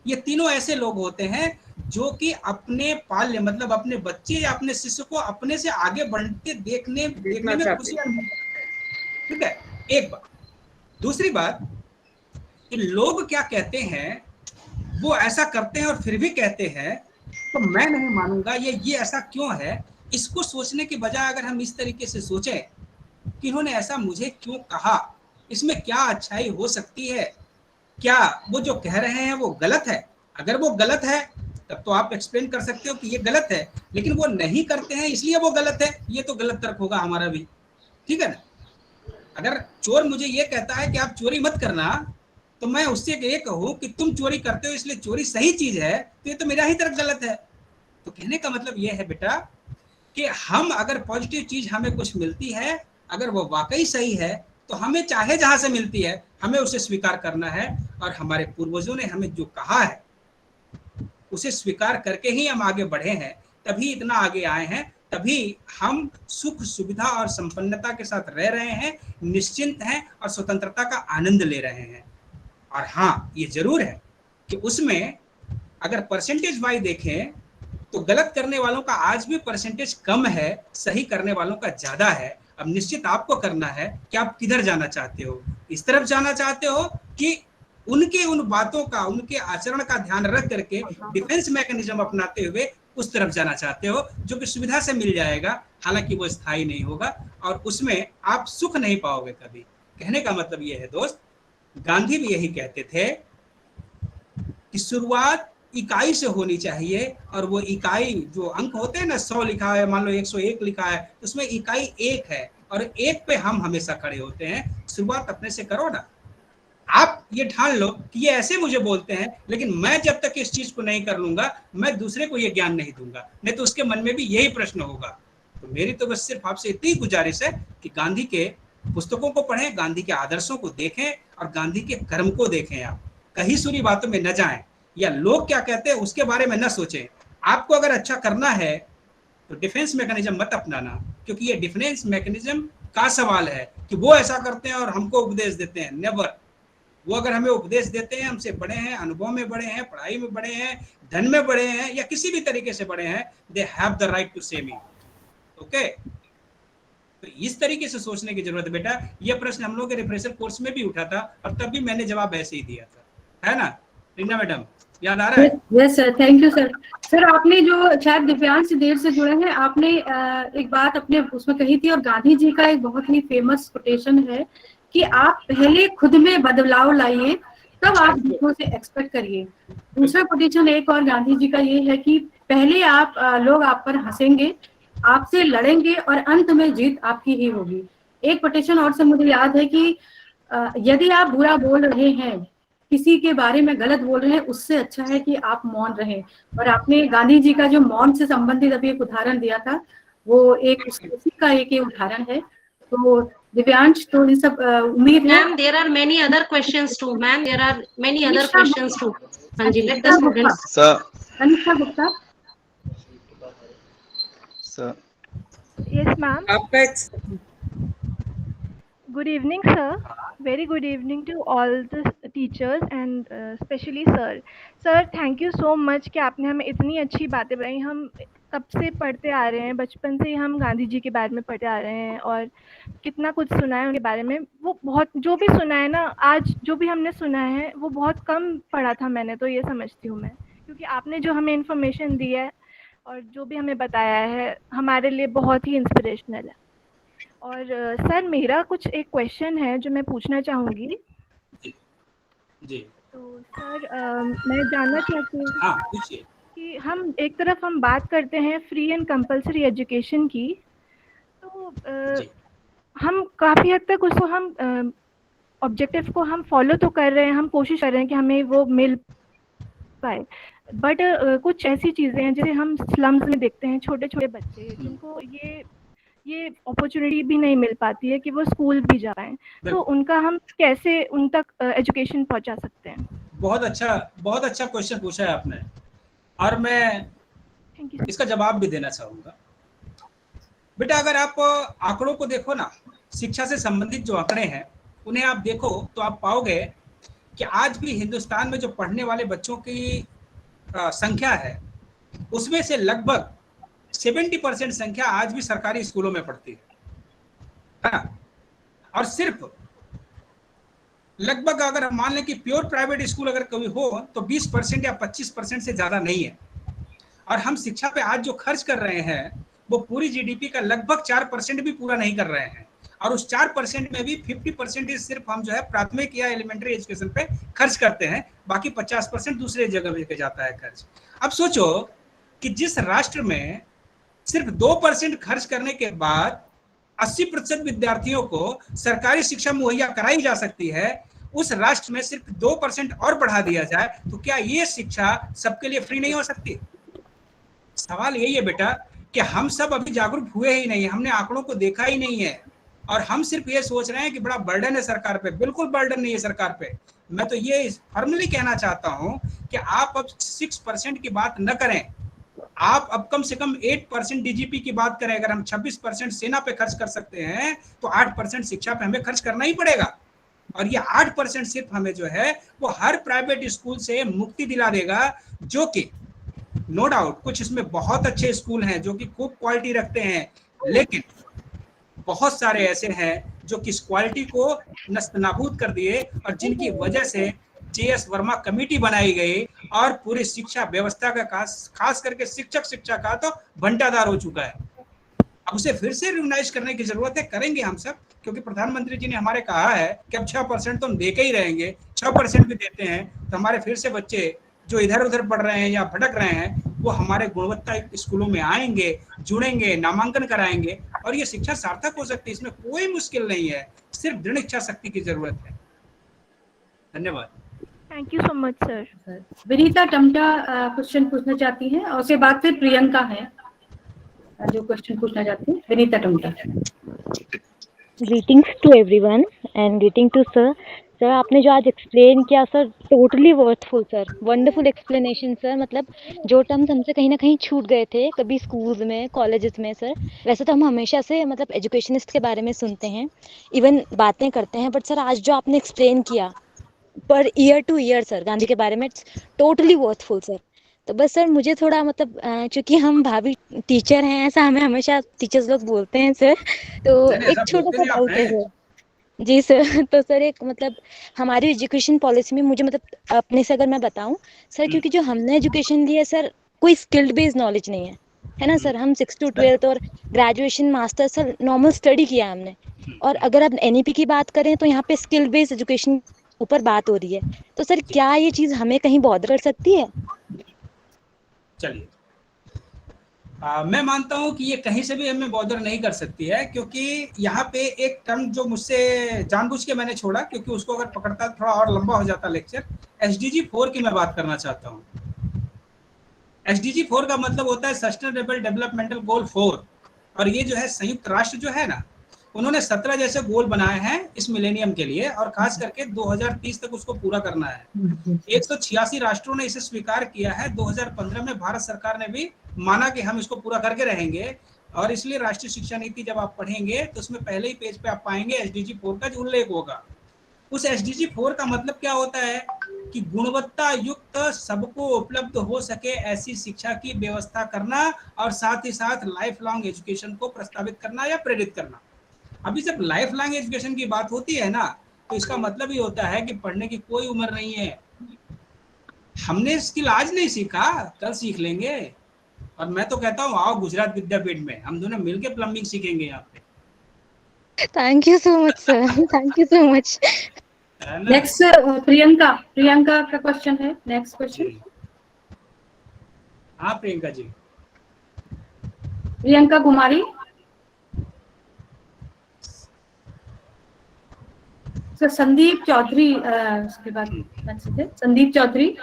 ये तीनों ऐसे लोग होते हैं जो कि अपने पाल्य मतलब अपने बच्चे या अपने शिष्य को अपने से आगे बढ़ते देखने में खुशी, ठीक है, एक बात। दूसरी बात कि लोग क्या कहते हैं, वो ऐसा करते हैं और फिर भी कहते हैं, तो मैं नहीं मानूंगा ये ऐसा क्यों है। इसको सोचने के बजाय अगर हम इस तरीके से सोचें कि इन्होंने ऐसा मुझे क्यों कहा, इसमें क्या अच्छाई हो सकती है, क्या वो जो कह रहे हैं वो गलत है। अगर वो गलत है तब तो आप एक्सप्लेन कर सकते हो कि ये गलत है, लेकिन वो नहीं करते हैं इसलिए वो गलत है, ये तो गलत तर्क होगा हमारा भी, ठीक है ना। अगर चोर मुझे ये कहता है कि आप चोरी मत करना, तो मैं उससे ये कहूँ कि तुम चोरी करते हो इसलिए चोरी सही चीज है, तो ये तो मेरा ही तर्क गलत है। तो कहने का मतलब ये है बेटा कि हम अगर पॉजिटिव चीज हमें कुछ मिलती है, अगर वो वाकई सही है, तो हमें चाहे जहां से मिलती है हमें उसे स्वीकार करना है। और हमारे पूर्वजों ने हमें जो कहा है उसे स्वीकार करके ही हम आगे बढ़े हैं, तभी इतना आगे आए हैं, तभी हम सुख सुविधा और संपन्नता के साथ रह रहे हैं, निश्चिंत हैं और स्वतंत्रता का आनंद ले रहे हैं। और हाँ, ये जरूर है कि उसमें अगर परसेंटेज वाइज देखें तो गलत करने वालों का आज भी परसेंटेज कम है, सही करने वालों का ज्यादा है। अब निश्चित आपको करना है कि आप किधर जाना चाहते हो, इस तरफ जाना चाहते हो कि उनके उन बातों का, उनके आचरण का ध्यान रख करके डिफेंस मैकेनिज्म अपनाते हुए उस तरफ जाना चाहते हो, जो कि सुविधा से मिल जाएगा, हालांकि वो स्थायी नहीं होगा और उसमें आप सुख नहीं पाओगे कभी। कहने का मतलब ये है दोस्त, गांधी भी यही कहते थे कि शुरुआत इकाई से होनी चाहिए, और वो इकाई जो अंक होते हैं ना, 100 लिखा है, मान लो 101 लिखा है, उसमें इकाई 1 है और 1 पे हम हमेशा खड़े होते हैं। शुरुआत अपने से करो ना। आप ये ठान लो कि ये ऐसे मुझे बोलते हैं, लेकिन मैं जब तक इस चीज को नहीं कर लूंगा, मैं दूसरे को ये ज्ञान नहीं दूंगा, नहीं तो उसके मन में भी यही प्रश्न होगा। तो मेरी तो बस सिर्फ आपसे इतनी गुजारिश है कि गांधी के पुस्तकों को पढ़ें, गांधी के आदर्शों को देखें और गांधी के कर्म को देखें। आप कहीं सुनी बातों में न जाएं या लोग क्या कहते हैं उसके बारे में न सोचें। आपको अगर अच्छा करना है तो डिफेंस मैकेनिज्म मत अपनाना, क्योंकि ये डिफेंस मैकेनिज्म का सवाल है कि वो ऐसा करते हैं और हमको उपदेश देते हैं। नेवर। वो अगर हमें उपदेश देते हैं, हमसे बड़े हैं, अनुभव में बड़े हैं, पढ़ाई में बड़े हैं, धन में बड़े हैं या किसी भी तरीके से बड़े हैं, they have the right to say me. Okay, तो इस तरीके से सोचने की जरूरत है बेटा। ये प्रश्न हम लोग के रिफ्रेशर कोर्स में भी उठा था और तब भी मैंने जवाब ऐसे ही दिया था, है ना रीना मैडम, याद आ रहा है? Yes sir, thank you sir. Sir आपने जो शायद दिव्यांश देर से जुड़े हैं, आपने एक बात अपने उसमें कही थी और गांधी जी का एक बहुत ही फेमस कोटेशन है कि आप पहले खुद में बदलाव लाइए, तब आप दूसरों से एक्सपेक्ट करिए। दूसरा कोटेशन एक और गांधी जी का ये है कि पहले लोग आप पर हंसेंगे, आपसे लड़ेंगे और अंत में जीत आपकी ही होगी। एक कोटेशन और से मुझे याद है कि यदि आप बुरा बोल रहे हैं, किसी के बारे में गलत बोल रहे हैं, उससे अच्छा है कि आप मौन रहें। और आपने गांधी जी का जो मौन से संबंधित अभी एक उदाहरण दिया था, वो एक उसी का एक उदाहरण है। तो दिव्यांश, तो ये सब उम्मीद है। Ma'am, there are many other questions too. Ma'am, there are many other questions too. हाँ जी, let the students. Sir. Anita Gupta. Sir. Yes, ma'am. आपका Good evening, sir. Very good evening to all the teachers and especially sir. Sir, thank you so much कि आपने हमें इतनी अच्छी बातें बताई। हम कब से पढ़ते आ रहे हैं, बचपन से ही हम गांधी जी के बारे में पढ़ते आ रहे हैं और कितना कुछ सुना है उनके बारे में। वो बहुत, जो भी सुना है ना, आज जो भी हमने सुना है वो बहुत कम पढ़ा था मैंने, तो ये समझती हूँ मैं, क्योंकि आपने जो हमें इन्फॉर्मेशन दी है और जो भी हमें बताया है हमारे लिए बहुत ही इंस्पिरेशनल है। और सर, मेरा कुछ एक क्वेश्चन है जो मैं पूछना चाहूँगी। जी। तो सर, मैं जानना चाहती हूँ पूछिए कि हम एक तरफ हम बात करते हैं फ्री एंड कंपलसरी एजुकेशन की, तो हम काफ़ी हद तक उसको हम ऑब्जेक्टिव को हम फॉलो तो कर रहे हैं, हम कोशिश कर रहे हैं कि हमें वो मिल पाए, बट कुछ ऐसी चीज़ें हैं जैसे हम स्लम्स में देखते हैं छोटे छोटे बच्चे जिनको ये अपॉर्चुनिटी भी नहीं मिल पाती है कि वो स्कूल भी जा पाएं, तो उनका हम कैसे उन तक एजुकेशन पहुंचा सकते हैं? बहुत अच्छा क्वेश्चन पूछा है आपने, और मैं इसका जवाब भी देना चाहूँगा। बेटा, अगर आप आंकड़ों को देखो ना, शिक्षा से संबंधित जो आंकड़े हैं उन्हें आप देखो तो आप पाओगे कि आज भी हिंदुस्तान में जो पढ़ने वाले बच्चों की संख्या है उसमें से लगभग 70% संख्या आज भी सरकारी स्कूलों में पढ़ती है। और सिर्फ लगभग अगर हम मान लें कि प्योर प्राइवेट स्कूल अगर कोई हो तो 20% या 25% से ज्यादा नहीं है। और हम शिक्षा पे आज जो खर्च कर रहे हैं वो पूरी जीडीपी का लगभग 4% भी पूरा नहीं कर रहे हैं, और उस 4% में भी 50% सिर्फ हम जो है प्राथमिक या एलिमेंट्री एजुकेशन पे खर्च करते हैं, बाकी 50% दूसरे जगह लेके जाता है खर्च। अब सोचो कि जिस राष्ट्र में सिर्फ 2% खर्च करने के बाद 80% विद्यार्थियों को सरकारी शिक्षा मुहैया कराई जा सकती है, उस राष्ट्र में सिर्फ 2% और बढ़ा दिया जाए तो क्या ये शिक्षा सबके लिए फ्री नहीं हो सकती? सवाल यही है बेटा कि हम सब अभी जागरूक हुए ही नहीं, हमने आंकड़ों को देखा ही नहीं है, और हम सिर्फ ये सोच रहे हैं कि बड़ा बर्डन है सरकार पे। बिल्कुल बर्डन नहीं है सरकार पे। मैं तो ये फॉर्मली कहना चाहता हूं कि आप अब 6% की बात न करें, आप अब कम से कम 8% डीजीपी की बात करें। अगर हम 26% सेना पे खर्च कर सकते हैं तो 8% शिक्षा पे हमें खर्च करना ही पड़ेगा, और ये 8% सिर्फ हमें जो है वो हर प्राइवेट स्कूल से मुक्ति दिला देगा, जो कि नो डाउट कुछ इसमें बहुत अच्छे स्कूल हैं जो कि खूब क्वालिटी रखते हैं, लेकिन बहुत सारे ऐसे हैं जो कि इस क्वालिटी को नस्तनाबूद कर दिए, और जिनकी वजह से JS वर्मा कमेटी बनाई गई और पूरी शिक्षा व्यवस्था का खास करके शिक्षा का तो भंटाधार हो चुका है। अब उसे फिर से रिवाइज करने की जरूरत है, करेंगे हम सब, क्योंकि प्रधानमंत्री जी ने हमारे कहा है कि अब 6% तो हम देके ही रहेंगे। 6% भी देते हैं तो हमारे फिर से बच्चे जो इधर उधर पढ़ रहे हैं या भटक रहे हैं वो हमारे गुणवत्ता स्कूलों में आएंगे, जुड़ेंगे, नामांकन कराएंगे, और ये शिक्षा सार्थक हो सकती है। इसमें कोई मुश्किल नहीं है, सिर्फ दृढ़ इच्छा शक्ति की जरूरत है। धन्यवाद। Thank you so much sir. Vinita Tamta question पूछना चाहती हैं, और उसके बाद फिर प्रियंका है जो क्वेश्चन पूछना चाहती है। Vinita Tamta. Greetings to everyone and greeting to sir. Sir, आपने जो आज एक्सप्लेन किया sir, totally worthful sir, wonderful explanation sir. मतलब जो टर्म्स हमसे कहीं ना कहीं छूट गए थे कभी स्कूल्स में, कॉलेजेस में सर, वैसे तो हम हमेशा से मतलब एजुकेशनिस्ट के बारे में सुनते हैं, इवन बातें करते हैं, बट सर आज जो आपने एक्सप्लेन किया per year two year sir Gandhi के बारे में, टोटली वर्थफुल सर। तो बस सर मुझे थोड़ा मतलब चूंकि हम भाभी टीचर हैं, ऐसा हमें हमेशा टीचर्स लोग बोलते हैं सर, तो एक छोटा सा डाउट है सर। जी सर, तो सर एक मतलब हमारी एजुकेशन पॉलिसी में मुझे मतलब अपने से अगर मैं बताऊं सर, क्योंकि जो हमने एजुकेशन ली है सर कोई स्किल्ड बेस्ड नॉलेज नहीं है ना सर। हम 6 to 12 और graduation master sir normal study किया हमने, और अगर अब NEP की बात करें तो यहाँ पे स्किल बेस्ड एजुकेशन ऊपर बात हो रही है, तो सर क्या ये चीज हमें कहीं बॉदर कर सकती है? चलिए, मैं मानता हूं कि ये कहीं से भी हमें बॉदर नहीं कर सकती है, क्योंकि यहाँ पे एक टर्म जो मुझसे जानबूझ के मैंने छोड़ा, क्योंकि उसको अगर पकड़ता थोड़ा और लंबा हो जाता लेक्चर। SDG 4 की मैं बात करना चाहता हूँ। SDG 4 का मतलब होता है सस्टेनेबल डेवलपमेंटल गोल 4, और ये जो है संयुक्त राष्ट्र जो है ना, उन्होंने 17 जैसे गोल बनाए हैं इस मिलेनियम के लिए, और खास करके 2030 तक उसको पूरा करना है। 186 राष्ट्रों ने इसे स्वीकार किया है। 2015 में भारत सरकार ने भी माना कि हम इसको पूरा करके रहेंगे, और इसलिए राष्ट्रीय शिक्षा नीति जब आप पढ़ेंगे तो उसमें पहले ही पेज पे आप पाएंगे SDG 4 का जो उल्लेख होगा। उस SDG 4 का मतलब क्या होता है कि गुणवत्ता युक्त सबको उपलब्ध हो सके ऐसी शिक्षा की व्यवस्था करना, और साथ ही साथ लाइफ लॉन्ग एजुकेशन को प्रस्तावित करना या प्रेरित करना। अभी जब लाइफ लॉन्ग एजुकेशन की बात होती है ना, तो इसका मतलब ही होता है कि पढ़ने की कोई उम्र नहीं है। हमने स्किल आज नहीं सीखा, कल सीख लेंगे। और मैं तो कहता हूँ आओ गुजरात विद्यापीठ में, हम दोनों मिलके प्लम्बिंग सीखेंगे यहाँ पे। Thank you so much sir, thank you so much. Next Priyanka का क्वेश्चन है। Next question. हाँ प्रियंका जी। प्रियंका कुमारी। सर संदीप चौधरी उसके बाद संदीप चौधरी।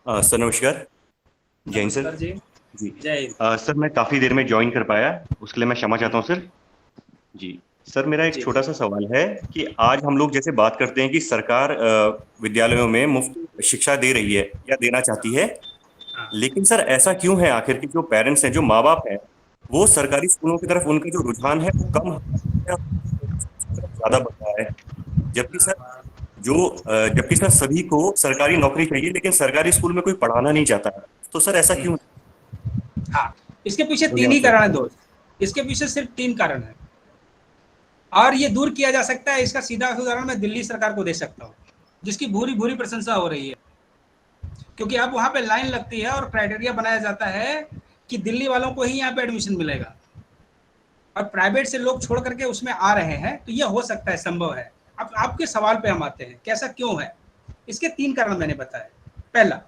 सर नमस्कार। जैन सर। जी जय। सर मैं काफ़ी देर में ज्वाइन कर पाया, उसके लिए मैं क्षमा चाहता हूँ सर। जी सर, मेरा एक छोटा सा सवाल है कि आज हम लोग जैसे बात करते हैं कि सरकार विद्यालयों में मुफ्त शिक्षा दे रही है या देना चाहती है, लेकिन सर ऐसा क्यों है आखिर कि जो पेरेंट्स हैं, जो माँ बाप हैं, वो सरकारी स्कूलों की तरफ उनका जो रुझान है वो कम ज़्यादा बढ़ रहा है, जबकि सर सभी को सरकारी नौकरी चाहिए, लेकिन सरकारी स्कूल में कोई पढ़ाना नहीं चाहता है। तो सर ऐसा क्यों? हाँ, इसके पीछे 3 ही कारण है दोस्त। इसके पीछे सिर्फ 3 कारण है, और ये दूर किया जा सकता है। इसका सीधा उदाहरण मैं दिल्ली सरकार को दे सकता हूँ, जिसकी भूरी भूरी प्रशंसा हो रही है, क्योंकि अब वहाँ पे लाइन लगती है और क्राइटेरिया बनाया जाता है कि दिल्ली वालों को ही यहाँ पे एडमिशन मिलेगा, और प्राइवेट से लोग छोड़ करके उसमें आ रहे हैं। तो ये हो सकता है, संभव है। अब आपके सवाल पे हम आते हैं, कैसा क्यों है। इसके 3 कारण मैंने बताया। पहला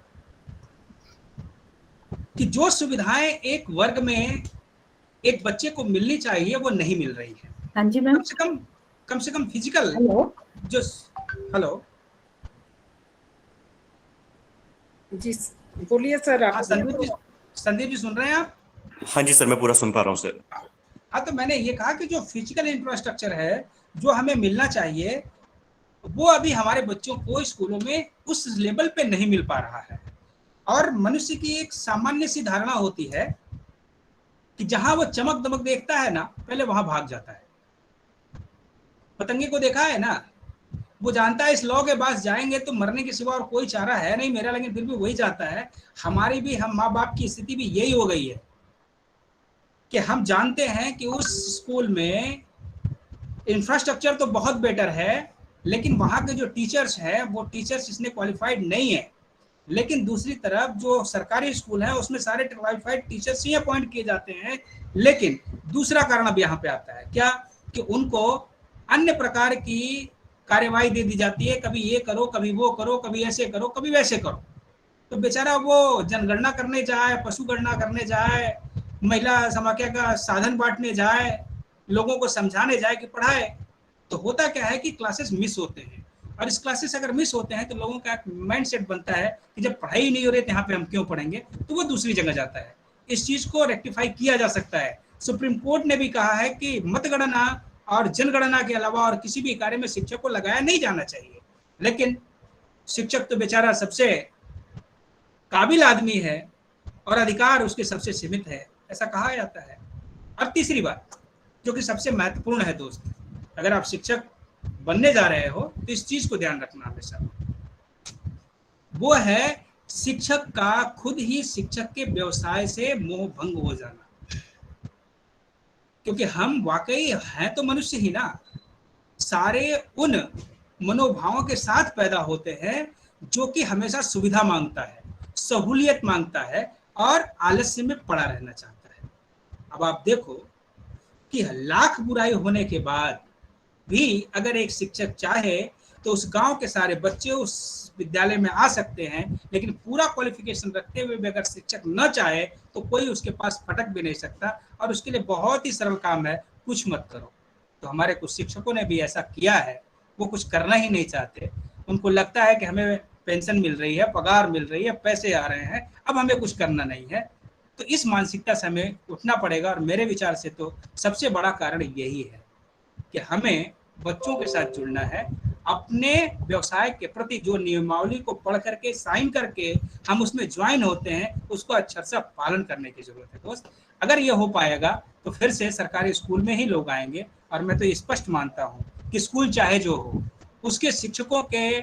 कि जो सुविधाएं एक वर्ग में एक बच्चे को मिलनी चाहिए वो नहीं मिल रही है। हाँ जी मैम। कम से कम फिजिकल जो हेलो जी बोलिए सर। आप संदीप जी सुन रहे हैं आप? हाँ जी सर, मैं पूरा सुन पा रहा हूँ सर। हाँ, तो मैंने ये कहा कि जो फिजिकल इंफ्रास्ट्रक्चर है जो हमें मिलना चाहिए, वो अभी हमारे बच्चों को स्कूलों में उस लेवल पे नहीं मिल पा रहा है। और मनुष्य की एक सामान्य सी धारणा होती है कि जहां वो चमक दमक देखता है ना, पहले वहां भाग जाता है। पतंगे को देखा है ना, वो जानता है इस लौ के पास जाएंगे तो मरने के सिवा और कोई चारा है नहीं मेरा, लेकिन फिर भी वही जाता है। हमारी भी, हम माँ बाप की स्थिति भी यही हो गई है कि हम जानते हैं कि उस स्कूल में इंफ्रास्ट्रक्चर तो बहुत बेटर है, लेकिन वहाँ के जो टीचर्स हैं वो टीचर्स इसने क्वालिफाइड नहीं है। लेकिन दूसरी तरफ जो सरकारी स्कूल है उसमें सारे क्वालिफाइड टीचर्स ही अपॉइंट किए जाते हैं। लेकिन दूसरा कारण अब यहाँ पे आता है क्या, कि उनको अन्य प्रकार की कार्यवाही दे दी जाती है। कभी ये करो, कभी वो करो, कभी ऐसे करो, कभी वैसे करो। तो बेचारा वो जनगणना करने जाए, पशु गणना करने जाए, महिला समाख्या का साधन बांटने जाए, लोगों को समझाने जाए कि पढ़ाए, तो होता क्या है कि क्लासेस मिस होते हैं। और इस क्लासेस अगर मिस होते हैं तो लोगों का एक माइंड सेट बनता है कि जब पढ़ाई नहीं हो रही तो यहाँ पे हम क्यों पढ़ेंगे, तो वो दूसरी जगह जाता है। इस चीज को रेक्टिफाई किया जा सकता है। सुप्रीम कोर्ट ने भी कहा है कि मतगणना और जनगणना के अलावा और किसी भी कार्य में शिक्षक को लगाया नहीं जाना चाहिए। लेकिन शिक्षक तो बेचारा सबसे काबिल आदमी है और अधिकार उसके सबसे सीमित है, ऐसा कहा जाता है। और तीसरी बात जो कि सबसे महत्वपूर्ण है दोस्त, अगर आप शिक्षक बनने जा रहे हो तो इस चीज को ध्यान रखना हमेशा, वो है शिक्षक का खुद ही शिक्षक के व्यवसाय से मोह भंग हो जाना। क्योंकि हम वाकई हैं तो मनुष्य ही ना, सारे उन मनोभावों के साथ पैदा होते हैं जो कि हमेशा सुविधा मांगता है, सहूलियत मांगता है और आलस्य में पड़ा रहना चाहता है। अब आप देखो कि लाख बुराई होने के बाद भी अगर एक शिक्षक चाहे तो उस गांव के सारे बच्चे उस विद्यालय में आ सकते हैं, लेकिन पूरा क्वालिफिकेशन रखते हुए भी अगर शिक्षक न चाहे तो कोई उसके पास फटक भी नहीं सकता, और उसके लिए बहुत ही सरल काम है, कुछ मत करो। तो हमारे कुछ शिक्षकों ने भी ऐसा किया है, वो कुछ करना ही नहीं चाहते। उनको लगता है कि हमें पेंशन मिल रही है, पगार मिल रही है, पैसे आ रहे हैं, अब हमें कुछ करना नहीं है। तो इस मानसिकता से हमें उठना पड़ेगा, और मेरे विचार से तो सबसे बड़ा कारण यही है कि हमें बच्चों के साथ जुड़ना है। अपने व्यवसाय के प्रति जो नियमावली को पढ़ करके, साइन करके हम उसमें ज्वाइन होते हैं, उसको अच्छे से पालन करने की जरूरत है दोस्त। अगर ये हो पाएगा तो फिर से सरकारी स्कूल में ही लोग आएंगे। और मैं तो स्पष्ट मानता हूँ कि स्कूल चाहे जो हो, उसके शिक्षकों के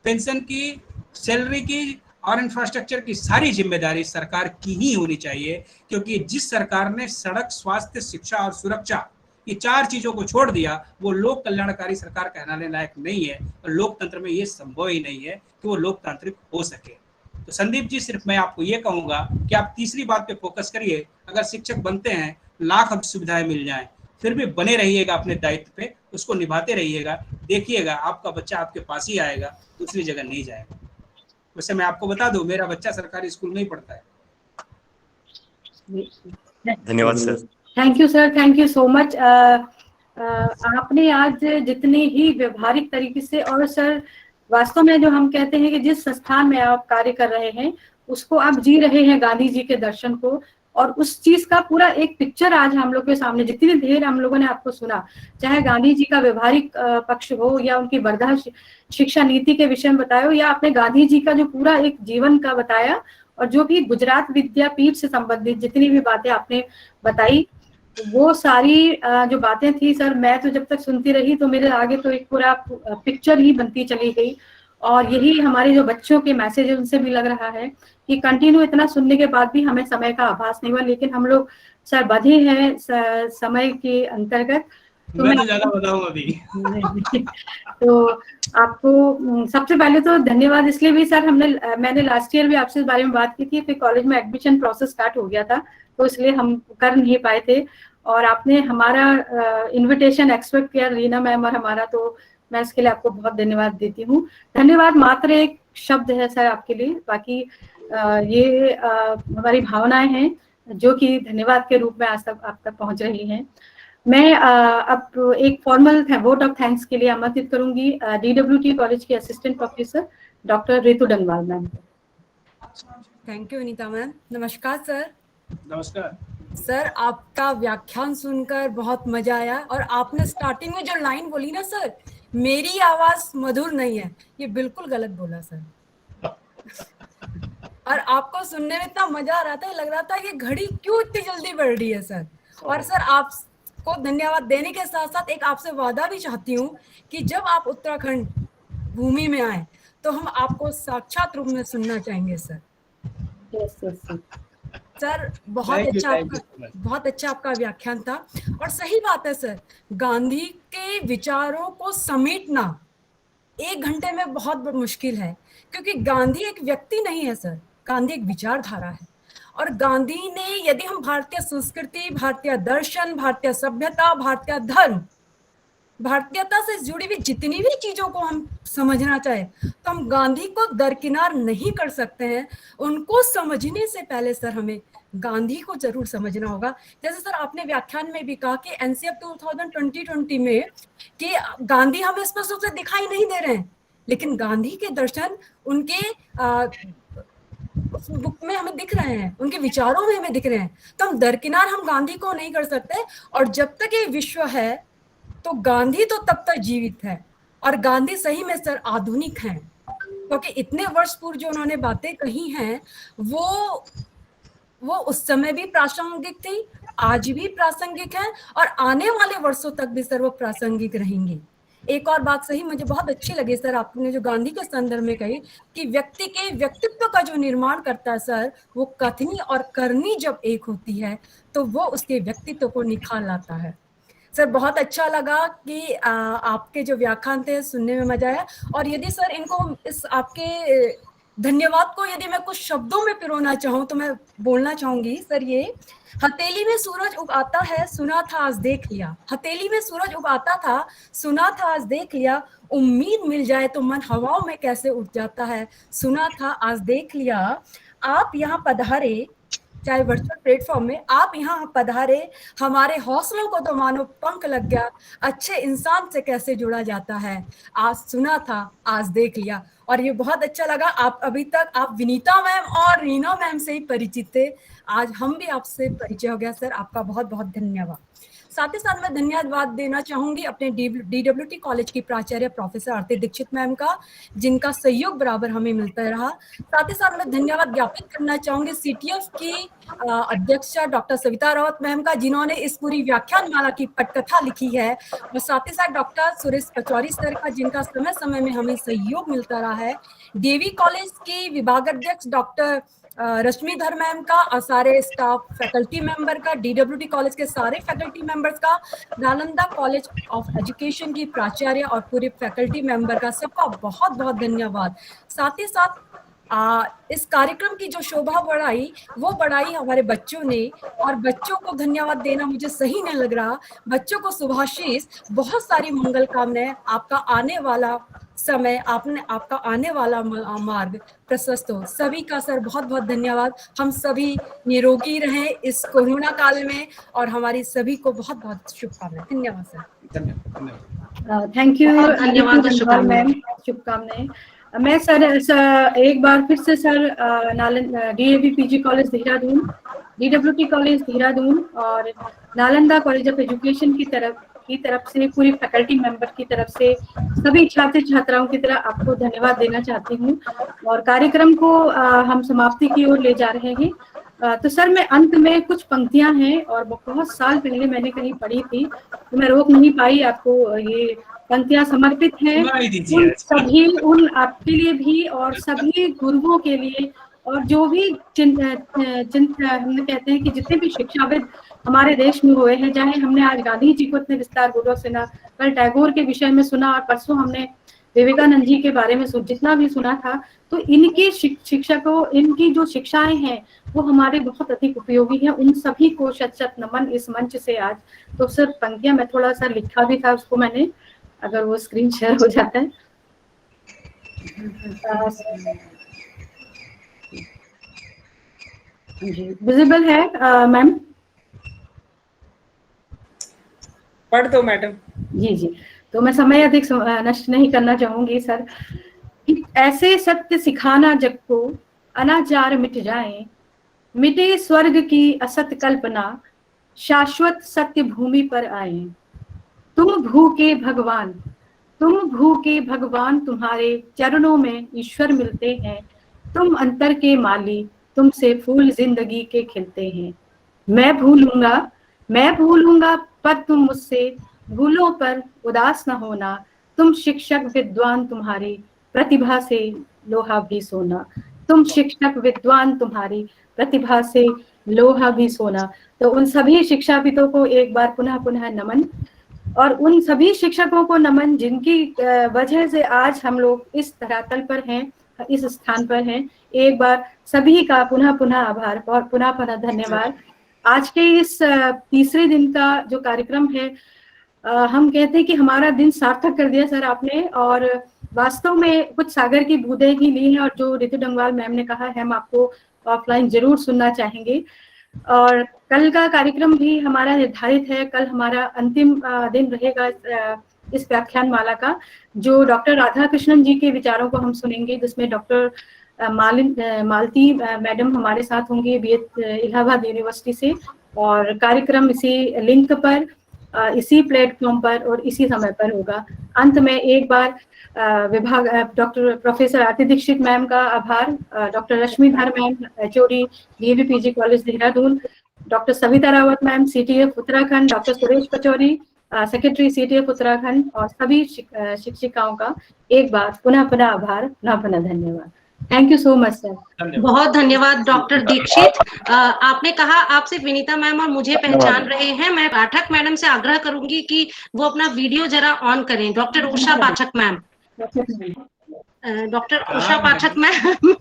पेंशन की, सैलरी की और इंफ्रास्ट्रक्चर की सारी जिम्मेदारी सरकार की ही होनी चाहिए, क्योंकि जिस सरकार ने सड़क, स्वास्थ्य, शिक्षा और सुरक्षा, ये 4 चीजों को छोड़ दिया, वो लोक कल्याणकारी सरकार कहलाने लायक नहीं है, और लोकतंत्र में ये संभव ही नहीं है कि वो लोकतांत्रिक हो सके। तो संदीप जी, सिर्फ मैं आपको ये कहूंगा कि आप तीसरी बात पे फोकस करिए। अगर शिक्षक बनते हैं, लाख सुविधाएं मिल जाएं, फिर भी बने रहिएगा अपने दायित्व पे, उसको निभाते रहिएगा। देखिएगा आपका बच्चा आपके पास ही आएगा, दूसरी जगह नहीं जाएगा। वैसे मैं आपको बता दूं, मेरा बच्चा सरकारी स्कूल में ही पढ़ता है। धन्यवाद sir. Thank you sir, thank you so much. आपने आज जितने ही व्यवहारिक तरीके से, और सर वास्तव में जो हम कहते हैं कि जिस संस्थान में आप कार्य कर रहे हैं उसको आप जी रहे हैं, गांधी जी के दर्शन को, और उस चीज का पूरा एक पिक्चर आज हम लोग के सामने, जितनी देर हम लोगों ने आपको सुना, चाहे गांधी जी का व्यवहारिक पक्ष हो, या उनकी वर्धा शिक्षा नीति के विषय में बताया हो, या आपने गांधी जी का जो पूरा एक जीवन का बताया, और जो भी गुजरात विद्यापीठ से संबंधित जितनी भी बातें आपने बताई, वो सारी जो बातें थी सर, मैं तो जब तक सुनती रही तो मेरे आगे तो एक पूरा पिक्चर ही बनती चली गई। और यही हमारे जो बच्चों के मैसेज है उनसे भी लग रहा है कि कंटिन्यू इतना सुनने के बाद भी हमें समय का आभास नहीं हुआ, लेकिन हम लोग सर बधे हैं समय के अंतर्गत। तो मैं ज्यादा बताऊं अभी तो आपको सबसे पहले तो धन्यवाद इसलिए भी सर, मैंने लास्ट ईयर भी आपसे इस बारे में बात की थी, फिर कॉलेज में एडमिशन प्रोसेस स्टार्ट हो गया था, तो इसलिए हम कर नहीं पाए थे, और आपने हमारा इनविटेशन एक्सपेक्ट किया रीना मैम और हमारा, तो मैं इसके लिए आपको बहुत धन्यवाद देती हूँ। धन्यवाद मात्र एक शब्द है सर आपके लिए, बाकी ये हमारी भावनाएं हैं जो कि धन्यवाद के रूप में आज तक आप तक पहुंच रही हैं। मैं अब एक फॉर्मल वोट ऑफ थैंक्स के लिए आमंत्रित करूंगी DWT कॉलेज की assistant professor doctor Ritu Danwal ma'am. Thank you Anita ma'am. नमस्कार सर। नमस्कार सर, आपका व्याख्यान सुनकर बहुत मजा आया, और आपने स्टार्टिंग में जो लाइन बोली ना सर, मेरी आवाज मधुर नहीं है, ये बिल्कुल गलत बोला सर। और आपको सुनने में इतना मजा आ रहा था, लग रहा था कि घड़ी क्यों इतनी जल्दी बढ़ रही है सर। और सर आपको धन्यवाद देने के साथ साथ एक आपसे वादा भी चाहती हूँ कि जब आप उत्तराखंड भूमि में आए तो हम आपको साक्षात रूप में सुनना चाहेंगे सर। सर बहुत अच्छा आपका व्याख्यान था, और सही बात है सर, गांधी के विचारों को समेटना 1 घंटे में बहुत मुश्किल है, क्योंकि गांधी एक व्यक्ति नहीं है सर, गांधी एक विचारधारा है। और गांधी ने, यदि हम भारतीय संस्कृति, भारतीय दर्शन, भारतीय सभ्यता, भारतीय धर्म, भारतीयता से जुड़ी हुई जितनी भी चीजों को हम समझना चाहे तो हम गांधी को दरकिनार नहीं कर सकते हैं। उनको समझने से पहले सर हमें गांधी को जरूर समझना होगा। जैसे सर आपने व्याख्यान में भी कहा कि NCF 2020 में कि गांधी हमें स्पष्ट रूप से दिखाई नहीं दे रहे हैं, लेकिन गांधी के दर्शन उनके उस बुक में हमें दिख रहे हैं, उनके विचारों में हमें दिख रहे हैं। तो हम दरकिनार हम गांधी को नहीं कर सकते। और जब तक ये विश्व है तो गांधी तो तब तक जीवित है, और गांधी सही में सर आधुनिक हैं, क्योंकि इतने वर्ष पूर्व जो उन्होंने बातें कही हैं वो उस समय भी प्रासंगिक थी, आज भी प्रासंगिक है, और आने वाले वर्षों तक भी सर वो प्रासंगिक रहेंगी। एक और बात सही मुझे बहुत अच्छी लगी सर, आपने जो गांधी के संदर्भ में कही कि व्यक्ति के व्यक्तित्व का जो निर्माण करता है सर, वो कथनी और करनी जब एक होती है तो वो उसके व्यक्तित्व को निखार लाता है। सर बहुत अच्छा लगा कि आपके जो व्याख्यान थे सुनने में मजा आया। और यदि सर इनको इस आपके धन्यवाद को यदि मैं कुछ शब्दों में पिरोना चाहूँ तो मैं बोलना चाहूंगी सर ये, हथेली में सूरज उगाता है सुना था आज देख लिया, हथेली में सूरज उगाता था सुना था आज देख लिया, उम्मीद मिल जाए तो मन हवाओं में कैसे उठ जाता है सुना था आज देख लिया। आप यहाँ पधारे, चाहे वर्चुअल प्लेटफॉर्म में आप यहाँ पधारे, हमारे हौसलों को तो मानो पंख लग गया, अच्छे इंसान से कैसे जुड़ा जाता है, आज सुना था आज देख लिया। और ये बहुत अच्छा लगा, आप अभी तक आप विनीता मैम और रीना मैम से ही परिचित थे, आज हम भी आपसे परिचय हो गया सर, आपका बहुत बहुत धन्यवाद। साथ ही साथ मैं धन्यवाद देना चाहूंगी अपने DWT कॉलेज की प्राचार्य प्रोफेसर आरती दीक्षित मैम का, जिनका सहयोग बराबर हमें मिलता रहा। साथ ही साथ मैं धन्यवाद ज्ञापित करना चाहूंगी CTF की अध्यक्षा डॉक्टर सविता रावत मैम का, जिन्होंने इस पूरी व्याख्यान माला की पटकथा लिखी है, और साथ ही साथ डॉक्टर सुरेश पचौरी सर का, जिनका समय समय में हमें सहयोग मिलता रहा है। DAV कॉलेज की विभागाध्यक्ष डॉक्टर रश्मिधर मैम का और सारे स्टाफ फैकल्टी मेंबर का, DWT कॉलेज के सारे फैकल्टी मेंबर्स का, नालंदा कॉलेज ऑफ एजुकेशन की प्राचार्य और पूरे फैकल्टी मेंबर का, सबका बहुत बहुत धन्यवाद। साथ ही साथ इस कार्यक्रम की जो शोभा बढ़ाई वो बढ़ाई हमारे बच्चों ने, और बच्चों को धन्यवाद देना मुझे सही नहीं लग रहा, बच्चों को शुभाशीष, बहुत सारी मंगल कामनाएं, आपका आने वाला समय, आपका आने वाला मार्ग प्रशस्त हो। सभी का सर बहुत बहुत धन्यवाद, हम सभी निरोगी रहें इस कोरोना काल में, और हमारी सभी को बहुत बहुत शुभकामनाएं। धन्यवाद सर। थैंक यू, धन्यवाद, मैम, शुभकामनाएं। मैं सर एक बार फिर से sir DAV PG college Dehradun, DWT college Dehradun और नालंदा कॉलेज ऑफ एजुकेशन की तरफ से, पूरी फैकल्टी मेंबर की तरफ से, सभी छात्र छात्राओं की तरफ आपको धन्यवाद देना चाहती हूँ। और कार्यक्रम को हम समाप्ति की ओर ले जा रहे हैं। तो सर मैं अंत में कुछ पंक्तियां हैं और बहुत साल पहले मैंने कहीं पढ़ी थी, तो मैं रोक नहीं पाई, आपको ये पंक्तियां समर्पित हैं उन सभी, उन आपके लिए भी और सभी गुरुओं के लिए, और जो भी हम कहते हैं कि जितने भी शिक्षाविद हमारे देश में हुए हैं, चाहे हमने आज गांधी जी को इतने विस्तार पूर्वक सुना, कल टैगोर के विषय में सुना, और परसों हमने विवेकानंद जी के बारे में जितना भी सुना था, तो इनकी शिक्षा को, इनकी जो शिक्षाएं हैं वो हमारे बहुत अधिक उपयोगी हैं। उन सभी को शत शत नमन इस मंच से आज। तो सर पंक्तियां मैं थोड़ा सा लिखा भी था, उसको मैंने, अगर वो स्क्रीन शेयर हो जाता है। जी विजिबल है मैम? पढ़ दो मैडम। जी जी, तो मैं समय अधिक नष्ट नहीं करना चाहूंगी सर। ऐसे सत्य सिखाना जग को, अनाचार मिट जाए, मिटे स्वर्ग की असत कल्पना, शाश्वत सत्य भूमि पर आए। तुम भूखे भगवान, तुम भूखे भगवान, तुम्हारे चरणों में ईश्वर मिलते हैं। तुम अंतर के माली, तुमसे फूल जिंदगी के खिलते हैं। मैं भूलूंगा पर तुम मुझसे भूलों पर उदास न होना। तुम शिक्षक विद्वान, तुम्हारी प्रतिभा से लोहा भी सोना। तुम शिक्षक विद्वान, तुम्हारी प्रतिभा से लोहा भी सोना। तो उन सभी शिक्षाविदों को एक बार पुनः पुनः नमन, और उन सभी शिक्षकों को नमन जिनकी वजह से आज हम लोग इस धरातल पर हैं, इस स्थान पर हैं। एक बार सभी का पुनः पुनः आभार और पुनः पुनः धन्यवाद। आज के इस तीसरे दिन का जो कार्यक्रम है, हम कहते हैं कि हमारा दिन सार्थक कर दिया सर आपने, और वास्तव में कुछ सागर की बूंदें ही ली हैं, और जो रितु डंगवाल मैम ने कहा है हम आपको ऑफलाइन जरूर सुनना चाहेंगे। और कल का कार्यक्रम भी हमारा निर्धारित है, कल हमारा अंतिम दिन रहेगा इस व्याख्यान माला का, जो डॉक्टर राधा कृष्णन जी के विचारों को हम सुनेंगे, जिसमें डॉक्टर मालती मैडम हमारे साथ होंगे इलाहाबाद यूनिवर्सिटी से। और कार्यक्रम इसी लिंक पर, इसी प्लेटफॉर्म पर और इसी समय पर होगा। अंत में एक बार विभाग doctor professor Aarti Dixit ma'am का आभार, doctor Rashmidhar ma'am HOD DAV PG college Dehradun, doctor Savita Rawat ma'am CTF Uttarakhand, doctor Suresh Pachauri secretary CTF Uttarakhand, और सभी शिक्षिकाओं का एक बार पुनः पुनः आभार, पुनः पुनः धन्यवाद। Thank you so much sir. बहुत धन्यवाद डॉक्टर दीक्षित। आपने कहा आप सिर्फ विनीता मैम और मुझे पहचान रहे हैं। मैं पाठक मैडम से आग्रह करूंगी कि वो अपना वीडियो जरा ऑन करें। डॉक्टर उषा पाठक मैम। डॉक्टर उषा पाठक मैम।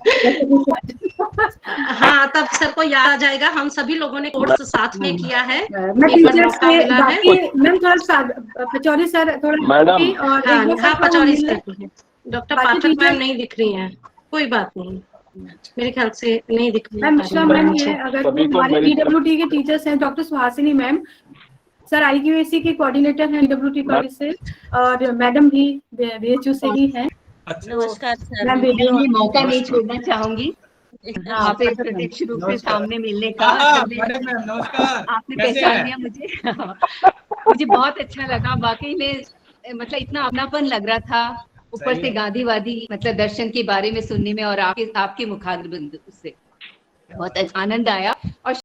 हाँ, तब सर को याद आ जाएगा, हम सभी लोगों ने कोर्स साथ में किया है। मैं टीचर से बाकी मैम थोड़ा पचौरी सर थोड़ा मैडम और हाँ पचौरी सर, डॉक्टर पाठक मैम नहीं दिख रही हैं, कोई बात नहीं, मेरे ख्याल से नहीं दिख रही मैम। मिश्रा मैम ये अगर हमारे पीडब्ल्यूडी के टीचर्स हैं, doctor Suhasini ma'am, sir IQAC के कोऑर्डिनेटर हैं पीडब्ल्यूडी कॉलेज से, और मैडम भी BHU से ही हैं। नमस्कार सर, मैम मैं ये मौका नहीं छोड़ना चाहूंगी आपसे प्रत्यक्ष रूप से सामने मिलने का। आपने पहचान लिया मुझे। मुझे बहुत अच्छा लगा, वाकई में मतलब इतना अपनापन लग रहा था, ऊपर से गांधीवादी मतलब दर्शन के बारे में सुनने में, और आपके मुखाग्र बिंदु से बहुत आनंद आया। और